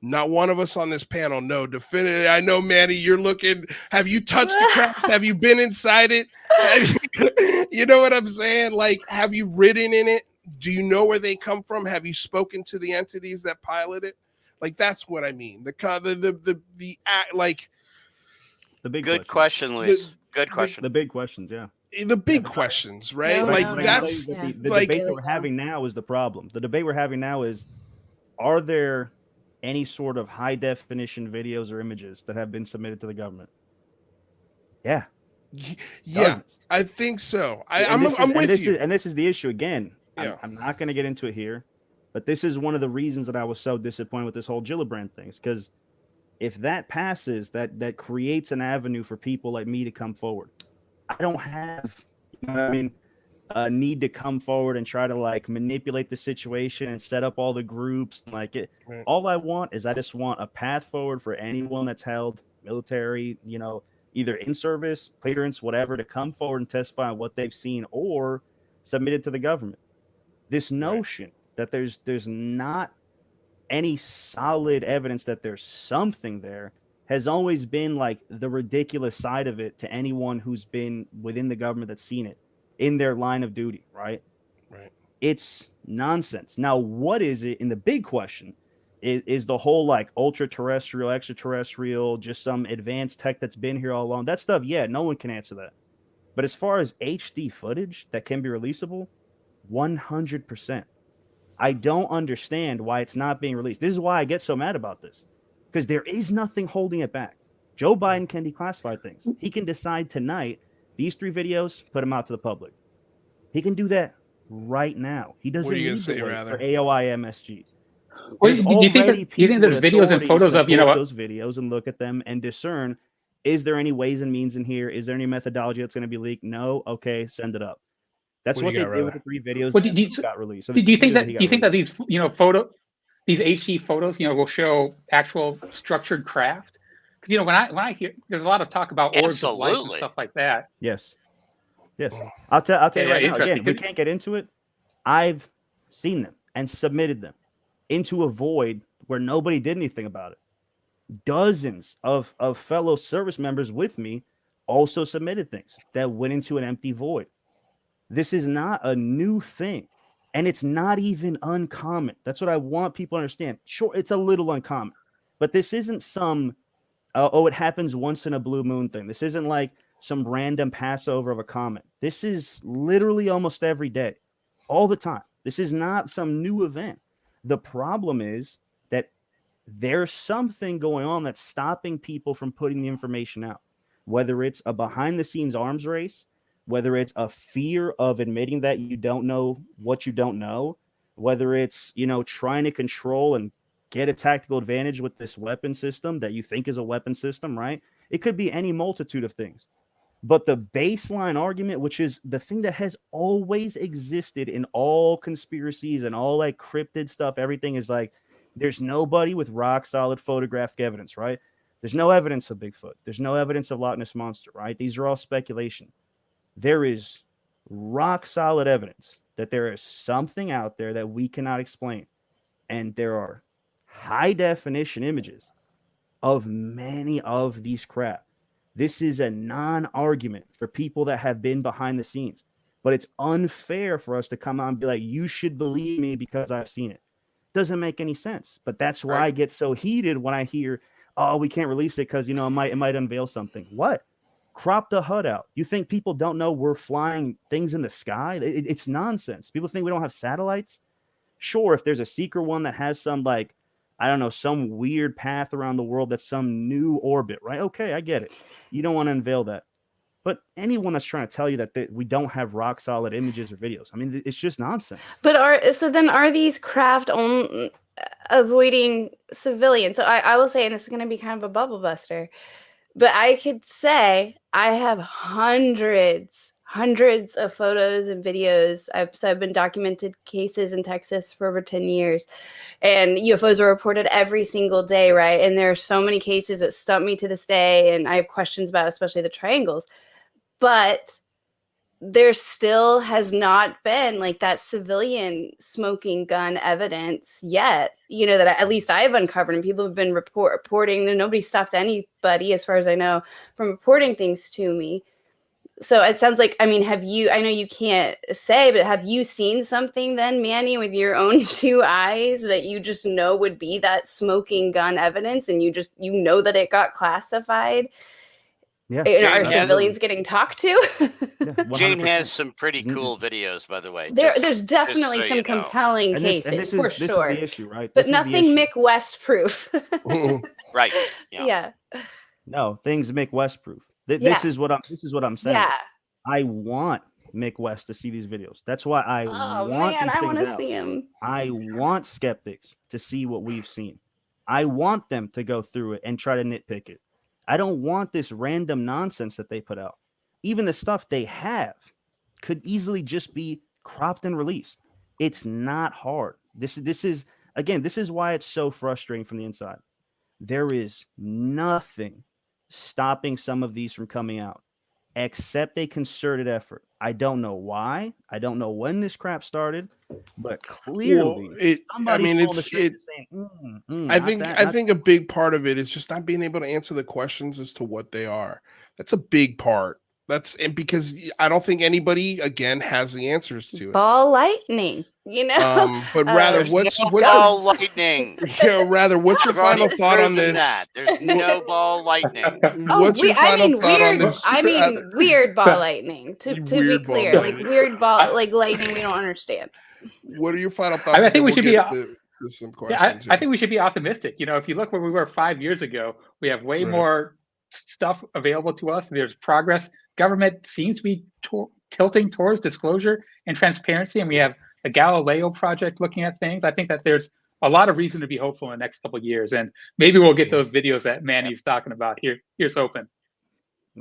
Speaker 3: Not one of us on this panel know definitively. I know, Manny, you're looking. Have you touched the craft? Have you been inside it? You know what I'm saying? Like, have you ridden in it? Do you know where they come from? Have you spoken to the entities that pilot it? Like, that's what I mean. The
Speaker 6: big good question, Luis. Good question.
Speaker 5: The big questions, yeah.
Speaker 3: The big questions, right?
Speaker 5: That's the debate that we're having now is the problem. The debate we're having now is, are there any sort of high definition videos or images that have been submitted to the government? Yeah.
Speaker 3: Yeah, I think so. I'm with you.
Speaker 5: And this is the issue again. Yeah. I'm not going to get into it here, but this is one of the reasons that I was so disappointed with this whole Gillibrand thing. Because if that passes, that creates an avenue for people like me to come forward. I don't have, a need to come forward and try to like manipulate the situation and set up all the groups. Like it, right. All I want is I just want a path forward for anyone that's held military, either in service, clearance, whatever, to come forward and testify on what they've seen or submit it to the government. This notion that there's not any solid evidence that there's something there has always been like the ridiculous side of it to anyone who's been within the government that's seen it in their line of duty, right?
Speaker 3: Right.
Speaker 5: It's nonsense. Now, what is it in the big question is the whole like ultra-terrestrial, extraterrestrial, just some advanced tech that's been here all along. That stuff, yeah, no one can answer that. But as far as HD footage that can be releasable, 100%. I don't understand why it's not being released. This is why I get so mad about this, because there is nothing holding it back. Joe Biden can declassify things. He can decide tonight, these 3 videos, put them out to the public. He can do that right now. He doesn't need to wait for AOI MSG.
Speaker 2: Well, do you think there's videos and photos of
Speaker 5: those videos and look at them and discern, is there any ways and means in here? Is there any methodology that's going to be leaked? No. Okay, send it up. That's what they did with the 3 videos that got released. So
Speaker 2: do you think that these these HD photos will show actual structured craft? Because when I hear, there's a lot of talk about orbs of light and stuff like that.
Speaker 5: Yes. I'll tell you right now. Again, we can't get into it. I've seen them and submitted them into a void where nobody did anything about it. Dozens of fellow service members with me also submitted things that went into an empty void. This is not a new thing, and it's not even uncommon. That's what I want people to understand. Sure, it's a little uncommon, but this isn't some, it happens once in a blue moon thing. This isn't like some random Passover of a comet. This is literally almost every day, all the time. This is not some new event. The problem is that there's something going on that's stopping people from putting the information out, whether it's a behind-the-scenes arms race, whether it's a fear of admitting that you don't know what you don't know, whether it's, trying to control and get a tactical advantage with this weapon system that you think is a weapon system, right? It could be any multitude of things. But the baseline argument, which is the thing that has always existed in all conspiracies and all like cryptid stuff, everything is like, there's nobody with rock solid photographic evidence, right? There's no evidence of Bigfoot. There's no evidence of Loch Ness Monster, right? These are all speculation. There is rock solid evidence that there is something out there that we cannot explain. And there are high definition images of many of these crap. This is a non-argument for people that have been behind the scenes, but it's unfair for us to come out and be like, you should believe me because I've seen it. Doesn't make any sense. But that's why I get so heated when I hear, oh, we can't release it because, you know, it might unveil something. What? Crop the HUD out. You think people don't know we're flying things in the sky? It's nonsense. People think we don't have satellites. Sure, if there's a secret one that has some, like, I don't know, some weird path around the world that's some new orbit, right? Okay, I get it. You don't want to unveil that. But anyone that's trying to tell you that we don't have rock solid images or videos, I mean, it's just nonsense.
Speaker 4: But are these craft avoiding civilians? So I will say, and this is going to be kind of a bubble buster, but I could say I have hundreds of photos and videos. I've been documented cases in Texas for over 10 years, and UFOs are reported every single day, right? And there are so many cases that stump me to this day, and I have questions about especially the triangles. But there still has not been like that civilian smoking gun evidence yet, that at least I've uncovered, and people have been reporting. Nobody stops anybody, as far as I know, from reporting things to me. So it sounds like, I mean, I know you can't say, but have you seen something then, Manny, with your own two eyes that you just know would be that smoking gun evidence, and you know that it got classified?
Speaker 5: Yeah.
Speaker 4: Are civilians getting talked to?
Speaker 5: Yeah,
Speaker 6: Jane has some pretty cool videos, by the way.
Speaker 4: There's definitely some compelling cases,
Speaker 5: this
Speaker 4: for
Speaker 5: is
Speaker 4: sure.
Speaker 5: the issue, right?
Speaker 4: But nothing Mick West proof.
Speaker 6: Right.
Speaker 4: Yeah.
Speaker 5: No, things Mick West proof. This is what I'm saying.
Speaker 4: Yeah.
Speaker 5: I want Mick West to see these videos. That's why I want these
Speaker 4: I want
Speaker 5: things
Speaker 4: to
Speaker 5: out.
Speaker 4: see him.
Speaker 5: I want skeptics to see what we've seen. I want them to go through it and try to nitpick it. I don't want this random nonsense that they put out. Even the stuff they have could easily just be cropped and released. It's not hard. This is why it's so frustrating from the inside. There is nothing stopping some of these from coming out except a concerted effort. I don't know why. I don't know when this crap started, but clearly,
Speaker 3: I think a big part of it is just not being able to answer the questions as to what they are. That's a big part. Because I don't think anybody again has the answers to it.
Speaker 4: Ball lightning,
Speaker 3: but rather, what's
Speaker 6: ball lightning?
Speaker 3: Yeah, rather, what's your final thought on this?
Speaker 6: There's no ball lightning.
Speaker 3: What's your final thought on this?
Speaker 4: I mean, weird ball lightning. To be clear, like weird ball, like lightning we don't understand.
Speaker 3: What are your final thoughts?
Speaker 2: I think we should be.
Speaker 3: Some questions.
Speaker 2: I think we should be optimistic. If you look where we were 5 years ago, we have way more stuff available to us. There's progress. Government seems to be tilting towards disclosure and transparency, and we have a Galileo project looking at things. I think that there's a lot of reason to be hopeful in the next couple of years, and maybe we'll get those videos that Manny's talking about. Here's hoping.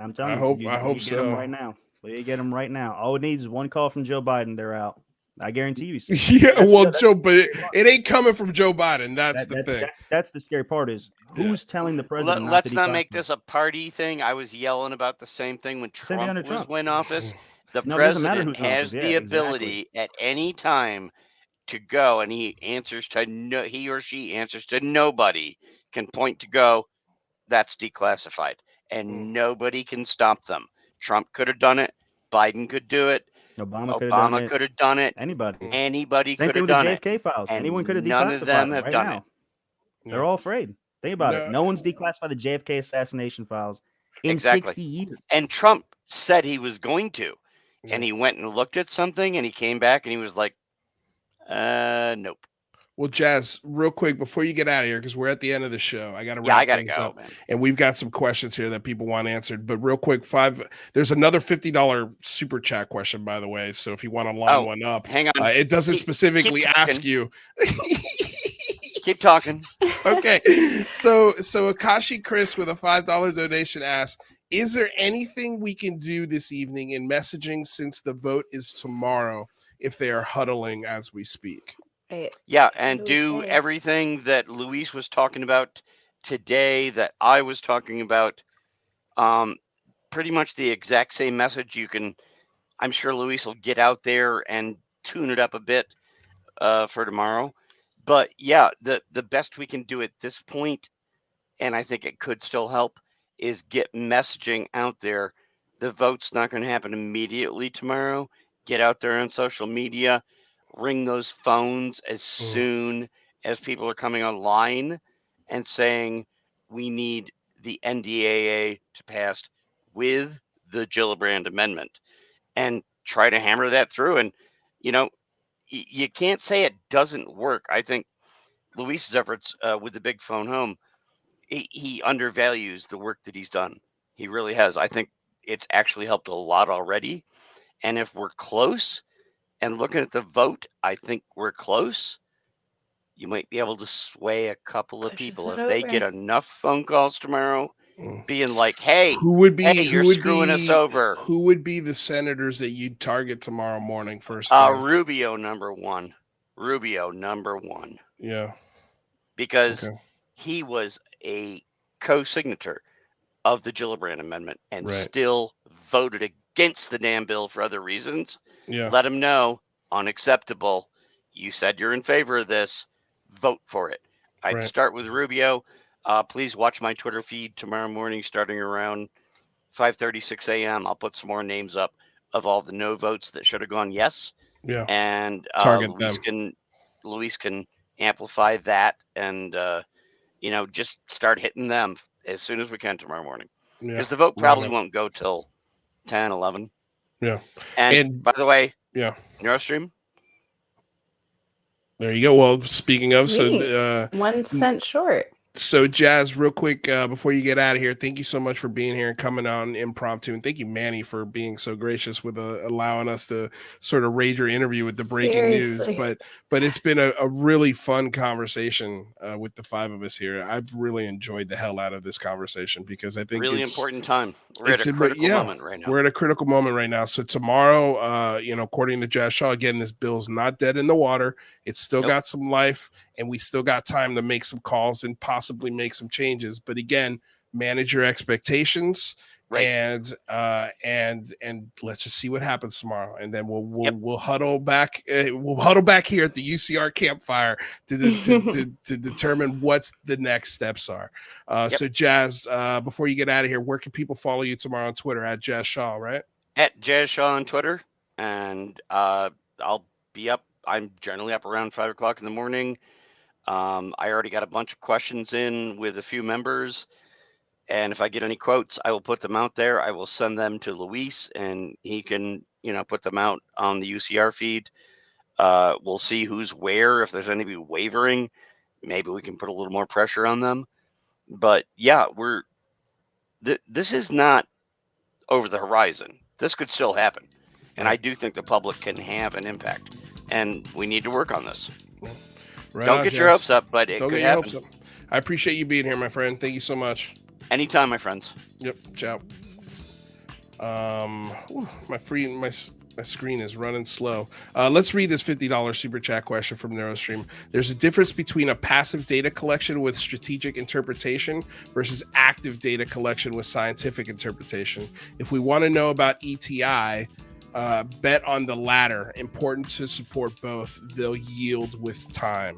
Speaker 5: I'm telling you, I hope so. Get them right now. You get them right now. All it needs is one call from Joe Biden. They're out. I guarantee you.
Speaker 3: Joe, but it ain't coming from Joe Biden. That's the thing.
Speaker 5: That's the scary part is who's telling the president.
Speaker 6: Let's not make this a party thing. I was yelling about the same thing when Trump was in office. The president has the ability at any time to go, and he or she answers to nobody, can point to go, that's declassified, and nobody can stop them. Trump could have done it. Biden could do it. Obama could have done it. Anybody could have done it.
Speaker 5: JFK files. Anyone could have declassified.
Speaker 6: None of them have done it.
Speaker 5: They're all afraid. Think about it. No one's declassified the JFK assassination files in 60 years.
Speaker 6: And Trump said he was going to. And he went and looked at something, and he came back, and he was like, nope.
Speaker 3: Well, Jazz, real quick before you get out of here, because we're at the end of the show, I got to wrap things up, man. And we've got some questions here that people want answered. But real quick, there's another $50 super chat question, by the way. So if you want to line one up,
Speaker 6: hang on,
Speaker 3: it doesn't specifically ask you.
Speaker 6: Keep talking.
Speaker 3: Okay. So Akashi Chris with a $5 donation asks, is there anything we can do this evening in messaging since the vote is tomorrow if they are huddling as we speak?
Speaker 4: Right.
Speaker 6: Yeah,
Speaker 4: What
Speaker 6: and
Speaker 4: do we
Speaker 6: do
Speaker 4: say?
Speaker 6: everything that Luis was talking about today, that I was talking about. Pretty much the exact same message. I'm sure Luis will get out there and tune it up a bit for tomorrow. But yeah, the best we can do at this point, and I think it could still help, is get messaging out there. The vote's not going to happen immediately tomorrow. Get out there on social media, ring those phones as soon as people are coming online and saying we need the NDAA to pass with the Gillibrand Amendment, and try to hammer that through. And, you can't say it doesn't work. I think Luis's efforts with the big phone home, he undervalues the work that he's done. He really has. I think it's actually helped a lot already. And if we're close and looking at the vote, I think we're close. You might be able to sway a couple of
Speaker 4: Pushes
Speaker 6: people
Speaker 4: it
Speaker 6: if they
Speaker 4: over.
Speaker 6: get enough phone calls tomorrow being like, hey, you're
Speaker 3: Who would
Speaker 6: screwing us over.
Speaker 3: Who would be the senators that you'd target tomorrow morning first thing?
Speaker 6: Rubio number one.
Speaker 3: Yeah.
Speaker 6: Because
Speaker 3: Okay.
Speaker 6: he was a co-signator of the Gillibrand Amendment and
Speaker 3: Right.
Speaker 6: still voted against the damn bill for other reasons.
Speaker 3: Yeah.
Speaker 6: Let him know, unacceptable. You said you're in favor of this. Vote for it. I'd
Speaker 3: Right.
Speaker 6: start with Rubio. Please watch my Twitter feed tomorrow morning, starting around 5:30, 6 a.m. I'll put some more names up of all the no votes that should have gone yes.
Speaker 3: Yeah.
Speaker 6: And
Speaker 3: Target
Speaker 6: Luis can amplify that and just start hitting them as soon as we can tomorrow morning,
Speaker 3: Yeah.
Speaker 6: because the vote probably won't go till 10, 11.
Speaker 3: Yeah.
Speaker 6: And by the way,
Speaker 3: yeah,
Speaker 6: Neurostream,
Speaker 3: there you go. Well, speaking of,
Speaker 4: Sweet.
Speaker 3: so
Speaker 4: 1 cent short.
Speaker 3: So, Jazz, real quick, before you get out of here, thank you so much for being here and coming on impromptu. And thank you, Manny, for being so gracious with allowing us to sort of raid your interview with the breaking news. But it's been a really fun conversation with the five of us here. I've really enjoyed the hell out of this conversation because I think
Speaker 6: really
Speaker 3: it's
Speaker 6: important time. We're at a critical moment right now.
Speaker 3: We're at a critical moment right now. So tomorrow, according to Jazz Shaw, again, this bill's not dead in the water. It's still got some life, and we still got time to make some calls and possibly make some changes. But again, manage your expectations,
Speaker 6: right.
Speaker 3: and let's just see what happens tomorrow, and then we'll huddle back. We'll huddle back here at the UCR campfire to determine what the next steps are. So, Jazz, before you get out of here, where can people follow you tomorrow on Twitter at Jazz Shaw? Right,
Speaker 6: at Jazz Shaw on Twitter, and I'll be up. I'm generally up around 5 o'clock in the morning. I already got a bunch of questions in with a few members, and if I get any quotes, I will put them out there. I will send them to Luis, and he can, put them out on the UCR feed. We'll see who's where. If there's anybody wavering, maybe we can put a little more pressure on them. But yeah, this is not over the horizon. This could still happen, and I do think the public can have an impact. And we need to work on this.
Speaker 3: Right.
Speaker 6: Don't get your hopes up, but it could happen.
Speaker 3: I appreciate you being here, my friend. Thank you so much.
Speaker 6: Anytime, my friends.
Speaker 3: Yep. Ciao. My screen is running slow. Let's read this $50 super chat question from Neurostream. There's a difference between a passive data collection with strategic interpretation versus active data collection with scientific interpretation. If we want to know about ETI, bet on the latter. Important to support both. They'll yield with time.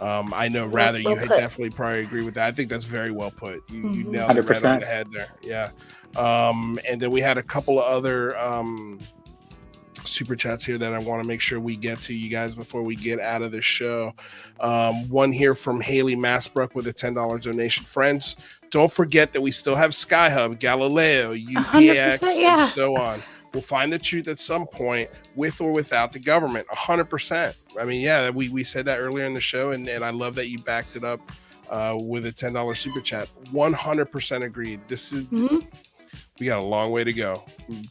Speaker 3: I know, rather, you definitely probably agree with that. I think that's very well put. You nailed it right on the head there. Yeah. And then we had a couple of other super chats here that I want to make sure we get to, you guys, before we get out of the show. One here from Haley Massbrook with a $10 donation. Friends, don't forget that we still have Skyhub, Galileo, UPX, and so on. We'll find the truth at some point, with or without the government. 100%. I mean, yeah, we said that earlier in the show, and I love that you backed it up with a $10 super chat. 100% agreed. This is We got a long way to go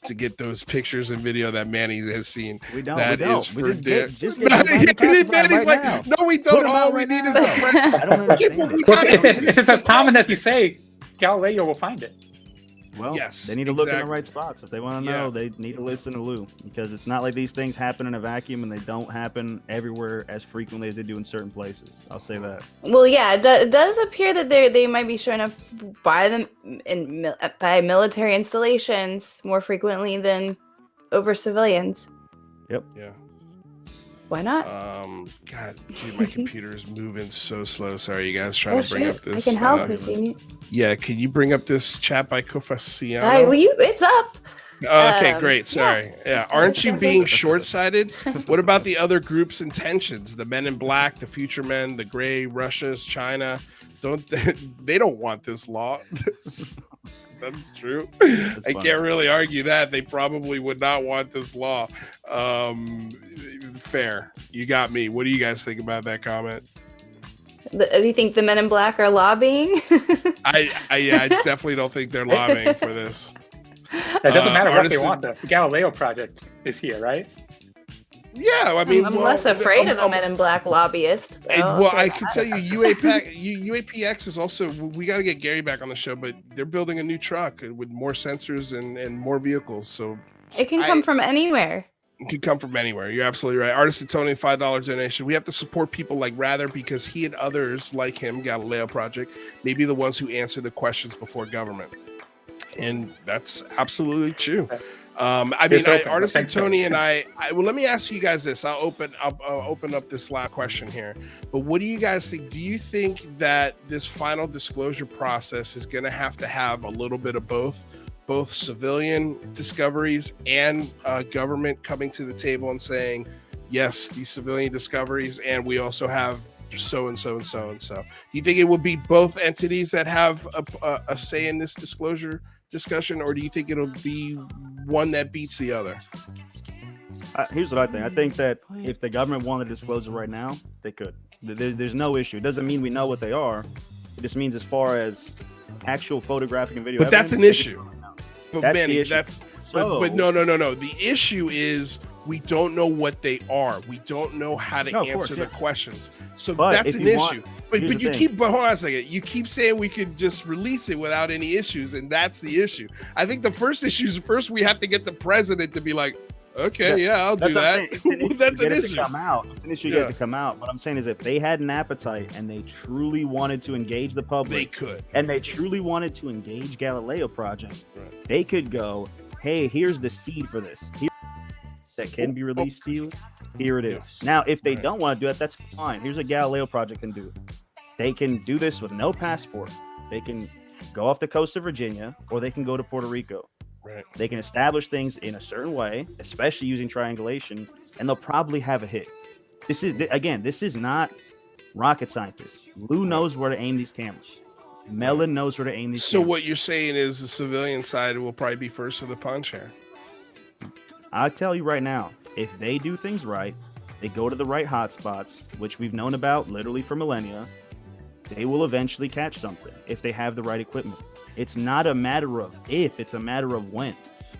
Speaker 3: to get those pictures and video that Manny has seen.
Speaker 5: We don't.
Speaker 3: That
Speaker 5: we don't.
Speaker 3: is for
Speaker 5: we just
Speaker 3: damn.
Speaker 5: get, just get
Speaker 3: Manny's like,
Speaker 5: now.
Speaker 3: no, we don't. All we need is the press.
Speaker 5: I don't understand it.
Speaker 2: Well, if it's as common as you say, Galileo will find it.
Speaker 5: Well,
Speaker 3: Yes,
Speaker 5: they need to look in the
Speaker 3: exactly.
Speaker 5: right spots. If they want to know, they need to listen to Lou, because it's not like these things happen in a vacuum and they don't happen everywhere as frequently as they do in certain places. I'll say that.
Speaker 4: Well, yeah, it does appear that they might be showing up by by military installations more frequently than over civilians.
Speaker 5: Yep.
Speaker 3: Yeah.
Speaker 4: Why not?
Speaker 3: God, dude, my computer is moving so slow. Sorry, you guys. Trying to bring up this.
Speaker 4: I can help if you need.
Speaker 3: Yeah, can you bring up this chat by Kofaciano?
Speaker 4: Well, it's up.
Speaker 3: Okay, great. Sorry. Yeah. Aren't you being short-sighted? What about the other group's intentions? The Men in Black, the Future Men, the Gray, Russia's, China. They don't want this law. That's true. I can't really argue that. They probably would not want this law. Fair. You got me. What do you guys think about that comment?
Speaker 4: Do you think the Men in Black are lobbying?
Speaker 3: I definitely don't think they're lobbying for this.
Speaker 2: It doesn't matter what they
Speaker 3: Artisan-
Speaker 2: want. The Galileo project is here, right?
Speaker 3: Yeah, I mean,
Speaker 4: I'm less afraid of a Men in Black lobbyist.
Speaker 3: I can tell you, UAPX is also. We got to get Gary back on the show, but they're building a new truck with more sensors and more vehicles. So
Speaker 4: it can come from anywhere.
Speaker 3: It could come from anywhere. You're absolutely right. Artist Tony, $5 donation. We have to support people like Rather, because he and others like him, Galileo Project, may be the ones who answer the questions before government, and that's absolutely true. Artist Tony and I. Well, let me ask you guys this. I'll open up this last question here. But what do you guys think? Do you think that this final disclosure process is going to have a little bit of both civilian discoveries and government coming to the table and saying, yes, these civilian discoveries, and we also have so and so and so and so? Do you think it will be both entities that have a say in this disclosure discussion, or do you think it'll be one that beats the other?
Speaker 5: Here's what I think. I think that if the government wanted to disclose it right now, they could. There's no issue. It doesn't mean we know what they are. It just means as far as actual photographic and video.
Speaker 3: But that's an issue. But
Speaker 5: That's
Speaker 3: Manny,
Speaker 5: the issue.
Speaker 3: but no. The issue is we don't know what they are. We don't know how to answer the questions. So that's an issue. But hold on a second. You keep saying we could just release it without any issues, and that's the issue. I think the first issue is first we have to get the president to be like, okay, I'll do that. That's an issue.
Speaker 5: It's an issue to come out. What I'm saying is, if they had an appetite and they truly wanted to engage the public,
Speaker 3: they could.
Speaker 5: And they truly wanted to engage Galileo Project, they could go, hey, here's the seed for this. That can be released to you. Here it is. Now, if they don't want to do it, that's fine. Here's what Galileo Project can do. They can do this with no passport. They can go off the coast of Virginia, or they can go to Puerto Rico.
Speaker 3: Right.
Speaker 5: They can establish things in a certain way, especially using triangulation, and they'll probably have a hit. This is not rocket scientists. Lou knows where to aim these cameras. Mellon knows where to aim these cameras.
Speaker 3: So what you're saying is the civilian side will probably be first to the punch here.
Speaker 5: I'll tell you right now, if they do things right, they go to the right hotspots, which we've known about literally for millennia, they will eventually catch something if they have the right equipment. It's not a matter of if, it's a matter of when.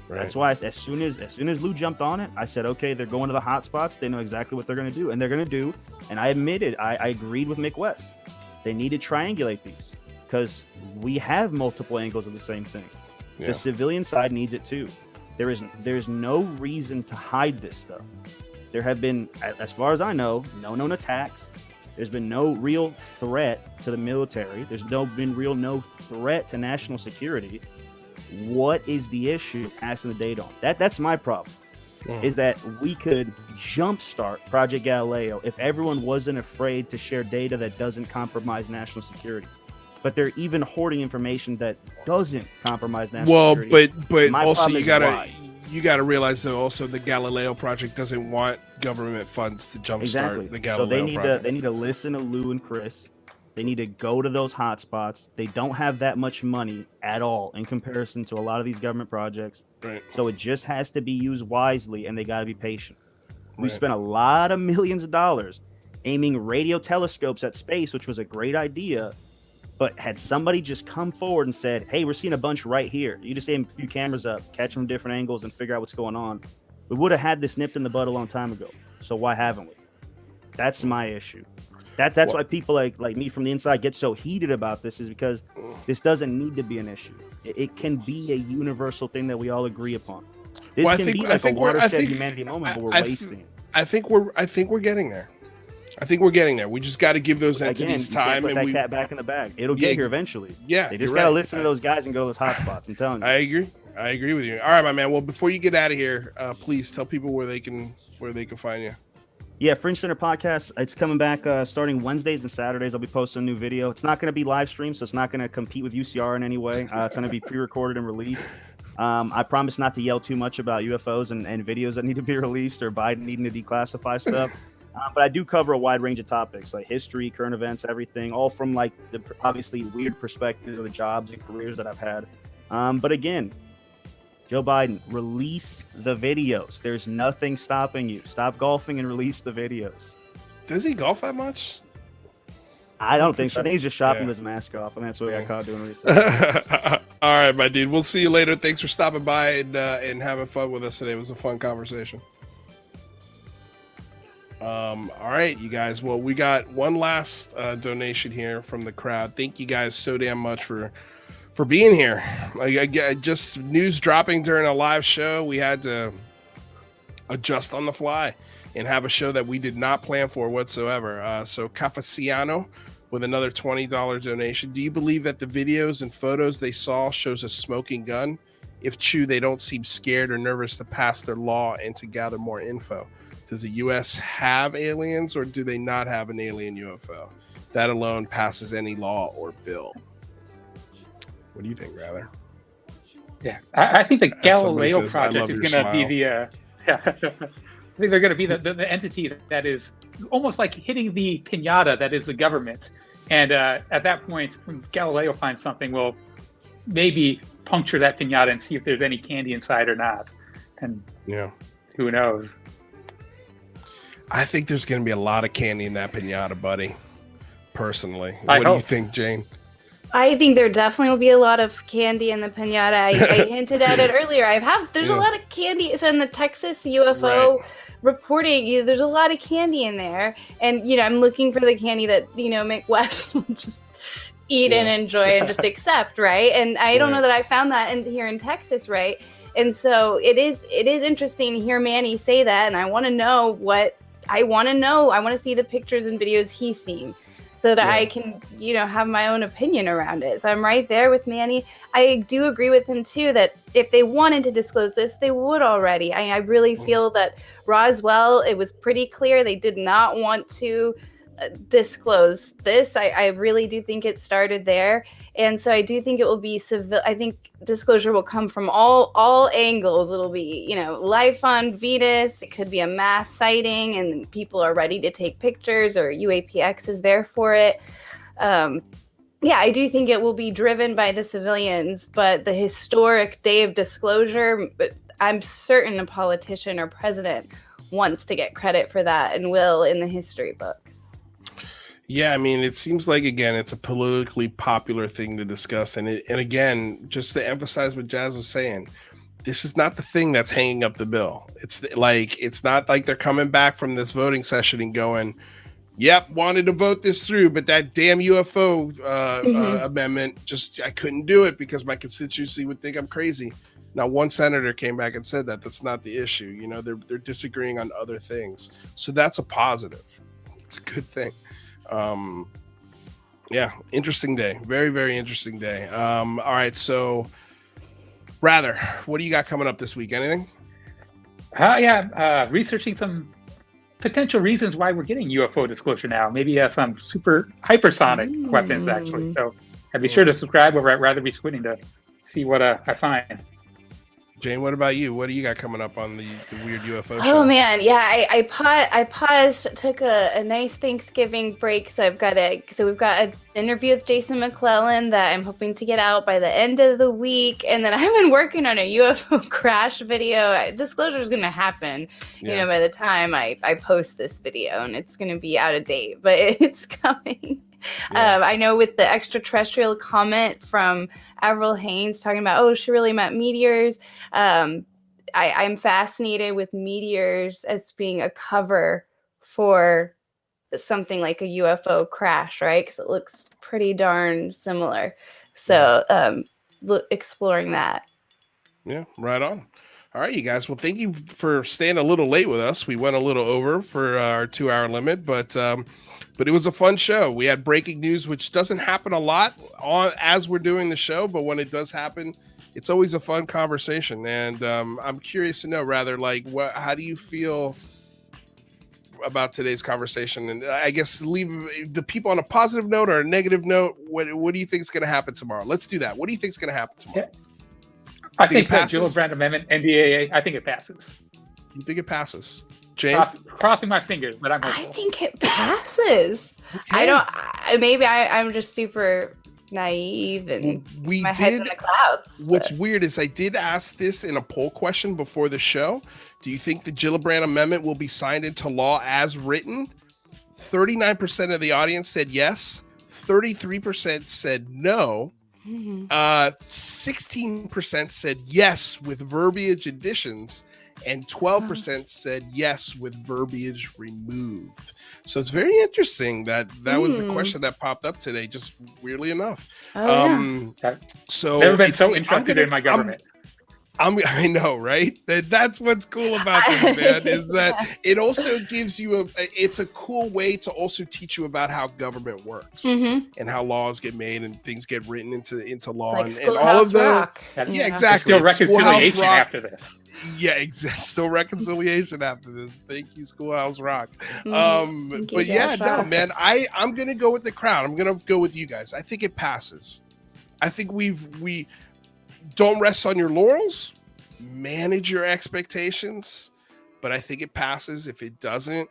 Speaker 5: Right. That's why as soon as Lou jumped on it, I said, okay, they're going to the hotspots. They know exactly what they're going to do. And they're going to do, and I admitted, I agreed with Mick West. They need to triangulate these because we have multiple angles of the same thing. Yeah. The civilian side needs it too. There's no reason to hide this stuff. There have been, as far as I know, no known attacks. There's been no real threat to the military. There's been no threat to national security. What is the issue passing the date on? That's my problem. Yeah. Is that we could jumpstart Project Galileo if everyone wasn't afraid to share data that doesn't compromise national security. But they're even hoarding information that doesn't compromise national security.
Speaker 3: But also you gotta realize that also the Galileo Project doesn't want government funds to jumpstart the Galileo Project.
Speaker 5: They need to listen to Lou and Chris. They need to go to those hotspots. They don't have that much money at all in comparison to a lot of these government projects.
Speaker 3: Right.
Speaker 5: So it just has to be used wisely, and they got to be patient. We spent a lot of millions of dollars aiming radio telescopes at space, which was a great idea. But had somebody just come forward and said, hey, we're seeing a bunch right here. You just aim a few cameras up, catch them from different angles, and figure out what's going on. We would have had this nipped in the bud a long time ago. So why haven't we? That's my issue. That's why people like me from the inside get so heated about this, is because this doesn't need to be an issue. It can be a universal thing that we all agree upon. This can be like a watershed humanity moment, but we're wasting it.
Speaker 3: I think we're getting there. I think we're getting there. We just got to give those entities time,
Speaker 5: and that cat back in the bag. It'll get here eventually.
Speaker 3: Yeah,
Speaker 5: they just gotta listen to those guys and go to those hot spots. I'm telling you.
Speaker 3: I agree with you. All right, my man. Well, before you get out of here, please tell people where they can find you.
Speaker 5: Yeah, Fringe Center Podcast. It's coming back starting Wednesdays and Saturdays. I'll be posting a new video. It's not going to be live streamed, so it's not going to compete with UCR in any way. It's going to be pre-recorded and released. I promise not to yell too much about UFOs and videos that need to be released or Biden needing to declassify stuff. But I do cover a wide range of topics like history, current events, everything, all from like the obviously weird perspective of the jobs and careers that I've had. But again, Joe Biden, release the videos. There's nothing stopping you. Stop golfing and release the videos.
Speaker 3: Does he golf that much?
Speaker 5: I don't think so. I think he's just shopping with his mask off, and that's what I got caught doing recently.
Speaker 3: All right, my dude. We'll see you later. Thanks for stopping by and having fun with us today. It was a fun conversation. All right, you guys. Well, we got one last donation here from the crowd. Thank you guys so damn much for being here. Like, just news dropping during a live show. We had to adjust on the fly and have a show that we did not plan for whatsoever. So Cafeciano with another $20 donation. Do you believe that the videos and photos they saw shows a smoking gun? If true, they don't seem scared or nervous to pass their law and to gather more info. Does the U.S. have aliens, or do they not have an alien UFO? That alone passes any law or bill. What do you think, Rather?
Speaker 2: Yeah, I think the Galileo project is going to be the. I think they're going to be the entity that is almost like hitting the piñata that is the government, and at that point, when Galileo finds something, we'll maybe puncture that piñata and see if there's any candy inside or not. And who knows?
Speaker 3: I think there's going to be a lot of candy in that piñata, buddy. Personally, what do you think, Jane?
Speaker 4: I think there definitely will be a lot of candy in the piñata. I hinted at it earlier. There's a lot of candy. So in the Texas UFO reporting, there's a lot of candy in there, and I'm looking for the candy that Mick West will just eat and enjoy and just accept, right? And I don't know that I found that here in Texas, right? And so it is interesting to hear Manny say that, and I want to know what I want to know. I want to see the pictures and videos he's seen, so that I can, have my own opinion around it. So I'm right there with Manny. I do agree with him, too, that if they wanted to disclose this, they would already. I really feel that Roswell, it was pretty clear they did not want to disclose this. I really do think it started there. And so I do think it will be civil. I think disclosure will come from all angles. It'll be, life on Venus. It could be a mass sighting and people are ready to take pictures, or UAPX is there for it. I do think it will be driven by the civilians, but the historic day of disclosure, I'm certain a politician or president wants to get credit for that and will in the history books.
Speaker 3: Yeah, I mean, it seems like, again, it's a politically popular thing to discuss. And again, just to emphasize what Jazz was saying, this is not the thing that's hanging up the bill. It's not like they're coming back from this voting session and going, yep, wanted to vote this through, but that damn UFO amendment, I couldn't do it because my constituency would think I'm crazy. Now, one senator came back and said that that's not the issue. They're disagreeing on other things. So that's a positive. It's a good thing. Interesting day. Very, very interesting day. All right. So Rather, what do you got coming up this week? Anything?
Speaker 2: Researching some potential reasons why we're getting UFO disclosure now. Maybe some super hypersonic weapons, actually. So I'd be sure to subscribe over at Rather Be Squidding to see what I find.
Speaker 3: Jane, what about you? What do you got coming up on the weird UFO show?
Speaker 4: Oh man, I paused, took a nice Thanksgiving break. So we've got an interview with Jason McClellan that I'm hoping to get out by the end of the week, and then I've been working on a UFO crash video. Disclosure is going to happen, by the time I post this video, and it's going to be out of date, but it's coming.
Speaker 5: Yeah.
Speaker 4: I know with the extraterrestrial comment from Avril Haines talking about, oh, she really meant meteors. I'm fascinated with meteors as being a cover for something like a UFO crash, right? Because it looks pretty darn similar. So exploring that.
Speaker 3: Yeah, right on. All right, you guys. Well, thank you for staying a little late with us. We went a little over for our 2-hour limit, but it was a fun show. We had breaking news, which doesn't happen a lot as we're doing the show, but when it does happen, it's always a fun conversation. And I'm curious to know, rather, like, how do you feel about today's conversation? And I guess leave the people on a positive note or a negative note. What do you think is going to happen tomorrow? Let's do that. What do you think is going to happen tomorrow?
Speaker 2: Yeah. I think that Gillibrand Amendment, NDAA, I think it passes.
Speaker 3: You think it passes? Jane?
Speaker 2: Crossing my fingers, but I'm hopeful.
Speaker 4: I think it passes. Okay. I'm just super naive and my head's in the clouds.
Speaker 3: What's weird is I did ask this in a poll question before the show. Do you think the Gillibrand Amendment will be signed into law as written? 39% of the audience said yes. 33% said no. 16% said yes with verbiage additions, and 12% said yes with verbiage removed. So it's very interesting that was the question that popped up today, just weirdly enough. So
Speaker 2: never been so interested in my government.
Speaker 3: I know, right? That's what's cool about this, man, is that it also gives you it's a cool way to also teach you about how government works and how laws get made and things get written into law,
Speaker 4: like
Speaker 3: and all of the
Speaker 4: rock,
Speaker 3: yeah, exactly.
Speaker 2: Still reconciliation after this.
Speaker 3: Yeah, exactly. Still reconciliation after this. Thank you, Schoolhouse Rock. But yeah, no, man, I'm gonna go with the crowd. I'm gonna go with you guys. I think it passes. I think we don't rest on your laurels, manage your expectations, but I think it passes. If it doesn't,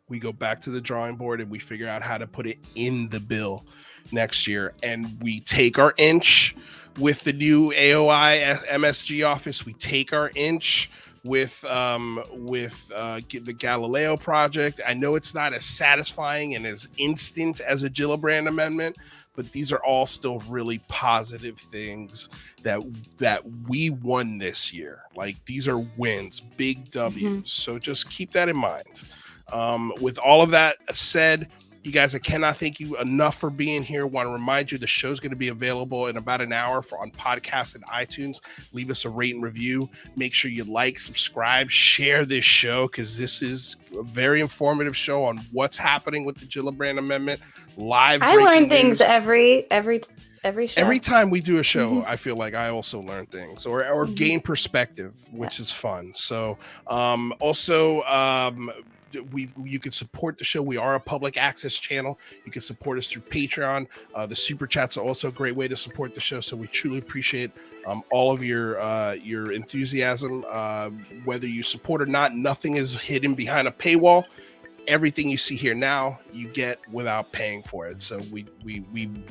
Speaker 3: we go back to the drawing board and we figure out how to put it in the bill next year. And we take our inch with the new AOI MSG office. We take our inch with the Galileo project. I know it's not as satisfying and as instant as a Gillibrand Amendment, but these are all still really positive things that we won this year. Like, these are wins, big W's. So just keep that in mind. With all of that said, you guys, I cannot thank you enough for being here. Want to remind you the show's going to be available in about an hour on podcasts and iTunes. Leave us a rate and review. Make sure you like, subscribe, share this show, because this is a very informative show on what's happening with the Gillibrand Amendment. Live.
Speaker 4: I learn things every show.
Speaker 3: Every time we do a show, I feel like I also learn things or gain perspective, which is fun. So you can support the show. We are a public access channel. You can support us through Patreon. The super chats are also a great way to support the show. So we truly appreciate all of your enthusiasm. Whether you support or not, nothing is hidden behind a paywall. Everything you see here now, you get without paying for it. So we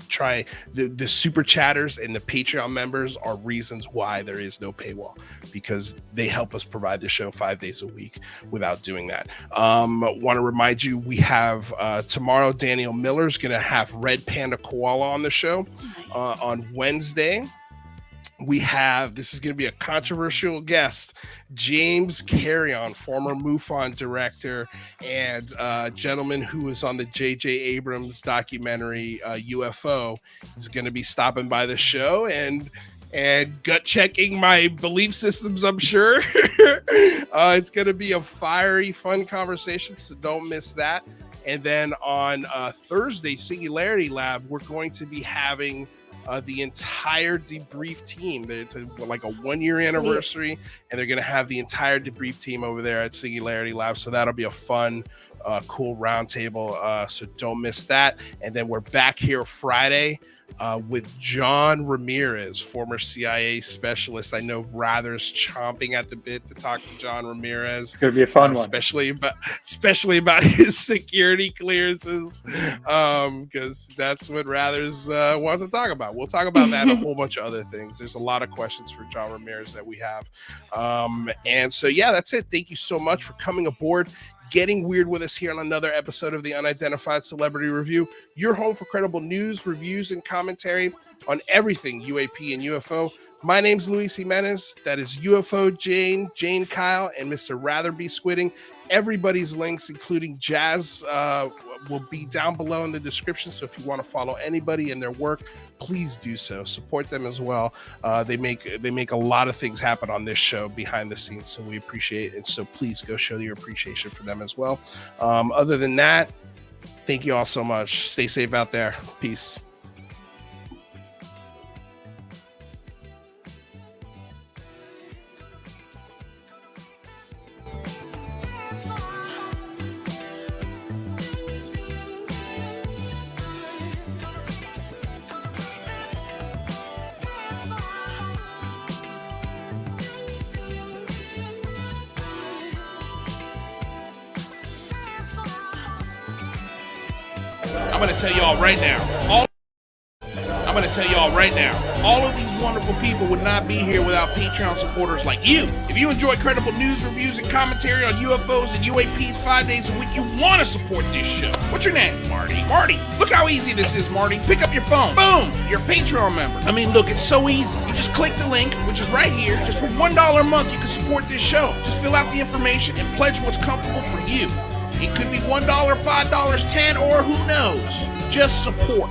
Speaker 3: try the super chatters and the Patreon members are reasons why there is no paywall, because they help us provide the show 5 days a week without doing that. Want to remind you, we have tomorrow, Daniel Miller's going to have Red Panda Koala on the show. On Wednesday, this is going to be a controversial guest, James Carrion, former MUFON director and gentleman who was on the J.J. Abrams documentary UFO, is going to be stopping by the show and gut checking my belief systems, I'm sure. It's going to be a fiery, fun conversation, so don't miss that. And then on Thursday, Singularity Lab, we're going to be having the entire debrief team. It's like a 1-year anniversary, and they're going to have the entire debrief team over there at Singularity Lab. So that'll be a fun, cool roundtable. So don't miss that. And then we're back here Friday with John Ramirez, former CIA specialist. I know Rather's chomping at the bit to talk to John Ramirez.
Speaker 2: It's going to be a fun one.
Speaker 3: Especially about his security clearances, because that's what Rather's wants to talk about. We'll talk about that and a whole bunch of other things. There's a lot of questions for John Ramirez that we have. And so, yeah, that's it. Thank you so much for coming aboard. getting weird with us here on another episode of the Unidentified Celebrity Review. Your home for credible news, reviews, and commentary on everything UAP and UFO. My name's Luis Jimenez. That is UFO Jane Kyle, and Mr. Ratherby Squidding. Everybody's links, including Jazz, will be down below in the description. So if you want to follow anybody and their work, please do so. Support them as well. They make a lot of things happen on this show behind the scenes, so we appreciate it. So please go show your appreciation for them as well. Other than that, thank you all so much. Stay safe out there. Peace.
Speaker 1: I'm going to tell y'all right now, all of these wonderful people would not be here without Patreon supporters like you. If you enjoy credible news, reviews, and commentary on UFOs and UAPs 5 days a week, you want to support this show. What's your name? Marty. Marty, look how easy this is, Marty. Pick up your phone. Boom! You're a Patreon member. I mean, look, it's so easy. You just click the link, which is right here. Just for $1 a month, you can support this show. Just fill out the information and pledge what's comfortable for you. It could be $1, $5, $10, or who knows. Just support.